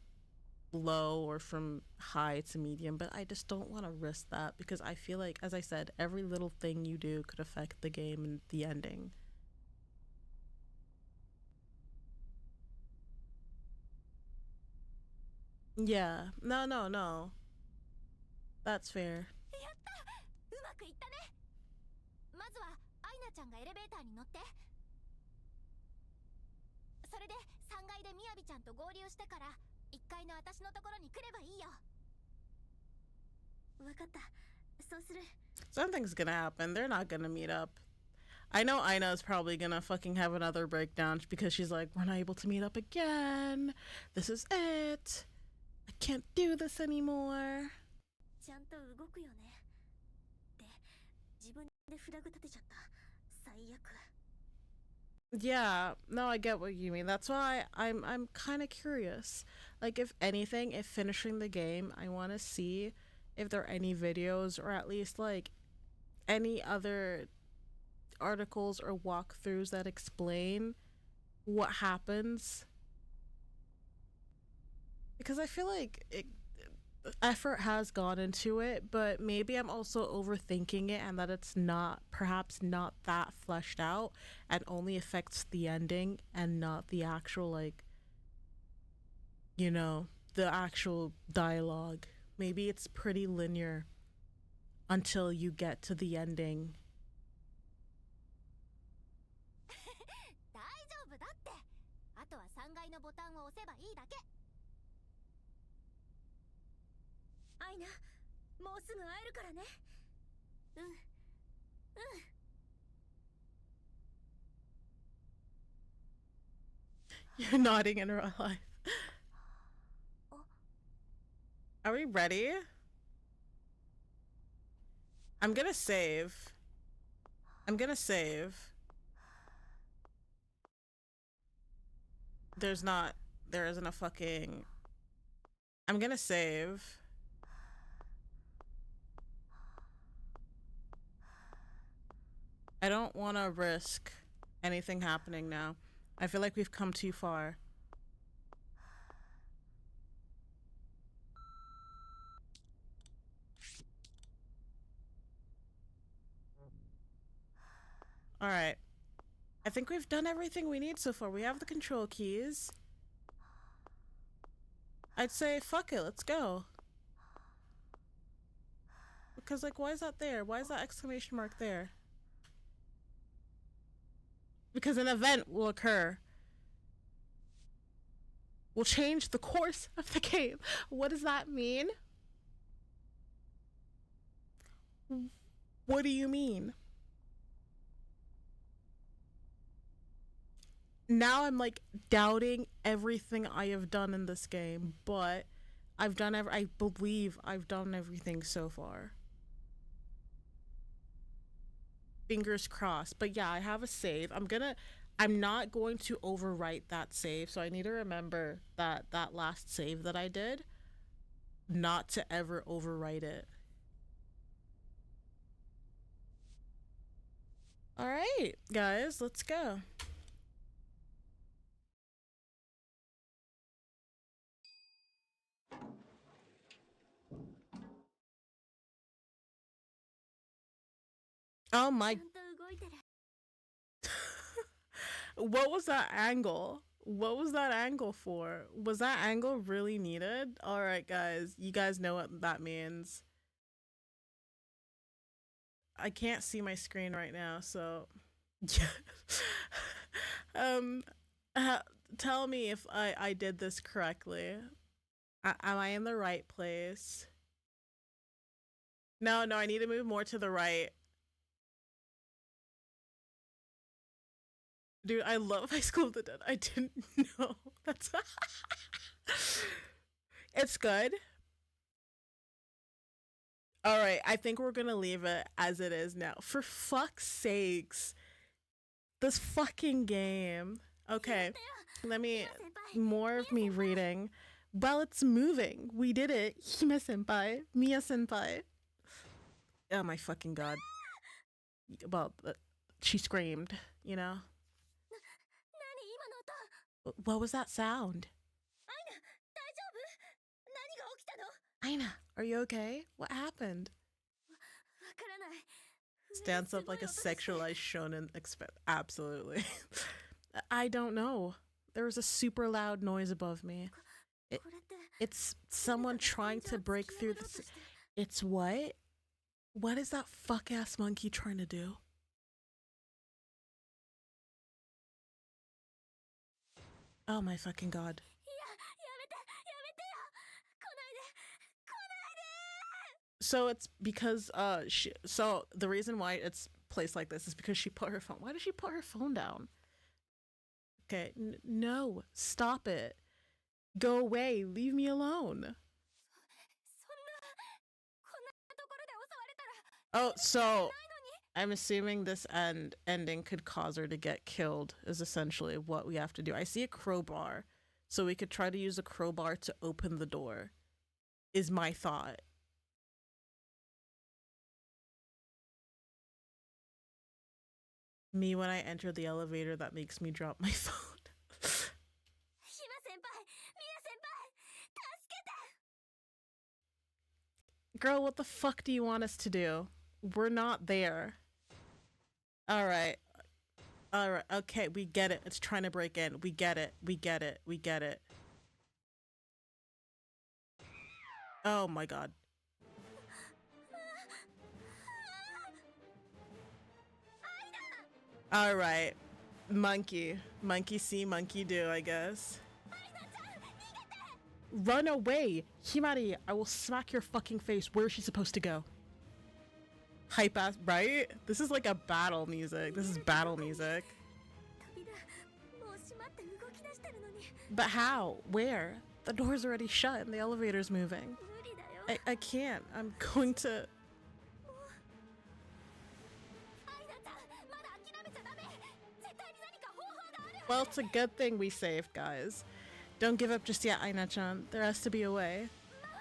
low or from high to medium. But I just don't want to risk that because I feel like, as I said, every little thing you do could affect the game and the ending. Yeah. No, no, no. That's fair. やったうまくいったね。まずはアイナちゃんがエレベーターに乗って。それで3階でみやびちゃんと合流してから1階の私のところに来ればいいよ。わかった。そうする。Something's gonna happen. They're not gonna meet up. I know Aina is probably gonna fucking have another breakdown because she's like, we're not able to meet up again. This is it. I can't do this anymore. ちゃんと動くよね。って自分でフラグ立てちゃった。最悪。Yeah, no, I get what you mean. That's why I'm kind of curious. Like, if anything, if finishing the game, I want to see if there are any videos or at least like any other articles or walkthroughs that explain what happens, because I feel like effort has gone into it, but maybe I'm also overthinking it and that it's not, perhaps not that fleshed out and only affects the ending and not the actual, like, you know, the actual dialogue. Maybe it's pretty linear until you get to the ending. 大丈夫だって。あとは3階のボタンを押せばいいだけ。アイナ、もうすぐ会えるからね。うん。うん。You're nodding in real life. Are we ready? I'm gonna save. I'm gonna save. There isn't a fucking. I'm gonna save. I don't want to risk anything happening now. I feel like we've come too far. All right. I think we've done everything we need so far. We have the control keys. I'd say fuck it, let's go. Because, like, why is that there? Why is that exclamation mark there? Because an event will occur. Will change the course of the game. What does that mean? What do you mean? Now I'm like doubting everything I have done in this game, but I believe I've done everything so far. Fingers crossed. But yeah, I have a save. I'm not going to overwrite that save, so I need to remember that last save that I did, not to ever overwrite it. All right, guys, let's go. Oh my. ちゃんと動いてる。What was that angle? What was that angle for? Was that angle really needed? All right, guys, you guys know what that means. I can't see my screen right now, so um, uh, tell me if I did this correctly. Am I in the right place? No, no, I need to move more to the right. Dude, I love High School of the Dead. I didn't know. That's it's good. All right, I think we're gonna leave it as it is now. For fuck's sakes, this fucking game. Okay, let me more of me reading. Well, it's moving. We did it. Hime senpai, Mia senpai. Oh my fucking god. Well, she screamed. You know. What was that sound? Aina, are you okay? What happened? Stands up like a sexualized shonen absolutely. I don't know. There was a super loud noise above me. It's someone trying to break through the... It's what? What is that fuck-ass monkey trying to do? Oh my fucking god. So it's because so the reason why it's placed like this is because she put her phone. Why did she put her phone down? Okay, no, stop it. Go away, leave me alone. Oh, so I'm assuming this ending could cause her to get killed is essentially what we have to do. I see a crowbar, so we could try to use a crowbar to open the door, is my thought. Me when I enter the elevator, that makes me drop my phone. Girl, what the fuck do you want us to do? We're not there. Alright. Alright, okay, we get it. It's trying to break in. We get it. We get it. We get it. Oh my god. Alright. Monkey. Monkey see, monkey do, I guess. Run away! Himari, I will smack your fucking face. Where is she supposed to go? Hype ass, right? This is like a battle music. This is battle music. But how? Where? The door's already shut and the elevator's moving. I can't. I'm going to... Well, it's a good thing we saved, guys. Don't give up just yet, Aina-chan. There has to be a way.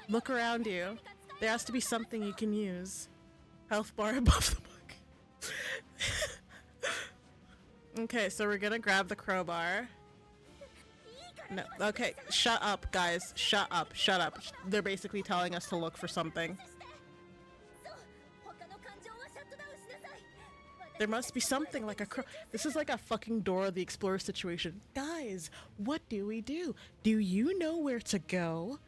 Look around you. There has to be something you can use. Health bar above the book. Okay, so we're gonna grab the crowbar. No, okay, shut up, guys. Shut up, shut up. They're basically telling us to look for something. There must be something like a This is like a fucking Dora the Explorer situation. Guys, what do we do? Do you know where to go?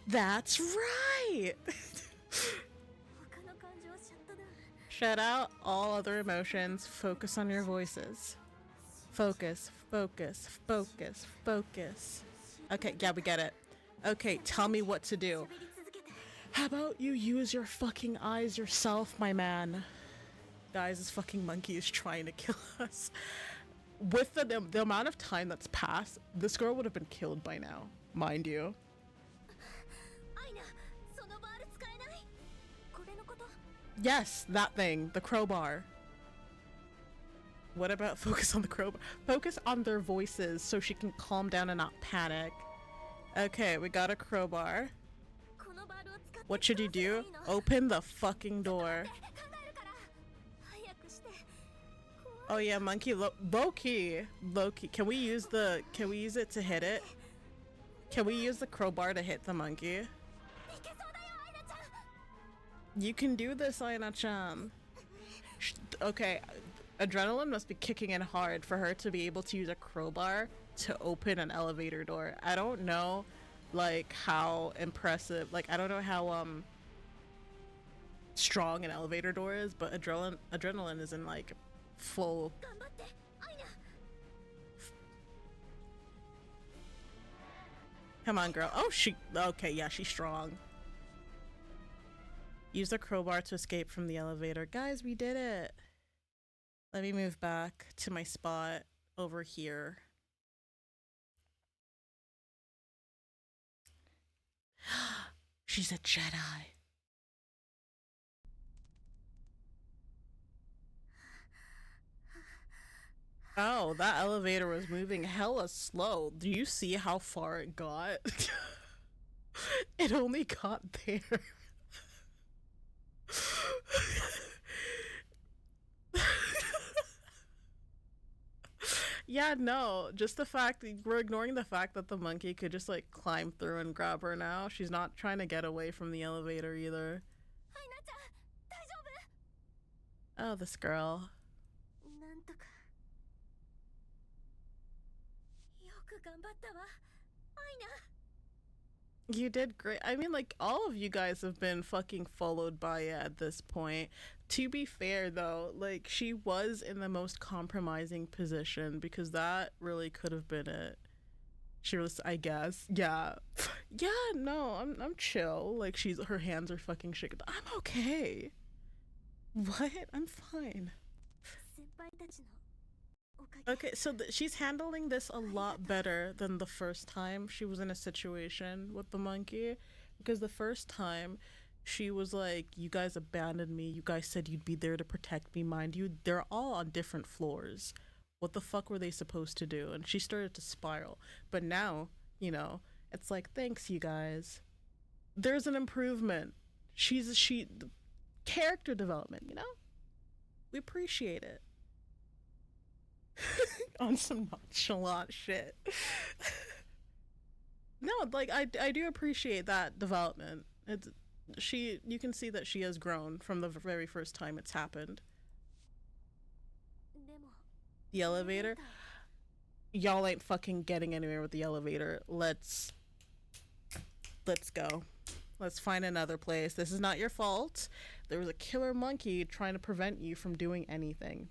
That's right! Shut out all other emotions. Focus on your voices. Focus, focus, focus, focus. Okay, yeah, we get it. Okay, tell me what to do. How about you use your fucking eyes yourself, my man? Guys, this fucking monkey is trying to kill us. With the amount of time that's passed, this girl would have been killed by now, mind you. Yes, that thing, the crowbar. What about focus on the crowbar? Focus on their voices so she can calm down and not panic. Okay, we got a crowbar. What should you do? Open the fucking door. Oh yeah, monkey Loki. Loki. Can we use it to hit it? Can we use the crowbar to hit the monkey? You can do this, Aina-chan. Okay, adrenaline must be kicking in hard for her to be able to use a crowbar to open an elevator door. I don't know, like, how impressive, like, I don't know how, strong an elevator door is, but adrenaline is in like full. Come on, girl. Oh, okay, yeah, she's strong. Use the crowbar to escape from the elevator. Guys, we did it. Let me move back to my spot over here. She's a Jedi. Oh, that elevator was moving hella slow. Do you see how far it got? It only got there. Yeah, no, just the fact that we're ignoring the fact that the monkey could just like climb through and grab her now. She's not trying to get away from the elevator either. Oh, this girl. You did great. I mean, like, all of you guys have been fucking followed by it at this point. To be fair, though, like, she was in the most compromising position because that really could have been it. She was, I guess. Yeah. Yeah, no, I'm chill. Like, her hands are fucking shaking. I'm okay. What? I'm fine. Okay, so she's handling this a lot better than the first time she was in a situation with the monkey. Because the first time she was like, you guys abandoned me. You guys said you'd be there to protect me. Mind you, they're all on different floors. What the fuck were they supposed to do? And she started to spiral. But now, you know, it's like, thanks, you guys. There's an improvement. Character development, you know? We appreciate it. On some nonchalant shit. No, like I do appreciate that development. You can see that she has grown from the very first time it's happened. The elevator? Y'all ain't fucking getting anywhere with the elevator. Let's go. Let's find another place. This is not your fault. There was a killer monkey trying to prevent you from doing anything.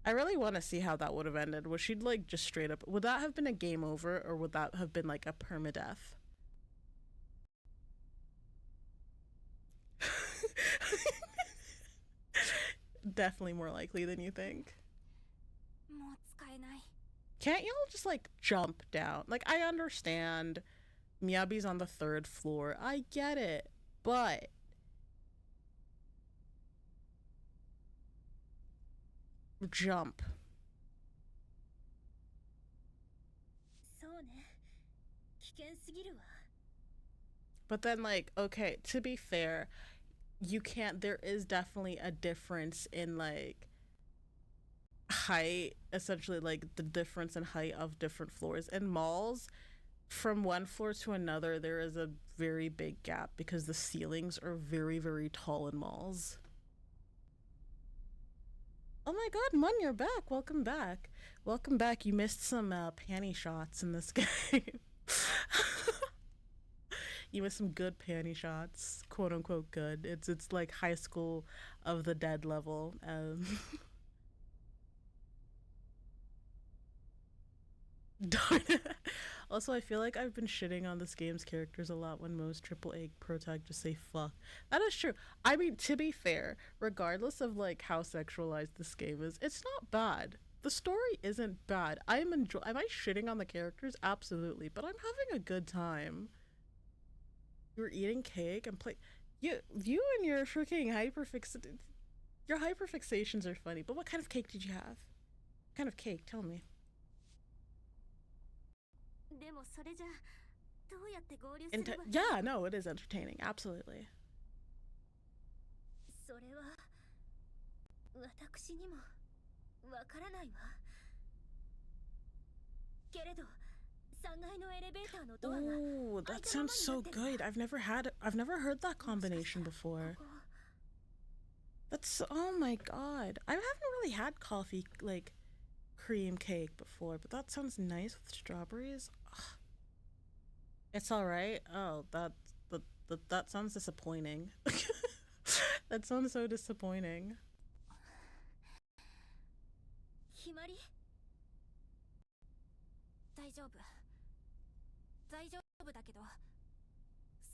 I really want to see how that would have ended. Was she like just straight up? Would that have been a game over, or would that have been like a permadeath? Definitely more likely than you think. Can't y'all just like jump down? Like, I understand Miyabi's on the 3rd floor. I get it. But jump. But then, like, okay, to be fair, you can't. There is definitely a difference in like height, essentially, like the difference in height of different floors. In malls, from one floor to another, there is a very big gap because the ceilings are very, very tall in malls. Oh my god, Mun, you're back. Welcome back. Welcome back. You missed some panty shots in this game. You missed some good panty shots, quote unquote good. It's like high school of the dead level. Darn it. Also, I feel like I've been shitting on this game's characters a lot when most AAA protag just say fuck. That is true. I mean, to be fair, regardless of like how sexualized this game is, it's not bad. The story isn't bad. Am I shitting on the characters? Absolutely, but I'm having a good time. You were eating cake and play. You and your freaking your hyperfixations are funny. But what kind of cake did you have? What kind of cake? Tell me. Yeah, no, it is entertaining. Absolutely. Oh, that sounds so good. I've never heard that combination before. Oh my god. I haven't really had coffee like cream cake before, but that sounds nice with strawberries. Ugh. It's all right. Oh, that sounds disappointing. That sounds so disappointing. ひまり大丈夫大丈夫だけど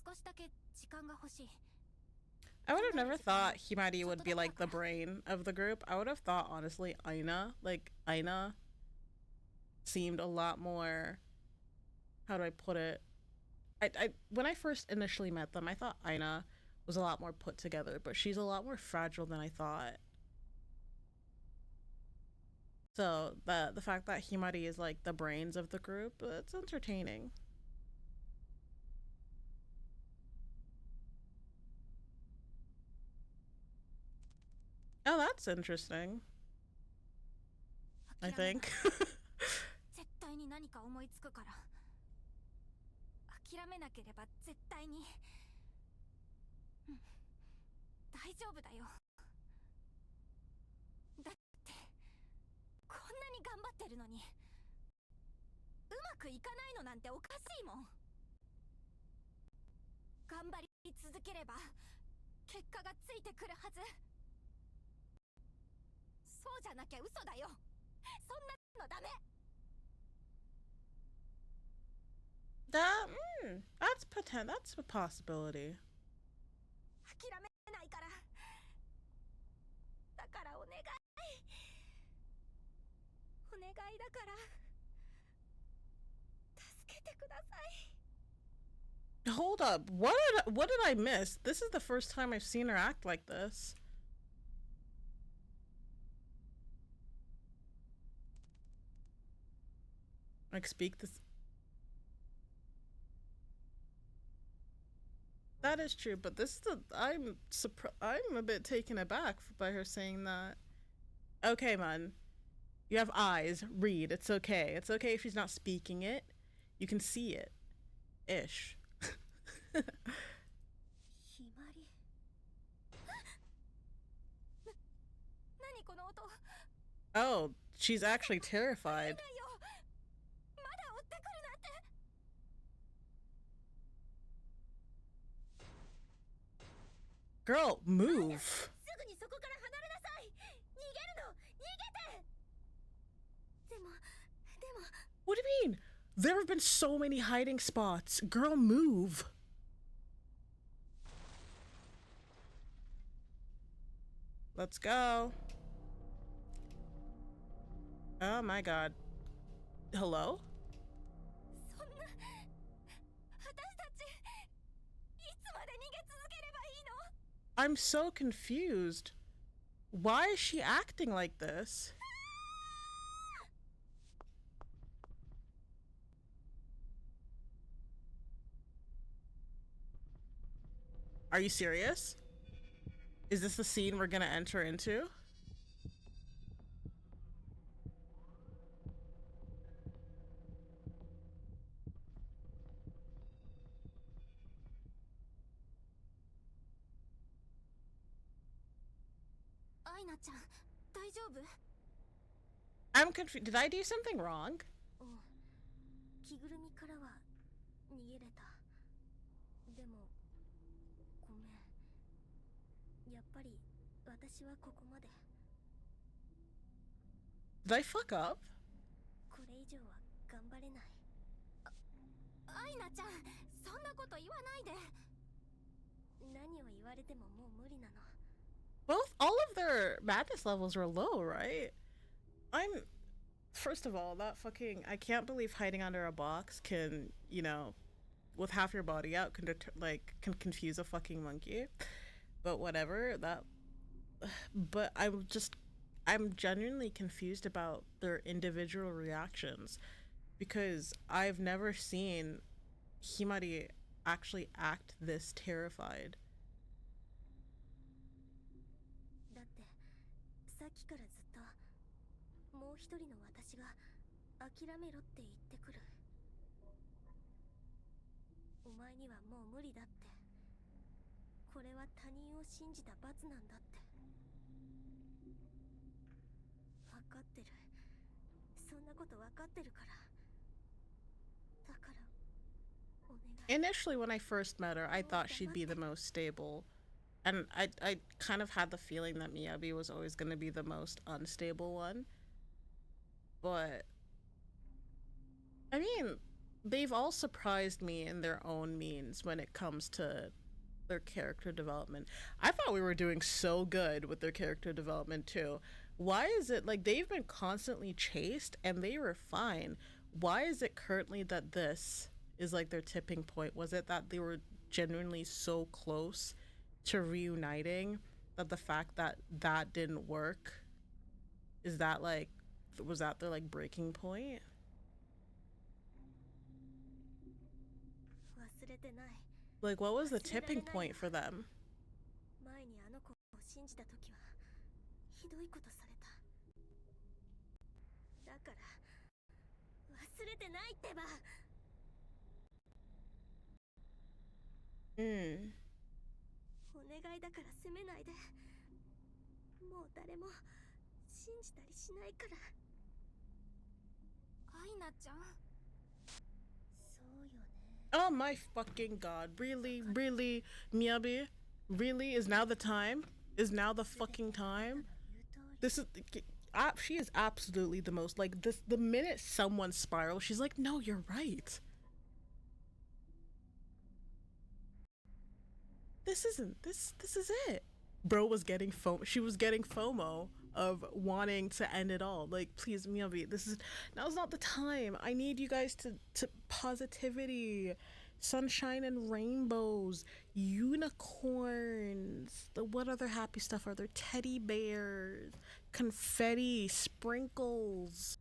少しだけ時間が欲しい I would have never thought Himari would be like the brain of the group. I would have thought, honestly, Aina seemed a lot more, how do I put it? When I first initially met them, I thought Aina was a lot more put together, but she's a lot more fragile than I thought. So the fact that Himari is like the brains of the group, it's entertaining. Oh, that's interesting. I think. 絶対に何か思いつくから諦めなければ絶対に大丈夫だよだってこんなに頑張ってるのにうまくいかないのなんておかしいもん頑張り続ければ結果がついてくるはずそうじゃなきゃ嘘だよそんなのダメ That's a possibility. 諦めないからだからお願いお願いだから助けてください Hold up. What did I miss? This is the first time I've seen her act like this. Like speak this. That is true, but this is I'm a bit taken aback by her saying that. Okay, man. You have eyes. Read. It's okay. It's okay if she's not speaking it. You can see it. Ish. ひまり何この音 Oh, she's actually terrified. ないよまだ追ってくるなんて Girl, move. すぐにそこから離れなさい逃げるの逃げてでも What do you mean? There have been so many hiding spots. Girl, move. Let's go. Oh my god. Hello? そんな私たちいつまで逃げ続ければいいの I'm so confused. Why is she acting like this? Are you serious? Is this the scene we're gonna enter into? Aina ちゃん大丈夫 I'm confused. Did I do something wrong? 着ぐるみからは逃げれたでもごめんやっぱり私はここまで Did I fuck up? これ以上は頑張れないアイナちゃんそんなこと言わないで何を言われてももう無理なの All of their madness levels were low, right? First of all, that fucking, I can't believe hiding under a box can, with half your body out, can confuse a fucking monkey. But whatever, but I'm genuinely confused about their individual reactions because I've never seen Himari actually act this terrified. だってさっきからずっともう一人の私が諦めろって言ってくるお前にはもう無理だってこれは他人を信じた罰なんだって分かってるそんなこと分かってるからだからお願い Initially, when I first met her, I thought she'd be the most stable And I kind of had the feeling that Miyabi was always going to be the most unstable one. But I mean, they've all surprised me in their own means when it comes to their character development. I thought we were doing so good with their character development too. Why is it like they've been constantly chased and they were fine? Why is it currently that this is like their tipping point? Was it that they were genuinely so close to reuniting that the fact that that didn't work is that like was that their like breaking point? 忘れてない。 Like what was the 忘れられ tipping ないわ。 point for them? 前にあの子を信じた時はひどいことされた。だから忘れてないってば。お願いだから責めないで。もう誰も信じたりしないから。アイナちゃん。そうよね。 Oh my fucking god. Really? Really? Miyabi? Really? Is now the time? Is now the fucking time? This is she is absolutely the most like this the minute someone spirals, she's like, "No, you're right." This is it. Bro was getting FOMO. She was getting FOMO of wanting to end it all. Like, please, Miyabi, this is now's not the time. I need you guys to positivity, sunshine and rainbows, unicorns. The what other happy stuff are there? Teddy bears, confetti, sprinkles.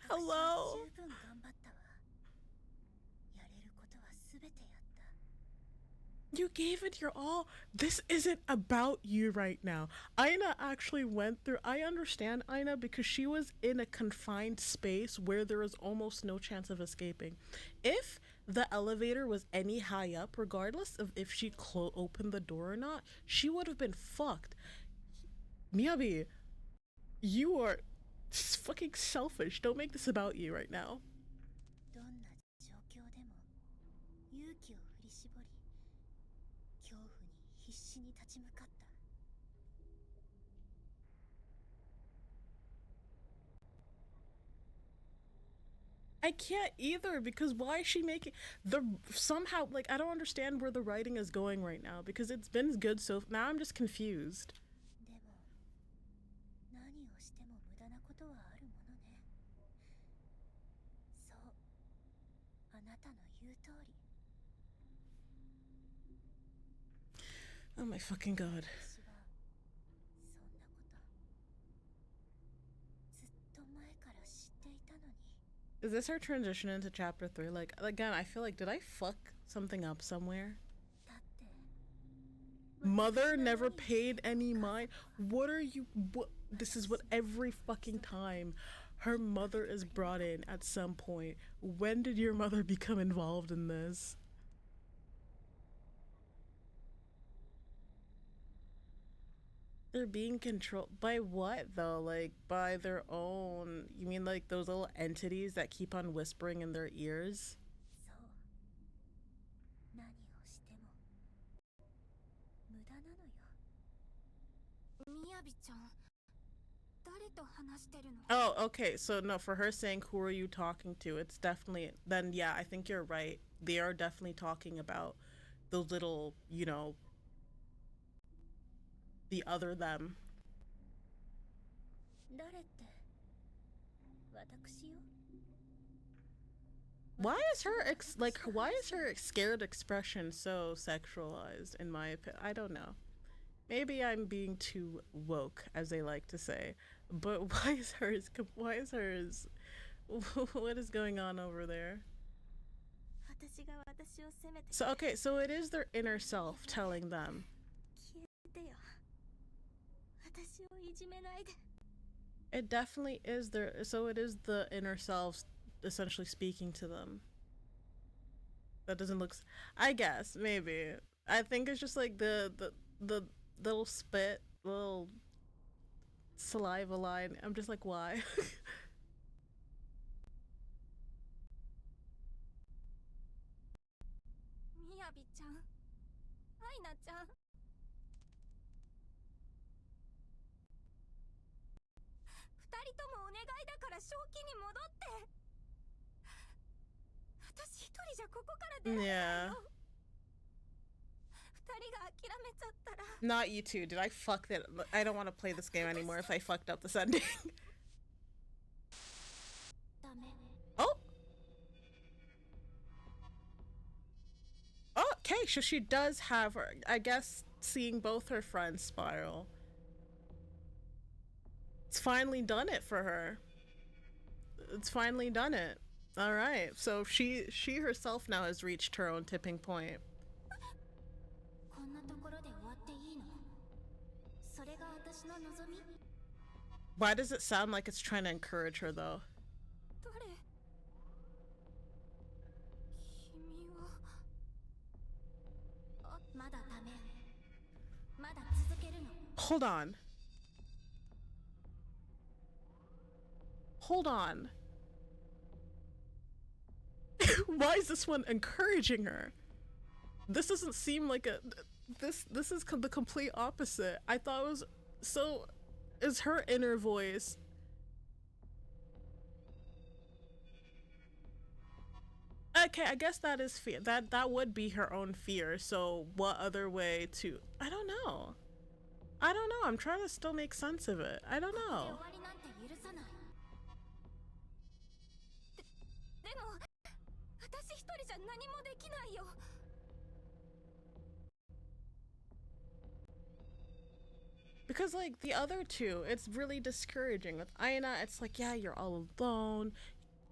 Hello. 十分頑張ったわ。やれることは全てやった。 You gave it your all. This isn't about you right now. Aina actually went through. I understand Aina because she was in a confined space where there was almost no chance of escaping. If the elevator was any high up, regardless of if she opened the door or not, she would have been fucked. Miyabi, you are fucking selfish. Don't make this about you right now. どんな状況でも勇気を振り絞り、恐怖に必死に立ち向かった。 I can't either because why is she making the somehow like I don't understand where the writing is going right now because it's been good so now I'm just confused. でも何をしても無駄なことはあるものね。そう、あなたの言う通り。 Oh my fucking god. 私はそんなことずっと前から知っていたのに。 Is this her transition into chapter 3? Like again, I feel like did I fuck something up somewhere? だって Mother never paid any mind. What are you what this is what every fucking time her mother is brought in at some point. When did your mother become involved in this? They're being controlled by what though? Like by their own. You mean like those little entities that keep on whispering in their ears? そう、何をしても無駄なのよ。みやびちゃん、誰と話してるの？ Oh, okay. So no, for her saying who are you talking to? It's definitely then yeah, I think you're right. They are definitely talking about those little, you know, the other them. 誰って私よ。 Why is her why is her scared expression so sexualized in my opinion? I don't know. Maybe I'm being too woke as they like to say. But why is hers what is going on over there? 私が私を責めて。 So okay, so it is their inner self telling them. 消えてよ。私をいじめないで。 It definitely is their so it is the inner selves essentially speaking to them. That doesn't look I guess maybe. I think it's just like the little spit, little saliva line. I'm just like why? ナビちゃん、アイナちゃん。二人ともお願いだから正気に戻って。私一人じゃここから出られないよ。二人が諦めちゃったら。Not you two. Did I fuck that? I don't want to play this game anymore if I fucked up this ending. ダメ。 Oh. Okay, so she does have her, I guess, seeing both her friends spiral. It's finally done it for her. It's finally done it. All right, so she herself now has reached her own tipping point. こんなところで終わっていいの？それが私の望み？ Why does it sound like it's trying to encourage her though? 誰？君は。あ、まだダメ。まだ続けるの。 Hold on. Hold on. Why is this one encouraging her? This doesn't seem like a this is the complete opposite. I thought it was so is her inner voice. Okay, I guess that is fear. That would be her own fear. So what other way to I don't know. I'm trying to still make sense of it. I don't know. でも私一人じゃ何もできないよ。 Because like the other two, it's really discouraging. With Aina, it's like, yeah, you're all alone.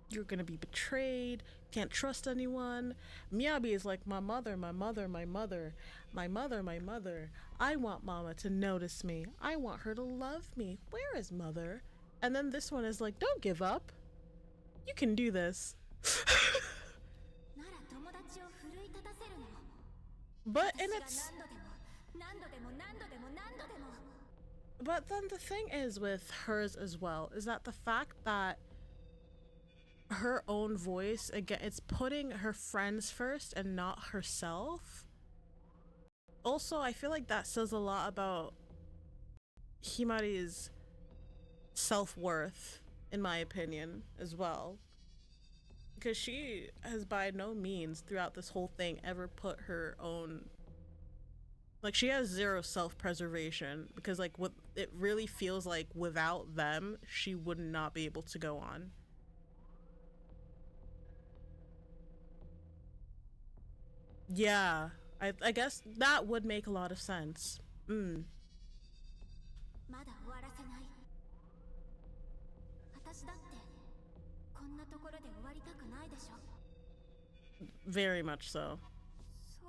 You're gonna be betrayed. Can't trust anyone. Miyabi is like, my mother, my mother, my mother, my mother, my mother. I want mama to notice me. I want her to love me. Where is mother? And then this one is like, don't give up. You can do this. But and it's but then the thing is with hers as well is that the fact that her own voice, again, it's putting her friends first and not herself. Also, I feel like that says a lot about Himari's self-worth, in my opinion, as well. Because she has by no means throughout this whole thing ever put her own, like, she has zero self-preservation, because like what it really feels like without them she would not be able to go on. Yeah, I guess that would make a lot of sense. Very much so,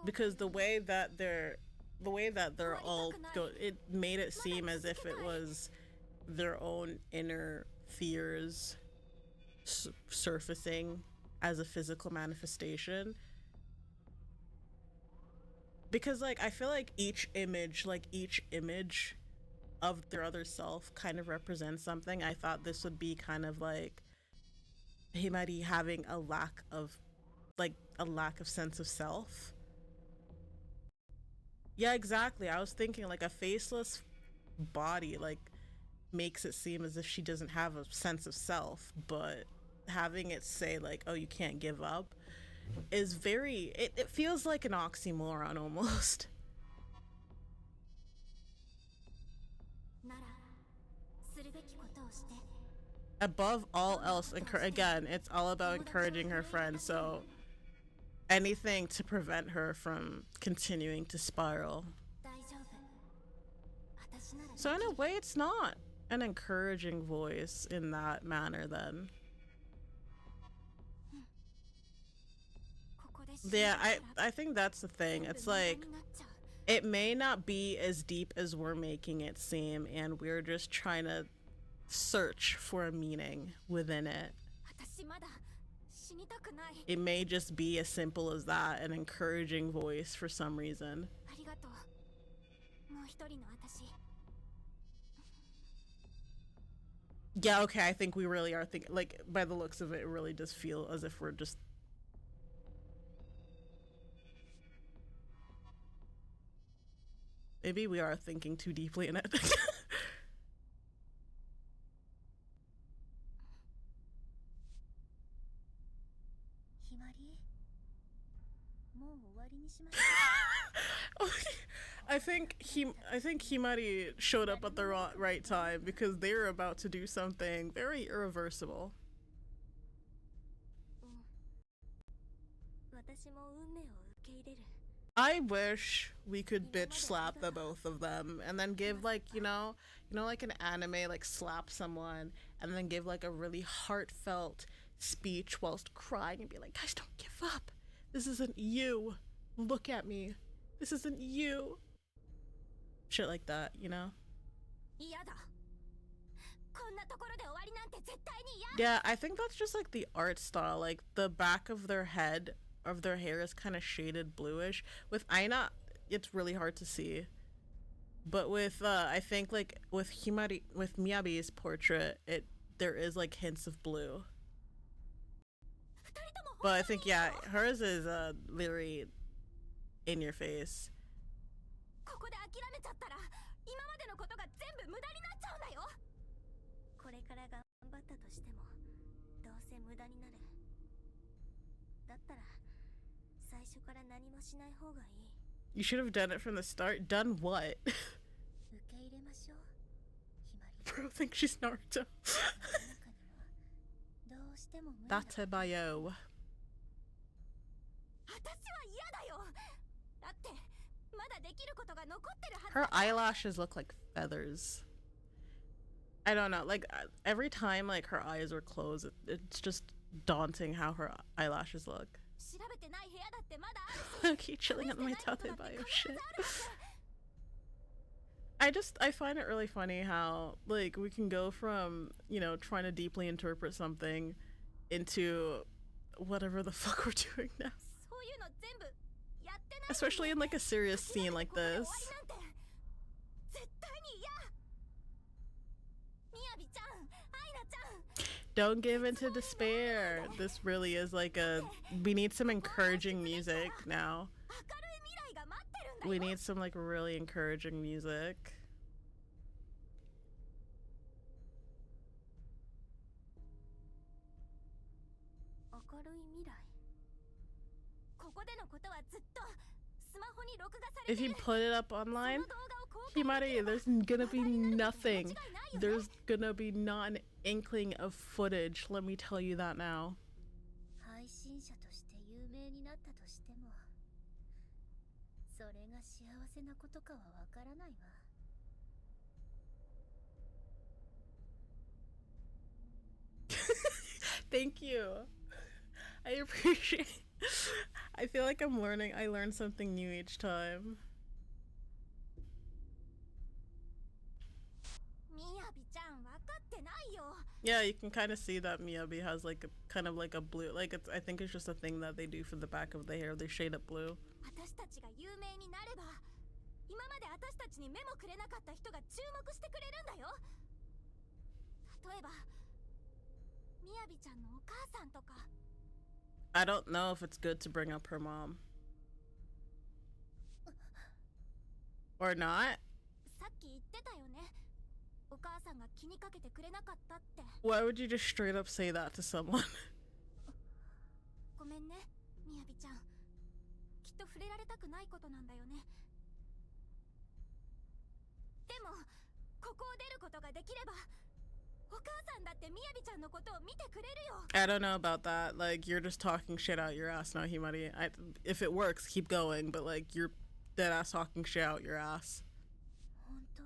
because the way that they're all it made it seem as if it was their own inner fears surfacing as a physical manifestation. Because like I feel like each image of their other self kind of represents something. I thought this would be kind of like Himari having a lack of sense of self. Yeah, exactly. I was thinking like a faceless body like makes it seem as if she doesn't have a sense of self, but having it say like, oh, you can't give up is very it feels like an oxymoron almost. Above all else, again, it's all about encouraging her friends, so anything to prevent her from continuing to spiral. So in a way, it's not an encouraging voice in that manner then. Yeah, I think that's the thing. It's like, it may not be as deep as we're making it seem, and we're just trying to search for a meaning within it. It may just be as simple as that, an encouraging voice for some reason. Yeah, okay, I think we really are thinking, like, by the looks of it, it really does feel as if we're just Maybe we are thinking too deeply in it. ひまり、もう終わりにしましょう。I think Himari showed up at the right time because they were about to do something very irreversible. 私も運命を受け入れる。 I wish we could bitch slap the both of them and then give like, like an anime, like slap someone and then give like a really heartfelt speech whilst crying and be like, guys, don't give up. This isn't you. Look at me. This isn't you. Shit like that, you know? 嫌だ。こんなところで終わりなんて絶対にYeah,嫌。I think that's just like the art style. Like the back of their head, of their hair is kind of shaded bluish. With Aina, it's really hard to see. But with I think like with Miyabi's portrait, there is like hints of blue. But I think yeah, hers is very in your face. ここで諦めちゃったら今までのことが全部無駄になっちゃうんだよ。これから頑張ったとしてもどうせ無駄になる。だったら最初から何もしない方がいい。 You should have done it from the start. Done what? 受け入れましょう。ひまり。 Bro thinks she's Naruto. どうしても無理 Datebayo. 私は嫌だよ。だってまだできることが残ってるはず。 Her eyelashes look like feathers. I don't know, like every time like her eyes are closed, it's just daunting how her eyelashes look. 調べてない部屋だってまだある。 Okay, chilling on my Datebayo shit. I find it really funny how like we can go from, trying to deeply interpret something into whatever the fuck we're doing now. そういうの全部やってない。 Especially in like a serious scene like this. 絶対に嫌。みやびちゃん、アイナちゃん。 Don't give in to despair. This really is like we need some encouraging music now. 明るい未来が待ってるんだよ。 We need some like really encouraging music. 明るい未来。ここでのことはずっとスマホに録画され If て you る。 put it up online, その動画を公開 Himari, there's gonna be nothing. There's gonna be not an inkling of footage. Let me tell you that now. 配信者として有名になったとしても、それが幸せなことかはわからないわ。 Thank you. I appreciate. I feel like I learn something new each time. みやびちゃん、わかってないよ。 Yeah, you can kind of see that Miyabi has like kind of like a blue, like I think it's just a thing that they do for the back of the hair. They shade it blue. 私たちが有名になれば、今まで私たちに目もくれなかった人が注目してくれるんだよ。例えば、みやびちゃんのお母さんとか。 I don't know if it's good to bring up her mom. Or not? さっき言ってたよね。お母さんが気にかけてくれなかったって。 Why would you just straight up say that to someone? ごめんね、みやびちゃん。きっと触れられたくないことなんだよね。でも、ここを出ることができれば、お母さんだってみやびちゃんのことを見てくれるよ。 I don't know about that. Like, you're just talking shit out your ass now, Himari. If it works, keep going. But, like, you're dead ass talking shit out your ass. 本当？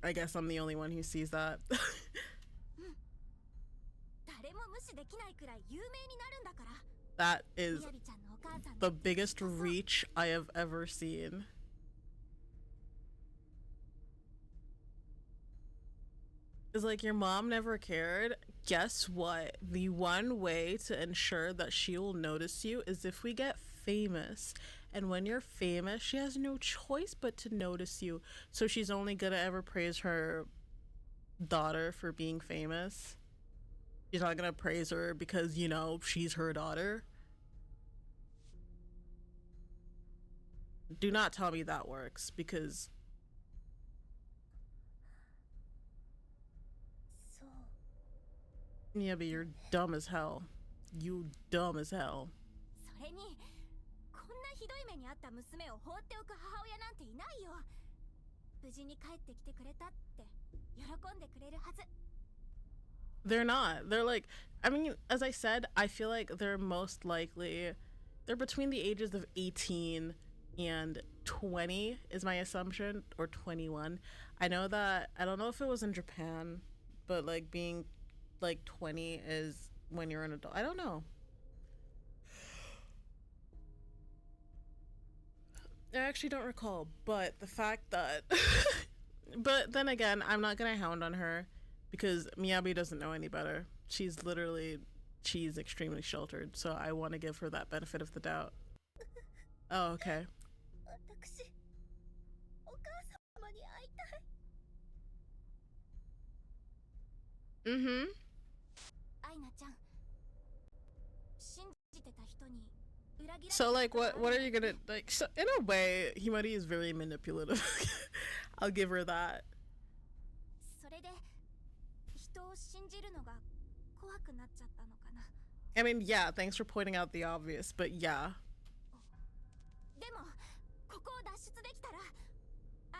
I guess I'm the only one who sees that. 誰も無視できないくらい有名になるんだから。 That is みやびちゃんのお母さん the biggest reach I have ever seen. It's like your mom never cared. Guess what? The one way to ensure that she will notice you is if we get famous. And when you're famous, she has no choice but to notice you. So she's only gonna ever praise her daughter for being famous. She's not gonna praise her because, she's her daughter. Do not tell me that works because そう yeah, but you're dumb as hell. You dumb as hell. それにこんなひどい目にあった娘を放っておく母親なんていないよ。無事に帰ってきてくれたって喜んでくれるはず。 They're not. They're like, I mean, as I said, I feel like they're most likely, they're between the ages of 18 and 20 is my assumption, or 21. I know that, I don't know if it was in Japan, but like being like 20 is when you're an adult. I don't know. I actually don't recall, but the fact that, but then again, I'm not gonna hound on her because Miyabi doesn't know any better. She's extremely sheltered, so I want to give her that benefit of the doubt. Oh, okay. 私お母様に会いたい。 Mm-hmm. アイナちゃん、信じてた人に裏切られた So like, ことがある what are you gonna like? So, in a way, Himari is very manipulative. I'll give her that. それで人を信じるのが怖くなっちゃったのかな。 I mean, yeah, thanks for pointing out the obvious, but yeah. でもここを脱出できたら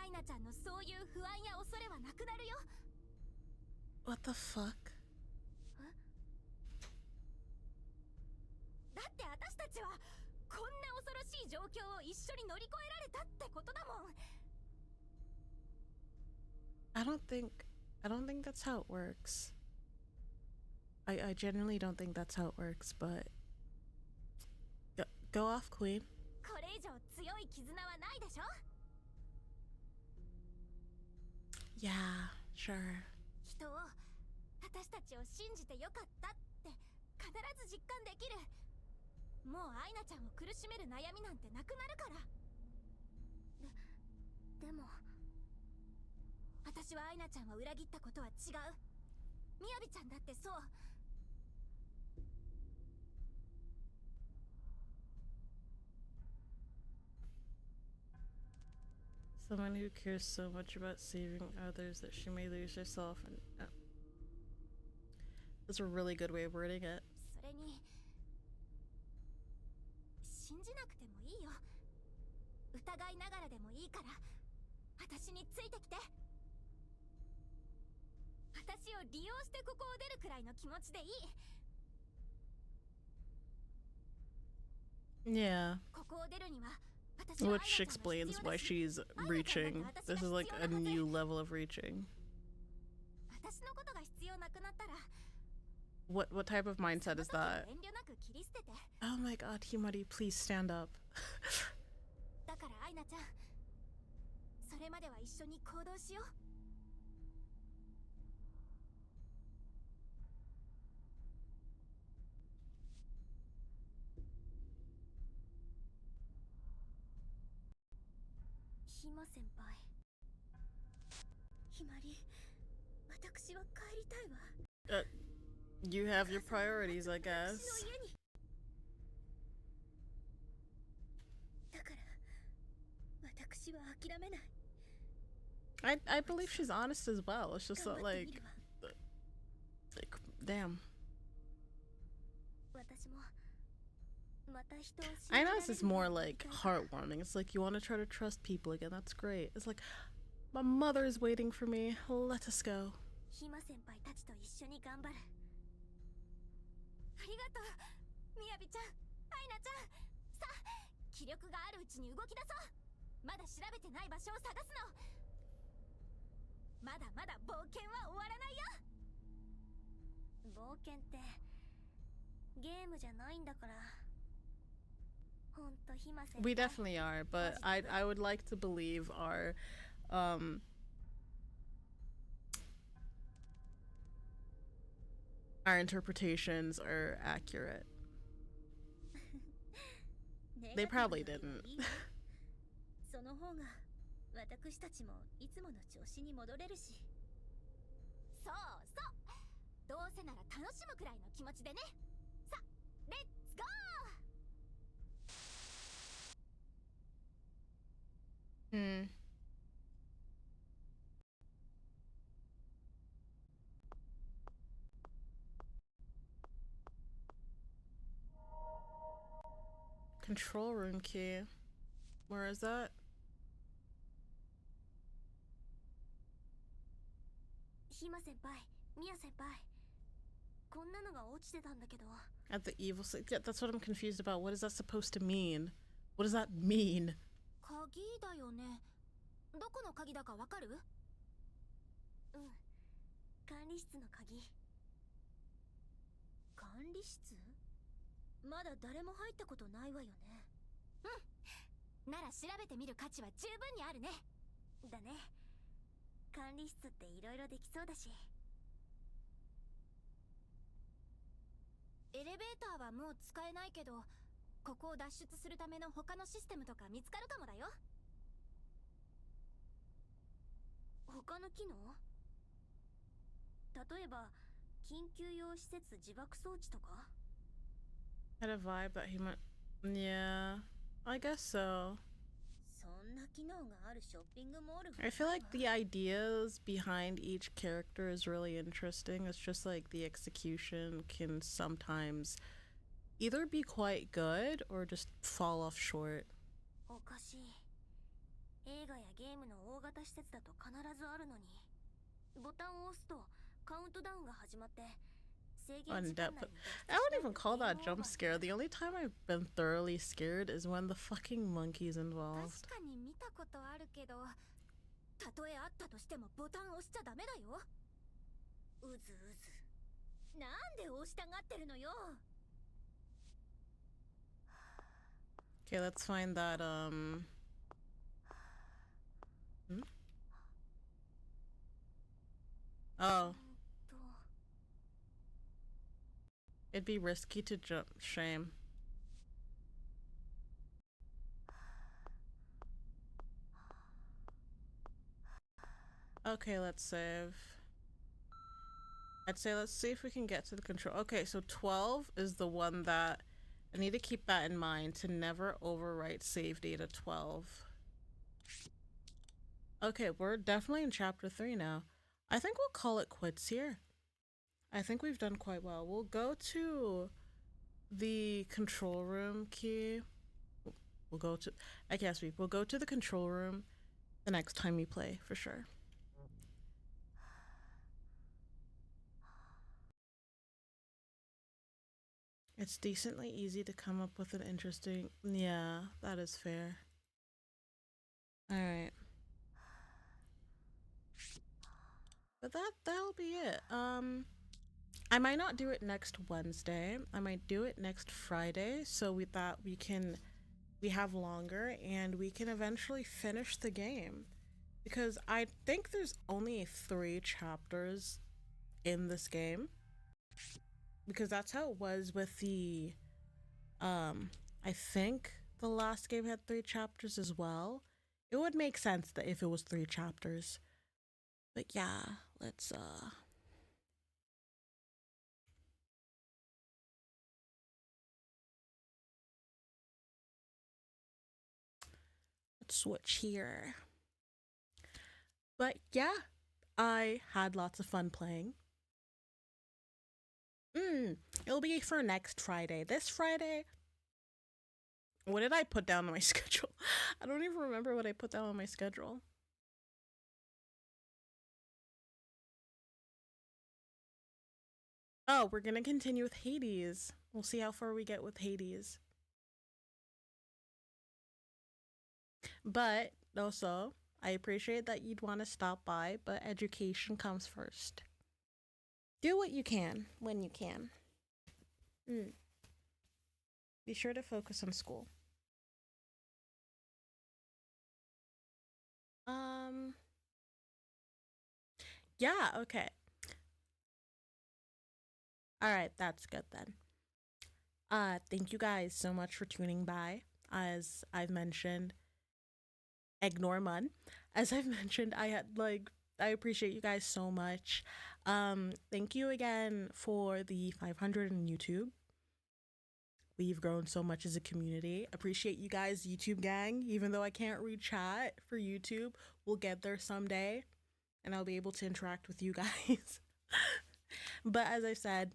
アイナちゃんのそういう不安や恐れはなくなるよ。 What the fuck? だって私たちはこんな恐ろしい状況を一緒に乗り越えられたってことだもん。 I don't think that's how it works. I genuinely don't think that's how it works, but go off, Queen. これ以上強い絆はないでしょ。 Yeah, sure. 人を私たちを信じてよかったって必ず実感できる。もうアイナちゃんを苦しめる悩みなんてなくなるから。でも私はアイナちゃんを裏切ったことは違う。みやびちゃんだってそう。 Someone who cares so much about saving others that she may lose herself. And that's a really good way of wording it. それに信じなくてもいいよ。疑いながらでもいいから私についてきて。私を利用してここを出るくらいの気持ちでいい。 Yeah. ここを出るには私はアイナ Which ちゃんが必要 explains だ why し、 she's reaching. This is like a new level of reaching. 私のことが必要なくなったら What type of mindset is その時は that? 遠慮なく切り捨てて。 Oh my god, Himari, please stand up. だからアイナちゃん、それまでは一緒に行動しよう。 ひま先輩、ひまり、私は帰りたいわ。 You have your priorities, I guess. 私の家に。だから私は諦めない。 I believe she's honest as well. It's just that like damn. 私もまた人を信じ I ら know れ this る is よう more になり like たいから。 heartwarming. It's like you want to try to trust people again. That's great. It's like my mother is waiting for me. Let us go. ひま先輩たちと一緒に頑張る。ありがとう、みやびちゃん、アイナちゃん。さあ、気力があるうちに動き出そう。まだ調べてない場所を探すの。まだまだ冒険は終わらないよ。冒険ってゲームじゃないんだから。ほんとひま先輩。 We definitely are, but I would like to believe our interpretations are accurate. They probably didn't. その方が私たちもいつもの調子に戻れるし。そうそう。どうせなら楽しむくらいの気持ちでね。さ、レッツゴー。control room key. Where is that? ひま先輩、みや先輩、こんなのが落ちてたんだけど。 At the evil side. Yeah, that's what I'm confused about. What is that supposed to mean? What does that mean? 鍵だよね。どこの鍵だかわかる？うん。管理室の鍵。管理室？まだ誰も入ったことないわよね。うん。なら調べてみる価値は十分にあるね。だね。管理室っていろいろできそうだし。エレベーターはもう使えないけど、ここを脱出するための他のシステムとか見つかるかもだよ。他の機能？例えば緊急用施設自爆装置とか？ Had a vibe that he might. Yeah, I guess so. そんな機能があるショッピングモールが。 I feel like the ideas behind each character is really interesting. It's just like the execution can sometimes either be quite good or just fall off short. おかしい。映画やゲームの大型施設だと必ずあるのに、ボタンを押すとカウントダウンが始まって、制限時間内に I don't even call that jump scare. The only time I've been thoroughly scared is when the fucking monkey's involved. 確かに見たことあるけど、たとえあったとしてもボタン押しちゃダメだよ。うずうず。なんで押したがってるのよ。 Okay, let's find that, Oh. It'd be risky to jump. Shame. Okay, let's save. I'd say let's see if we can get to the control. Okay, so 12 is the one that I need to keep that in mind, to never overwrite save data 12. Okay, we're definitely in chapter 3 now. I think we'll call it quits here. I think we've done quite well. We'll go to the control room key. We'll go to, I can't speak. We'll go to the control room the next time we play, for sure. It's decently easy to come up with an interesting... Yeah, that is fair. Alright. But that'll be it. I might not do it next Wednesday. I might do it next Friday, so we thought we have longer and we can eventually finish the game. Because I think there's only 3 chapters in this game. Because that's how it was with the I think the last game had 3 chapters as well. It would make sense that if it was 3 chapters. But yeah, let's switch here. But yeah, I had lots of fun playing. It'll be for next Friday. This Friday, what did I put down on my schedule? I don't even remember what I put down on my schedule. Oh, we're gonna continue with Hades. We'll see how far we get with Hades. But also, I appreciate that you'd want to stop by, but education comes first. Do what you can when you can. Be sure to focus on school. Yeah, okay. Alright, that's good then. Thank you guys so much for tuning by. As I've mentioned, ignore Mun. As I've mentioned, I appreciate you guys so much. Thank you again for the 500 on YouTube. We've grown so much as a community. Appreciate you guys, YouTube gang. Even though I can't read chat for YouTube, we'll get there someday and I'll be able to interact with you guys. But as I said,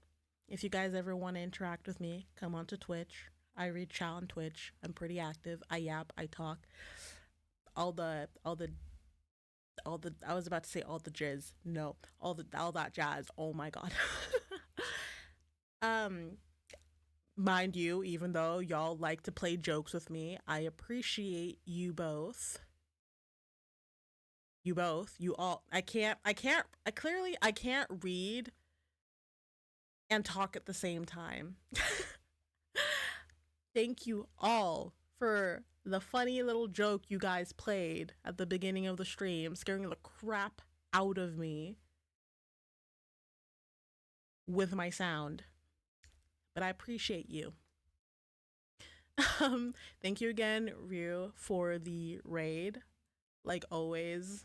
if you guys ever want to interact with me, come onto Twitch. I read chat on Twitch. I'm pretty active. I yap. I talk. All the I was about to say all the jizz. No, all that jazz. Oh my god. um Mind you, even though y'all like to play jokes with me, I appreciate you both. You both. You all. I can't read and talk at the same time. Thank you all for the funny little joke you guys played at the beginning of the stream, scaring the crap out of me with my sound. But I appreciate you. Thank you again, Ryu, for the raid. Like always,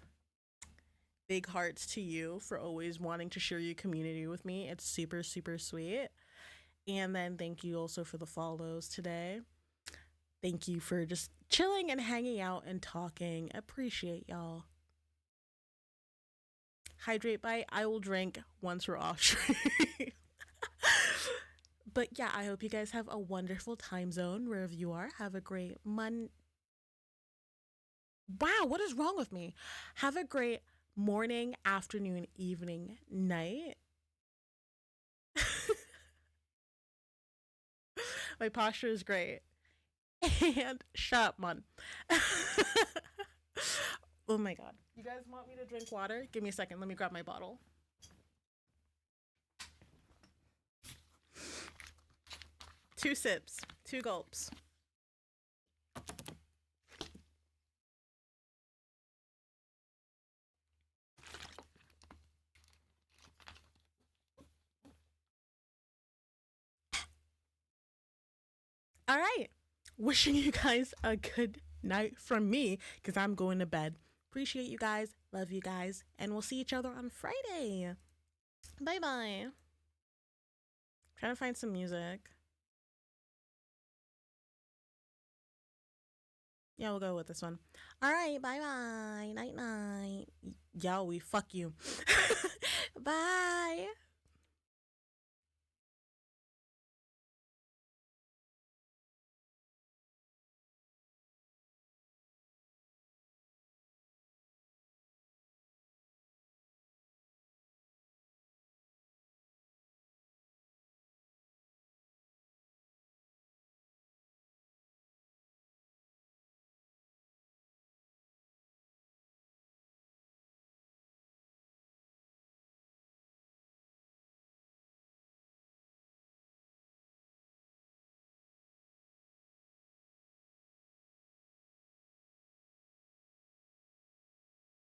big hearts to you for always wanting to share your community with me. It's super, super sweet. And then thank you also for the follows today. Thank you for just chilling and hanging out and talking. Appreciate y'all. Hydrate bite. I will drink once we're off stream. But yeah, I hope you guys have a wonderful time zone wherever you are. Have a great Wow, what is wrong with me? Have a great morning, afternoon, evening, night. My posture is great. And shut up, man. Oh my god. You guys want me to drink water? Give me a second. Let me grab my bottle. Two sips, two gulps. All right. Wishing you guys a good night from me because I'm going to bed. Appreciate you guys. Love you guys. And we'll see each other on Friday. Bye bye. Trying to find some music. Yeah, we'll go with this one. All right. Bye bye. Night night. Yo, we fuck you. Bye.